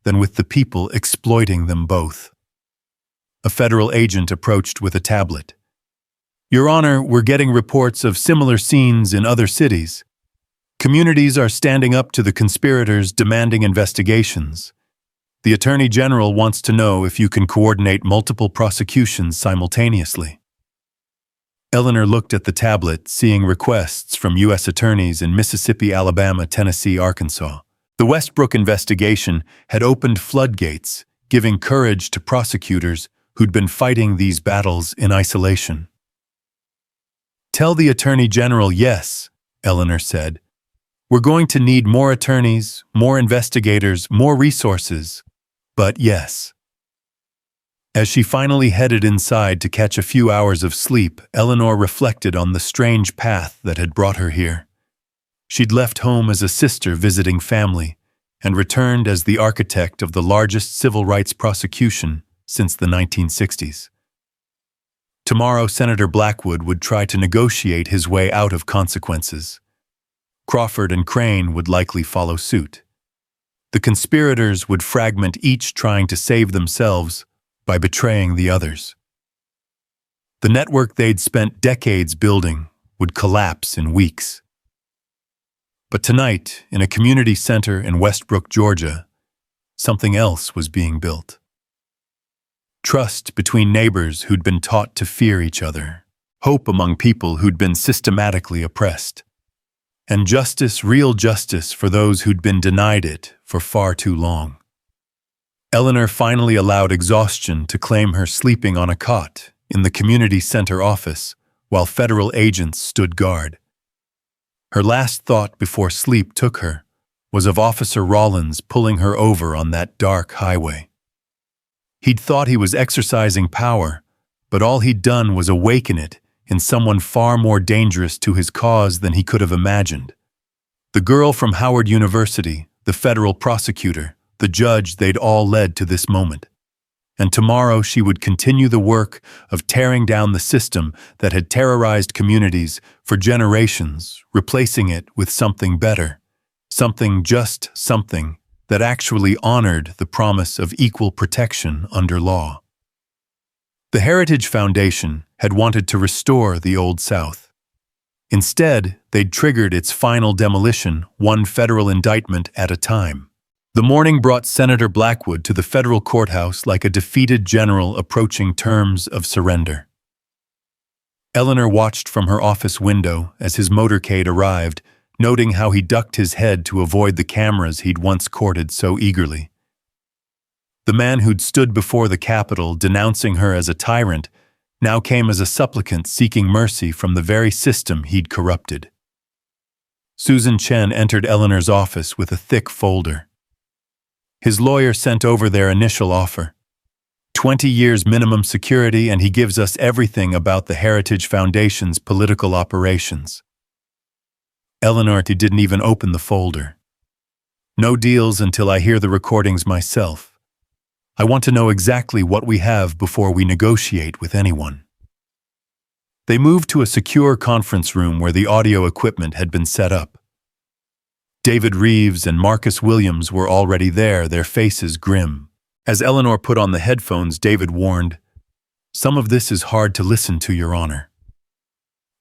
than with the people exploiting them both. A federal agent approached with a tablet. Your Honor, we're getting reports of similar scenes in other cities. Communities are standing up to the conspirators demanding investigations. The Attorney General wants to know if you can coordinate multiple prosecutions simultaneously. Eleanor looked at the tablet, seeing requests from U.S. attorneys in Mississippi, Alabama, Tennessee, Arkansas. The Westbrook investigation had opened floodgates, giving courage to prosecutors who'd been fighting these battles in isolation. Tell the Attorney General yes, Eleanor said. We're going to need more attorneys, more investigators, more resources, but yes. As she finally headed inside to catch a few hours of sleep, Eleanor reflected on the strange path that had brought her here. She'd left home as a sister visiting family and returned as the architect of the largest civil rights prosecution since the 1960s. Tomorrow, Senator Blackwood would try to negotiate his way out of consequences. Crawford and Crane would likely follow suit. The conspirators would fragment, each trying to save themselves by betraying the others. The network they'd spent decades building would collapse in weeks. But tonight, in a community center in Westbrook, Georgia, something else was being built. Trust between neighbors who'd been taught to fear each other, hope among people who'd been systematically oppressed, and justice, real justice for those who'd been denied it for far too long. Eleanor finally allowed exhaustion to claim her, sleeping on a cot in the community center office while federal agents stood guard. Her last thought before sleep took her was of Officer Rollins pulling her over on that dark highway. He'd thought he was exercising power, but all he'd done was awaken it in someone far more dangerous to his cause than he could have imagined. The girl from Howard University, the federal prosecutor, the judge they'd all led to this moment. And tomorrow she would continue the work of tearing down the system that had terrorized communities for generations, replacing it with something better, something that actually honored the promise of equal protection under law. The Heritage Foundation had wanted to restore the Old South. Instead, they'd triggered its final demolition, one federal indictment at a time. The morning brought Senator Blackwood to the federal courthouse like a defeated general approaching terms of surrender. Eleanor watched from her office window as his motorcade arrived, noting how he ducked his head to avoid the cameras he'd once courted so eagerly. The man who'd stood before the Capitol denouncing her as a tyrant now came as a supplicant seeking mercy from the very system he'd corrupted. Susan Chen entered Eleanor's office with a thick folder. His lawyer sent over their initial offer. 20 years minimum security, and he gives us everything about the Heritage Foundation's political operations. Eleanor didn't even open the folder. No deals until I hear the recordings myself. I want to know exactly what we have before we negotiate with anyone. They moved to a secure conference room where the audio equipment had been set up. David Reeves and Marcus Williams were already there, their faces grim. As Eleanor put on the headphones, David warned, "Some of this is hard to listen to, Your Honor."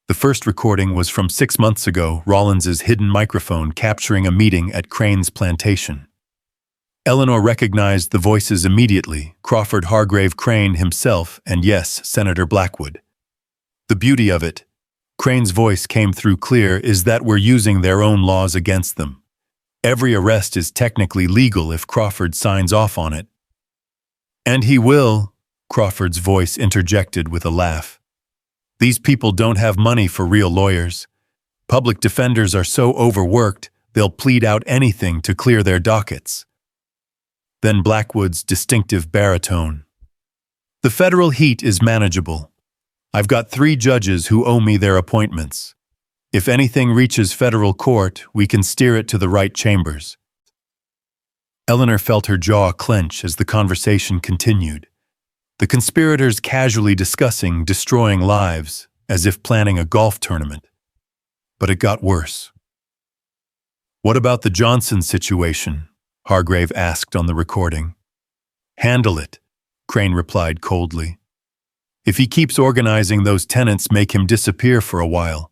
The first recording was from 6 months ago, Rollins's hidden microphone capturing a meeting at Crane's plantation. Eleanor recognized the voices immediately, Crawford Hargrave Crane himself, and yes, Senator Blackwood. The beauty of it, Crane's voice came through clear, is that we're using their own laws against them. Every arrest is technically legal if Crawford signs off on it. And he will, Crawford's voice interjected with a laugh. These people don't have money for real lawyers. Public defenders are so overworked, they'll plead out anything to clear their dockets. Then Blackwood's distinctive baritone. The federal heat is manageable. I've got 3 judges who owe me their appointments. If anything reaches federal court, we can steer it to the right chambers. Eleanor felt her jaw clench as the conversation continued. The conspirators casually discussing destroying lives, as if planning a golf tournament. But it got worse. "What about the Johnson situation?" Hargrave asked on the recording. "Handle it," Crane replied coldly. "If he keeps organizing, those tenants make him disappear for a while.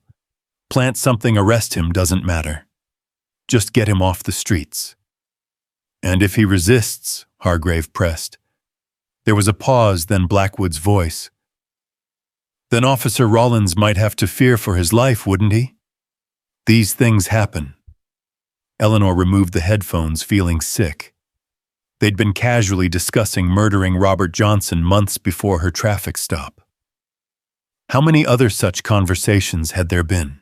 Plant something, arrest him, doesn't matter. Just get him off the streets." "And if he resists," Hargrave pressed. There was a pause, then Blackwood's voice. "Then Officer Rollins might have to fear for his life, wouldn't he? These things happen." Eleanor removed the headphones, feeling sick. They'd been casually discussing murdering Robert Johnson months before her traffic stop. How many other such conversations had there been?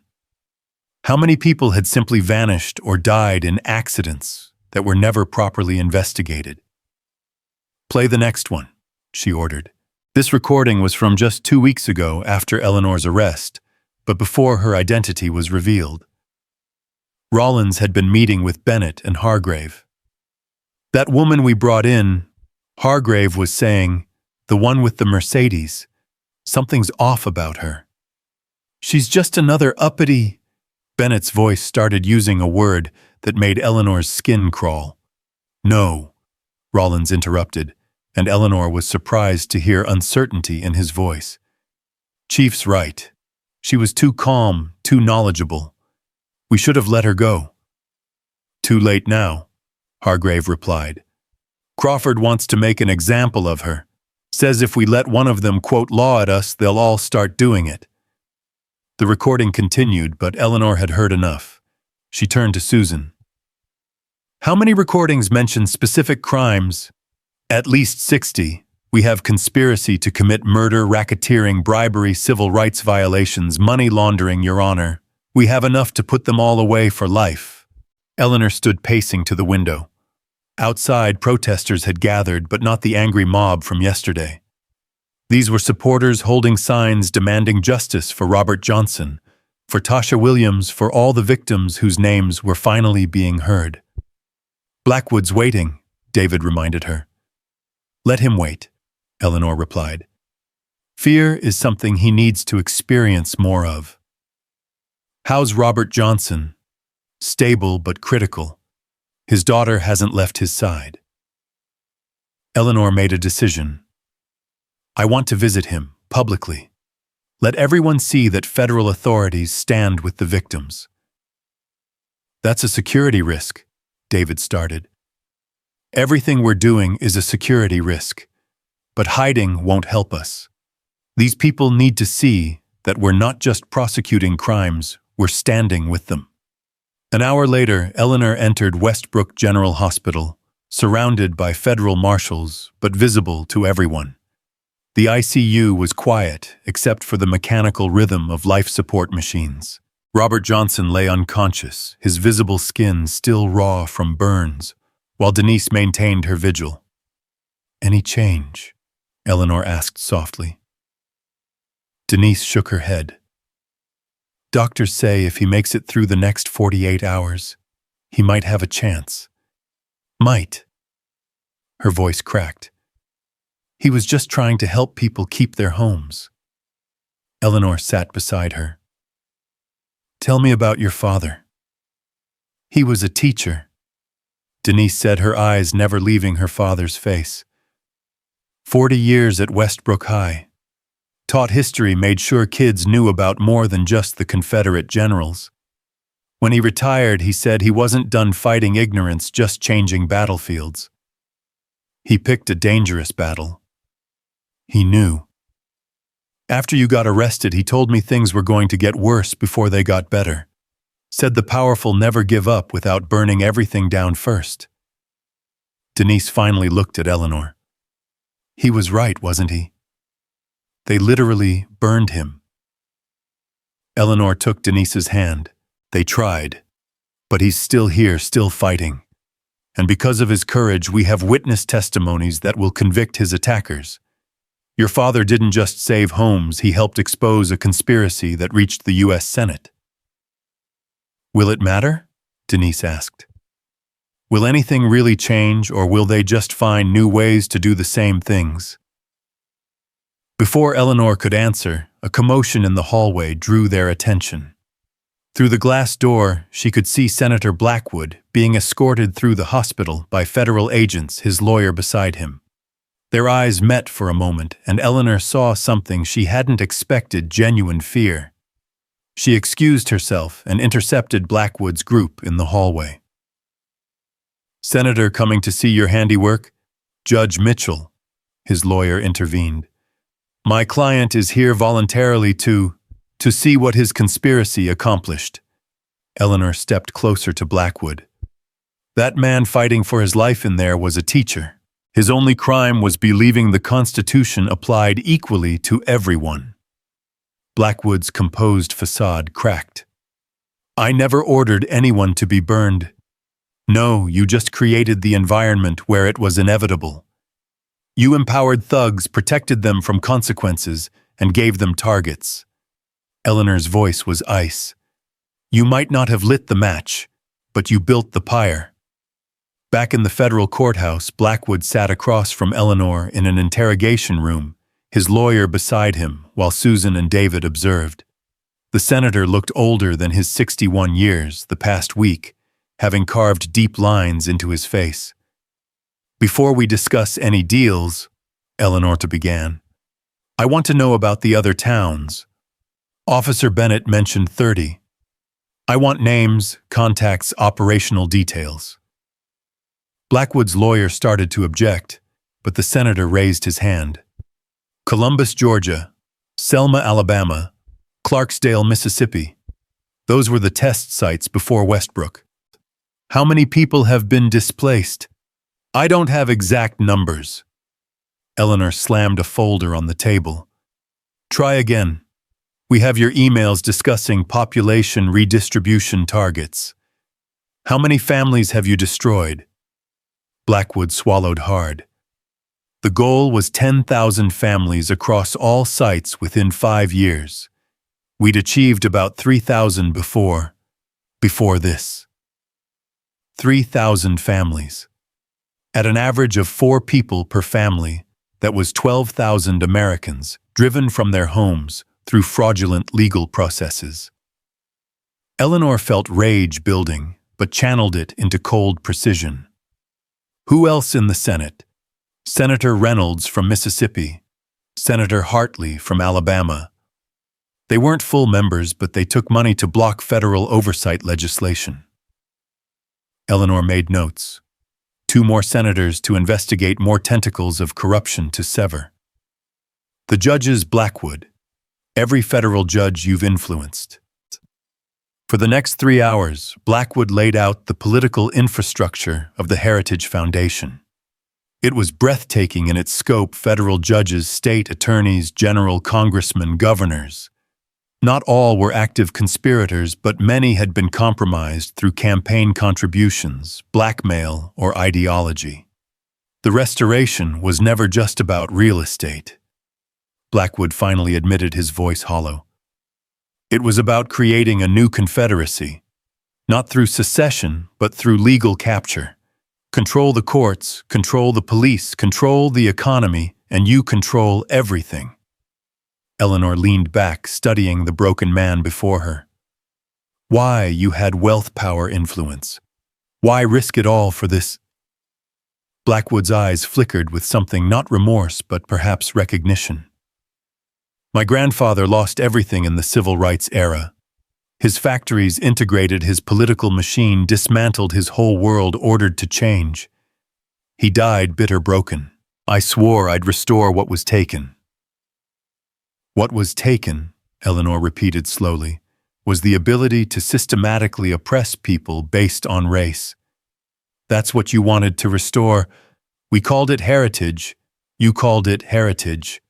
How many people had simply vanished or died in accidents that were never properly investigated? "Play the next one," she ordered. This recording was from just 2 weeks ago after Eleanor's arrest, but before her identity was revealed. Rollins had been meeting with Bennett and Hargrave. "That woman we brought in," Hargrave was saying, "the one with the Mercedes, something's off about her. She's just another uppity—" Bennett's voice started using a word that made Eleanor's skin crawl. "No," Rollins interrupted, and Eleanor was surprised to hear uncertainty in his voice. "Chief's right. She was too calm, too knowledgeable. We should have let her go." "Too late now," Hargrave replied. "Crawford wants to make an example of her. Says if we let one of them quote law at us, they'll all start doing it." The recording continued, but Eleanor had heard enough. She turned to Susan. "How many recordings mention specific crimes?" "At least 60. We have conspiracy to commit murder, racketeering, bribery, civil rights violations, money laundering, Your Honor. We have enough to put them all away for life." Eleanor stood pacing to the window. Outside, protesters had gathered, but not the angry mob from yesterday. These were supporters holding signs demanding justice for Robert Johnson, for Tasha Williams, for all the victims whose names were finally being heard. "Blackwood's waiting," David reminded her. Let him wait, Eleanor replied. Fear is something he needs to experience more of. How's Robert Johnson? Stable but critical. His daughter hasn't left his side. Eleanor made a decision. I want to visit him, publicly. Let everyone see that federal authorities stand with the victims. That's a security risk, David started. Everything we're doing is a security risk, but hiding won't help us. These people need to see that we're not just prosecuting crimes, we're standing with them. An hour later, Eleanor entered Westbrook General Hospital, surrounded by federal marshals, but visible to everyone. The ICU was quiet, except for the mechanical rhythm of life support machines. Robert Johnson lay unconscious, his visible skin still raw from burns, while Denise maintained her vigil. Any change? Eleanor asked softly. Denise shook her head. Doctors say if he makes it through the next 48 hours, he might have a chance. Might. Her voice cracked. He was just trying to help people keep their homes. Eleanor sat beside her. Tell me about your father. He was a teacher. Denise said, her eyes never leaving her father's face. 40 years at Westbrook High. Taught history, made sure kids knew about more than just the Confederate generals. When he retired, he said he wasn't done fighting ignorance, just changing battlefields. He picked a dangerous battle. He knew. After you got arrested, he told me things were going to get worse before they got better. Said the powerful never give up without burning everything down first. Denise finally looked at Eleanor. He was right, wasn't he? They literally burned him. Eleanor took Denise's hand. They tried. But he's still here, still fighting. And because of his courage, we have witness testimonies that will convict his attackers. Your father didn't just save homes, he helped expose a conspiracy that reached the U.S. Senate. Will it matter? Denise asked. Will anything really change, or will they just find new ways to do the same things? Before Eleanor could answer, a commotion in the hallway drew their attention. Through the glass door, she could see Senator Blackwood being escorted through the hospital by federal agents, his lawyer beside him. Their eyes met for a moment, and Eleanor saw something she hadn't expected: genuine fear. She excused herself and intercepted Blackwood's group in the hallway. Senator, coming to see your handiwork? Judge Mitchell, his lawyer intervened. My client is here voluntarily to see what his conspiracy accomplished. Eleanor stepped closer to Blackwood. That man fighting for his life in there was a teacher. His only crime was believing the Constitution applied equally to everyone. Blackwood's composed facade cracked. I never ordered anyone to be burned. No, you just created the environment where it was inevitable. You empowered thugs, protected them from consequences, and gave them targets. Eleanor's voice was ice. You might not have lit the match, but you built the pyre. Back in the federal courthouse, Blackwood sat across from Eleanor in an interrogation room, his lawyer beside him, while Susan and David observed. The senator looked older than his 61 years the past week, having carved deep lines into his face. Before we discuss any deals, Eleanor began, I want to know about the other towns. Officer Bennett mentioned 30. I want names, contacts, operational details. Blackwood's lawyer started to object, but the senator raised his hand. Columbus, Georgia, Selma, Alabama, Clarksdale, Mississippi. Those were the test sites before Westbrook. How many people have been displaced? I don't have exact numbers. Eleanor slammed a folder on the table. Try again. We have your emails discussing population redistribution targets. How many families have you destroyed? Blackwood swallowed hard. The goal was 10,000 families across all sites within 5 years. We'd achieved about 3,000 before this. 3,000 families. At an average of 4 people per family, that was 12,000 Americans driven from their homes through fraudulent legal processes. Eleanor felt rage building, but channeled it into cold precision. Who else in the Senate? Senator Reynolds from Mississippi, Senator Hartley from Alabama. They weren't full members, but they took money to block federal oversight legislation. Eleanor made notes. 2 more senators to investigate more tentacles of corruption to sever. The judges Blackwood. Every federal judge you've influenced. For the next 3 hours, Blackwood laid out the political infrastructure of the Heritage Foundation. It was breathtaking in its scope: federal judges, state attorneys, general, congressmen, governors. Not all were active conspirators, but many had been compromised through campaign contributions, blackmail, or ideology. The restoration was never just about real estate. Blackwood finally admitted, his voice hollow. It was about creating a new confederacy, not through secession, but through legal capture. Control the courts, control the police, control the economy, and you control everything. Eleanor leaned back, studying the broken man before her. Why you had wealth, power, influence? Why risk it all for this? Blackwood's eyes flickered with something, not remorse, but perhaps recognition. My grandfather lost everything in the civil rights era. His factories integrated his political machine, dismantled his whole world, ordered to change. He died bitter, broken. I swore I'd restore what was taken. What was taken, Eleanor repeated slowly, was the ability to systematically oppress people based on race. That's what you wanted to restore. We called it heritage. You called it heritage.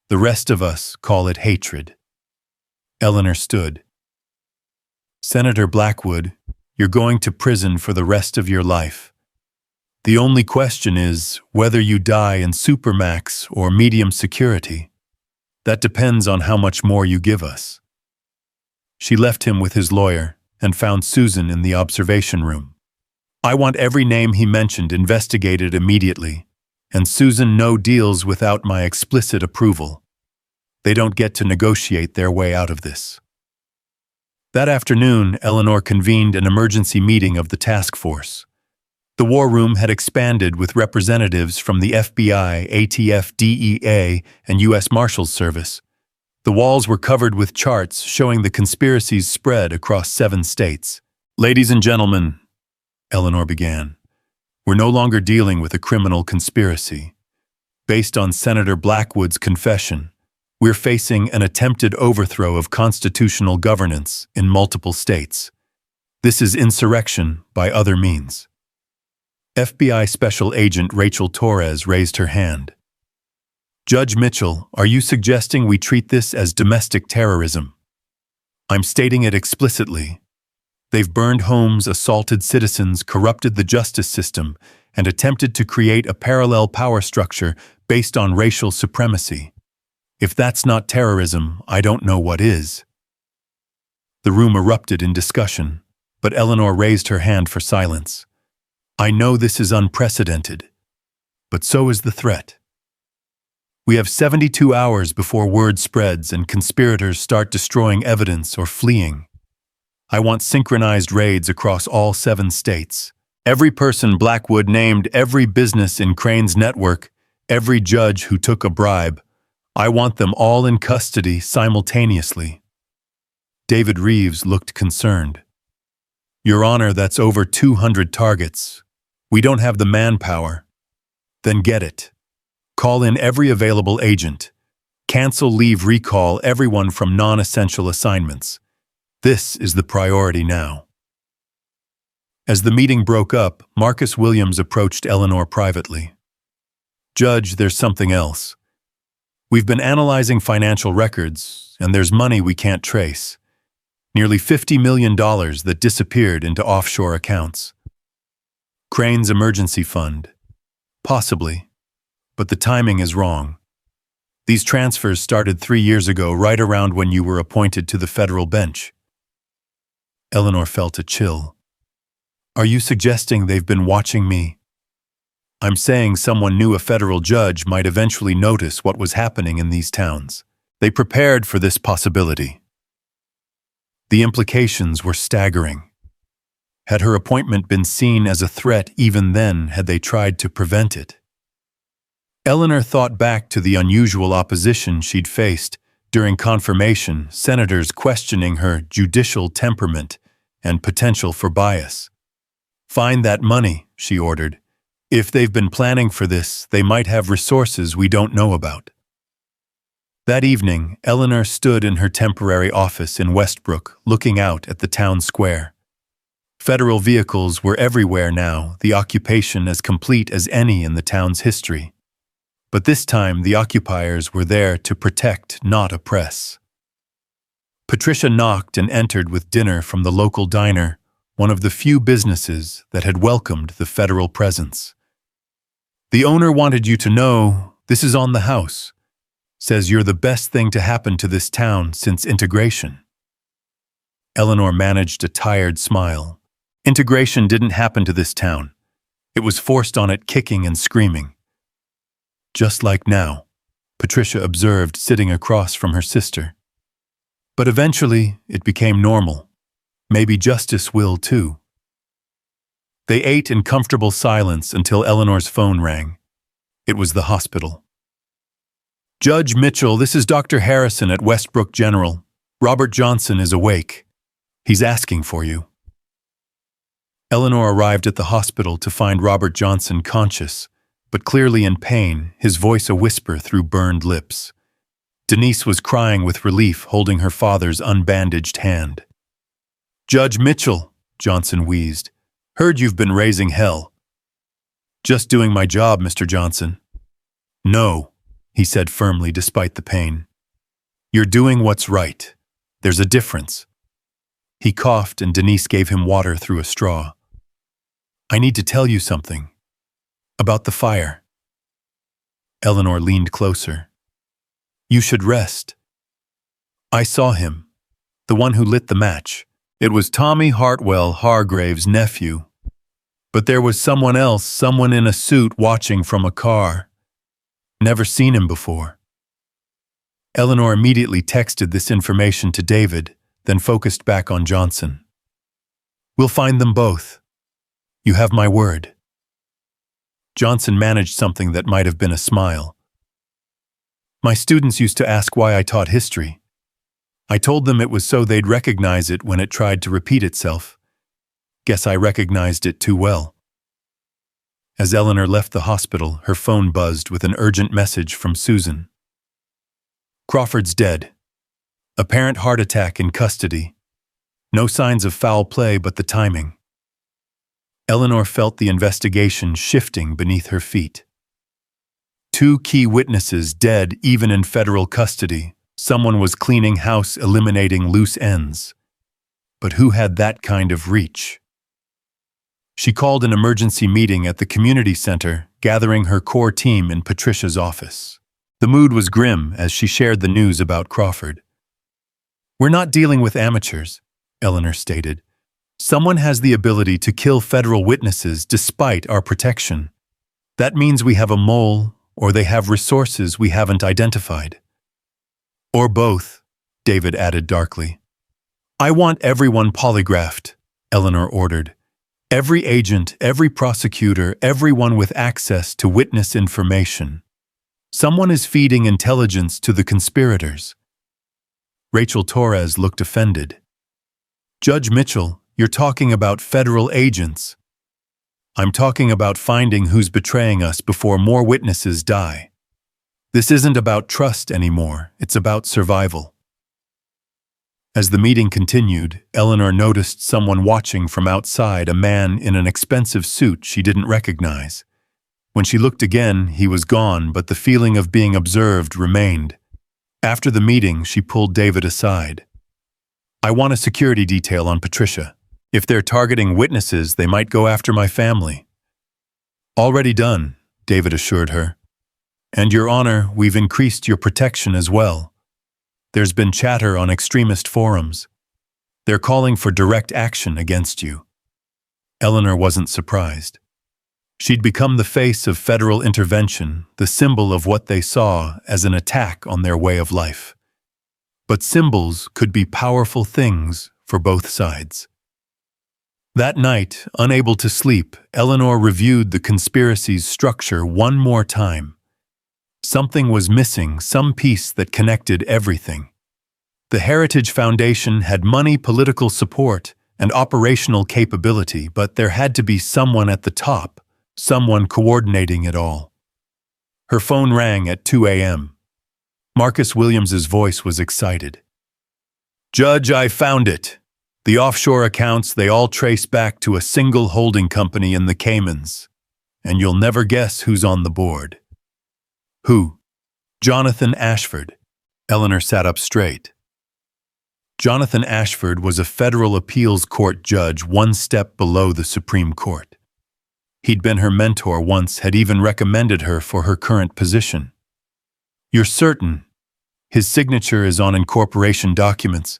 The rest of us call it hatred. Eleanor stood. Senator Blackwood, you're going to prison for the rest of your life. The only question is whether you die in supermax or medium security. That depends on how much more you give us. She left him with his lawyer and found Susan in the observation room. I want every name he mentioned investigated immediately, and Susan, no deals without my explicit approval. They don't get to negotiate their way out of this. That afternoon, Eleanor convened an emergency meeting of the task force. The war room had expanded with representatives from the FBI, ATF, DEA, and U.S. Marshals Service. The walls were covered with charts showing the conspiracy's spread across 7 states. Ladies and gentlemen, Eleanor began, we're no longer dealing with a criminal conspiracy. Based on Senator Blackwood's confession, we're facing an attempted overthrow of constitutional governance in multiple states. This is insurrection by other means. FBI Special Agent Rachel Torres raised her hand. Judge Mitchell, are you suggesting we treat this as domestic terrorism? I'm stating it explicitly. They've burned homes, assaulted citizens, corrupted the justice system, and attempted to create a parallel power structure based on racial supremacy. If that's not terrorism, I don't know what is. The room erupted in discussion, but Eleanor raised her hand for silence. I know this is unprecedented, but so is the threat. We have 72 hours before word spreads and conspirators start destroying evidence or fleeing. I want synchronized raids across all 7 states. Every person Blackwood named, every business in Crane's network, every judge who took a bribe. I want them all in custody simultaneously. David Reeves looked concerned. Your Honor, that's over 200 targets. We don't have the manpower. Then get it. Call in every available agent. Cancel, leave, recall everyone from non-essential assignments. This is the priority now. As the meeting broke up, Marcus Williams approached Eleanor privately. Judge, there's something else. We've been analyzing financial records, and there's money we can't trace. Nearly $50 million that disappeared into offshore accounts. Crane's emergency fund. Possibly, but the timing is wrong. These transfers started 3 years ago, right around when you were appointed to the federal bench. Eleanor felt a chill. Are you suggesting they've been watching me? I'm saying someone knew a federal judge might eventually notice what was happening in these towns. They prepared for this possibility. The implications were staggering. Had her appointment been seen as a threat even then had they tried to prevent it? Eleanor thought back to the unusual opposition she'd faced during confirmation, senators questioning her judicial temperament and potential for bias. "Find that money," she ordered. "If they've been planning for this, they might have resources we don't know about." That evening, Eleanor stood in her temporary office in Westbrook, looking out at the town square. Federal vehicles were everywhere now, the occupation as complete as any in the town's history. But this time, the occupiers were there to protect, not oppress. Patricia knocked and entered with dinner from the local diner, one of the few businesses that had welcomed the federal presence. "The owner wanted you to know this is on the house. Says you're the best thing to happen to this town since integration." Eleanor managed a tired smile. Integration didn't happen to this town. It was forced on it, kicking and screaming. Just like now, Patricia observed, sitting across from her sister. But eventually, it became normal. Maybe justice will too. They ate in comfortable silence until Eleanor's phone rang. It was the hospital. "Judge Mitchell, this is Dr. Harrison at Westbrook General. Robert Johnson is awake. He's asking for you." Eleanor arrived at the hospital to find Robert Johnson conscious, but clearly in pain, his voice a whisper through burned lips. Denise was crying with relief, holding her father's unbandaged hand. "Judge Mitchell," Johnson wheezed, "heard you've been raising hell." "Just doing my job, Mr. Johnson." "No," he said firmly despite the pain. "You're doing what's right. There's a difference." He coughed and Denise gave him water through a straw. "I need to tell you something. About the fire." Eleanor leaned closer. "You should rest. I saw him, the one who lit the match. It was Tommy Hartwell Hargrave's nephew. But there was someone else, someone in a suit watching from a car. Never seen him before." Eleanor immediately texted this information to David, then focused back on Johnson. "We'll find them both. You have my word." Johnson managed something that might have been a smile. "My students used to ask why I taught history. I told them it was so they'd recognize it when it tried to repeat itself. Guess I recognized it too well." As Eleanor left the hospital, her phone buzzed with an urgent message from Susan. "Crawford's dead. Apparent heart attack in custody. No signs of foul play but the timing." Eleanor felt the investigation shifting beneath her feet. 2 key witnesses dead even in federal custody. Someone was cleaning house, eliminating loose ends. But who had that kind of reach? She called an emergency meeting at the community center, gathering her core team in Patricia's office. The mood was grim as she shared the news about Crawford. "We're not dealing with amateurs," Eleanor stated. "Someone has the ability to kill federal witnesses despite our protection. That means we have a mole, or they have resources we haven't identified." "Or both," David added darkly. "I want everyone polygraphed," Eleanor ordered. "Every agent, every prosecutor, everyone with access to witness information. Someone is feeding intelligence to the conspirators." Rachel Torres looked offended. "Judge Mitchell, you're talking about federal agents." "I'm talking about finding who's betraying us before more witnesses die. This isn't about trust anymore, it's about survival." As the meeting continued, Eleanor noticed someone watching from outside, a man in an expensive suit she didn't recognize. When she looked again, he was gone, but the feeling of being observed remained. After the meeting, she pulled David aside. "I want a security detail on Patricia. If they're targeting witnesses, they might go after my family." "Already done," David assured her. "And Your Honor, we've increased your protection as well. There's been chatter on extremist forums. They're calling for direct action against you." Eleanor wasn't surprised. She'd become the face of federal intervention, the symbol of what they saw as an attack on their way of life. But symbols could be powerful things for both sides. That night, unable to sleep, Eleanor reviewed the conspiracy's structure one more time. Something was missing, some piece that connected everything. The Heritage Foundation had money, political support, and operational capability, but there had to be someone at the top, someone coordinating it all. Her phone rang at 2 a.m. Marcus Williams's voice was excited. "Judge, I found it. The offshore accounts, they all trace back to a single holding company in the Caymans. And you'll never guess who's on the board." "Who?" "Jonathan Ashford." Eleanor sat up straight. Jonathan Ashford was a federal appeals court judge one step below the Supreme Court. He'd been her mentor once, had even recommended her for her current position. "You're certain?" "His signature is on incorporation documents."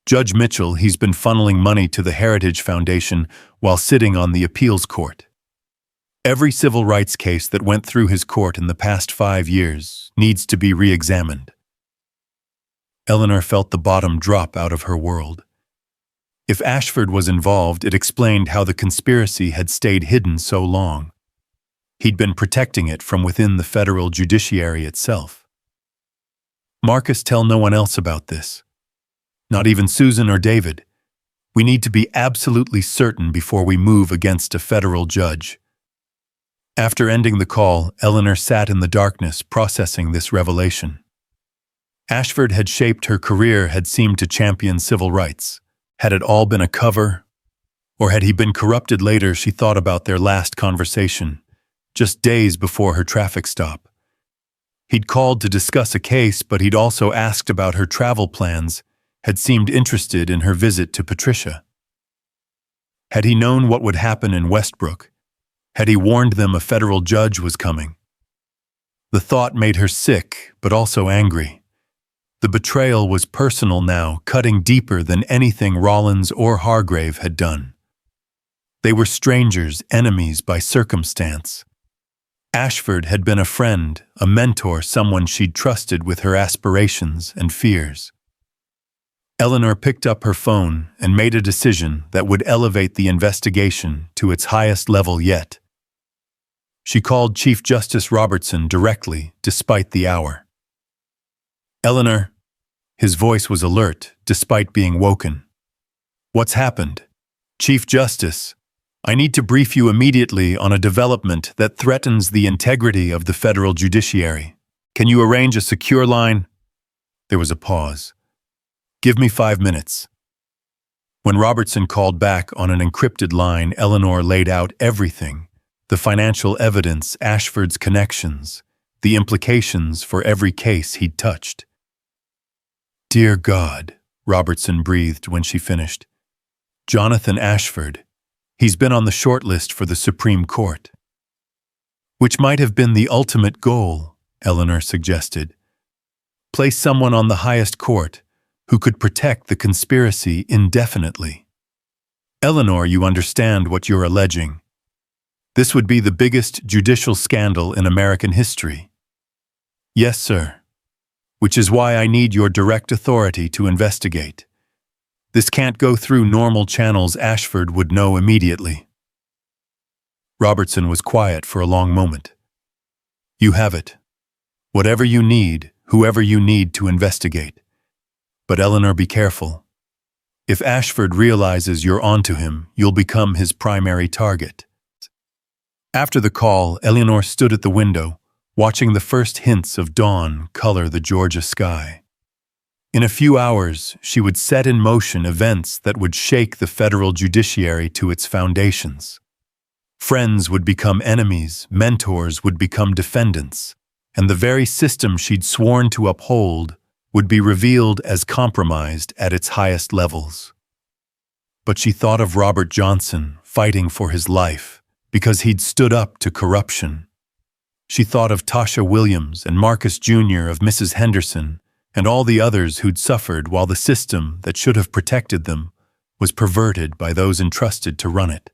"Judge Mitchell, he's been funneling money to the Heritage Foundation while sitting on the appeals court. Every civil rights case that went through his court in the past 5 years needs to be re-examined." Eleanor felt the bottom drop out of her world. If Ashford was involved, it explained how the conspiracy had stayed hidden so long. He'd been protecting it from within the federal judiciary itself. "Marcus, tell no one else about this. Not even Susan or David. We need to be absolutely certain before we move against a federal judge." After ending the call, Eleanor sat in the darkness processing this revelation. Ashford had shaped her career, had seemed to champion civil rights. Had it all been a cover? Or had he been corrupted later? She thought about their last conversation, just days before her traffic stop. He'd called to discuss a case, but he'd also asked about her travel plans, had seemed interested in her visit to Patricia. Had he known what would happen in Westbrook? Had he warned them a federal judge was coming? The thought made her sick, but also angry. The betrayal was personal now, cutting deeper than anything Rollins or Hargrave had done. They were strangers, enemies by circumstance. Ashford had been a friend, a mentor, someone she'd trusted with her aspirations and fears. Eleanor picked up her phone and made a decision that would elevate the investigation to its highest level yet. She called Chief Justice Robertson directly, despite the hour. "Eleanor," his voice was alert, despite being woken. "What's happened?" "Chief Justice, I need to brief you immediately on a development that threatens the integrity of the federal judiciary. Can you arrange a secure line?" There was a pause. "Give me 5 minutes." When Robertson called back on an encrypted line, Eleanor laid out everything: the financial evidence, Ashford's connections, the implications for every case he'd touched. "Dear God," Robertson breathed when she finished. "Jonathan Ashford. He's been on the short list for the Supreme Court." "Which might have been the ultimate goal," Eleanor suggested. "Place someone on the highest court who could protect the conspiracy indefinitely." "Eleanor, you understand what you're alleging. This would be the biggest judicial scandal in American history." "Yes, sir. Which is why I need your direct authority to investigate. This can't go through normal channels. Ashford would know immediately." Robertson was quiet for a long moment. "You have it. Whatever you need, whoever you need to investigate. But Eleanor, be careful. If Ashford realizes you're onto him, you'll become his primary target." After the call, Eleanor stood at the window, watching the first hints of dawn color the Georgia sky. In a few hours, she would set in motion events that would shake the federal judiciary to its foundations. Friends would become enemies, mentors would become defendants, and the very system she'd sworn to uphold would be revealed as compromised at its highest levels. But she thought of Robert Johnson fighting for his life because he'd stood up to corruption. She thought of Tasha Williams and Marcus Jr., of Mrs. Henderson, and all the others who'd suffered while the system that should have protected them was perverted by those entrusted to run it.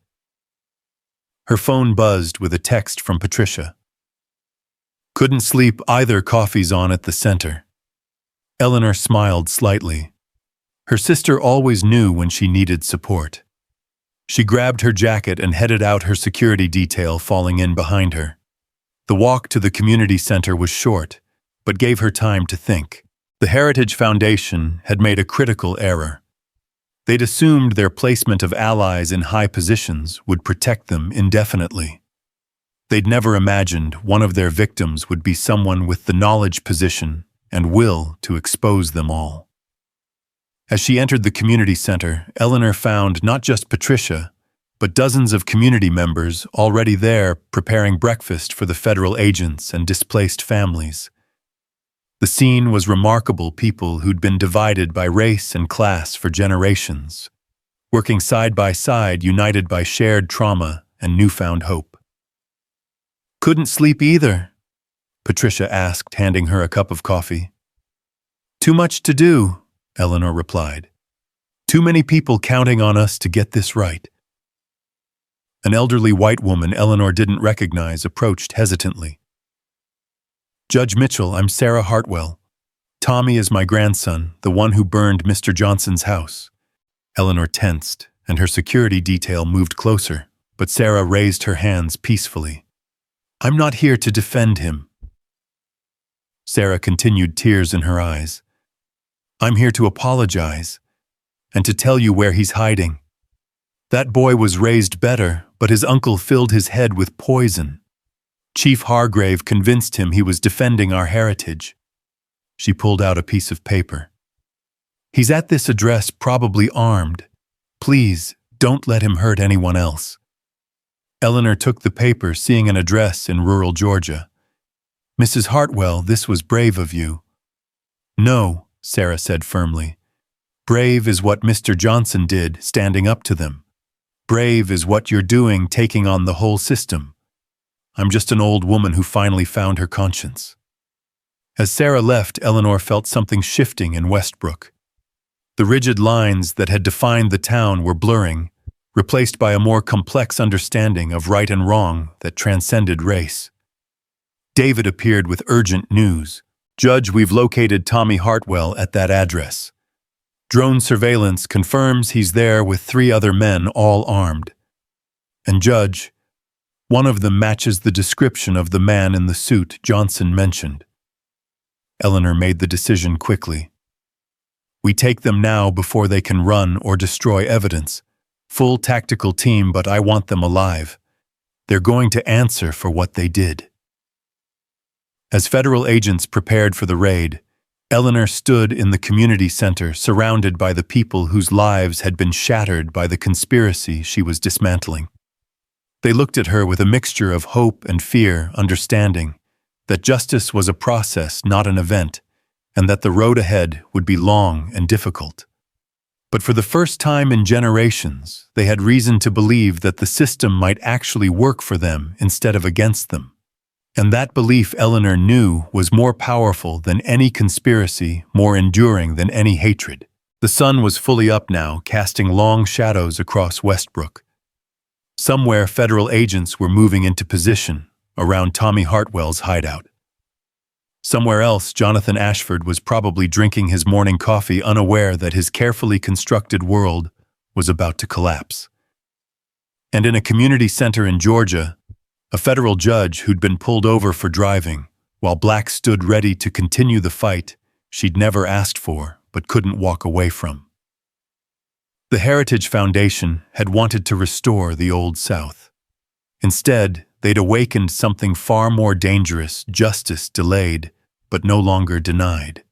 Her phone buzzed with a text from Patricia. Couldn't sleep either, coffee's on at the center. Eleanor smiled slightly. Her sister always knew when she needed support. She grabbed her jacket and headed out, her security detail falling in behind her. The walk to the community center was short, but gave her time to think. The Heritage Foundation had made a critical error. They'd assumed their placement of allies in high positions would protect them indefinitely. They'd never imagined one of their victims would be someone with the knowledge, position, and will to expose them all. As she entered the community center, Eleanor found not just Patricia, but dozens of community members already there preparing breakfast for the federal agents and displaced families. The scene was remarkable, people who'd been divided by race and class for generations, working side by side, united by shared trauma and newfound hope. Couldn't sleep either? Patricia asked, handing her a cup of coffee. Too much to do, Eleanor replied. Too many people counting on us to get this right. An elderly white woman Eleanor didn't recognize approached hesitantly. Judge Mitchell, I'm Sarah Hartwell. Tommy is my grandson, the one who burned Mr. Johnson's house. Eleanor tensed, and her security detail moved closer, but Sarah raised her hands peacefully. I'm not here to defend him. Sarah continued, tears in her eyes. I'm here to apologize, and to tell you where he's hiding. That boy was raised better, but his uncle filled his head with poison. Chief Hargrave convinced him he was defending our heritage. She pulled out a piece of paper. He's at this address, probably armed. Please, don't let him hurt anyone else. Eleanor took the paper, seeing an address in rural Georgia. Mrs. Hartwell, this was brave of you. No, Sarah said firmly. Brave is what Mr. Johnson did, standing up to them. Brave is what you're doing, taking on the whole system. I'm just an old woman who finally found her conscience. As Sarah left, Eleanor felt something shifting in Westbrook. The rigid lines that had defined the town were blurring, replaced by a more complex understanding of right and wrong that transcended race. David appeared with urgent news. Judge, we've located Tommy Hartwell at that address. Drone surveillance confirms he's there with 3 other men, all armed. And Judge, one of them matches the description of the man in the suit Johnson mentioned. Eleanor made the decision quickly. We take them now before they can run or destroy evidence. Full tactical team, but I want them alive. They're going to answer for what they did. As federal agents prepared for the raid, Eleanor stood in the community center surrounded by the people whose lives had been shattered by the conspiracy she was dismantling. They looked at her with a mixture of hope and fear, understanding that justice was a process, not an event, and that the road ahead would be long and difficult. But for the first time in generations, they had reason to believe that the system might actually work for them instead of against them. And that belief, Eleanor knew, was more powerful than any conspiracy, more enduring than any hatred. The sun was fully up now, casting long shadows across Westbrook. Somewhere, federal agents were moving into position around Tommy Hartwell's hideout. Somewhere else, Jonathan Ashford was probably drinking his morning coffee, unaware that his carefully constructed world was about to collapse. And in a community center in Georgia, a federal judge who'd been pulled over for driving, while blacks stood ready to continue the fight she'd never asked for but couldn't walk away from. The Heritage Foundation had wanted to restore the Old South. Instead, they'd awakened something far more dangerous, justice delayed, but no longer denied.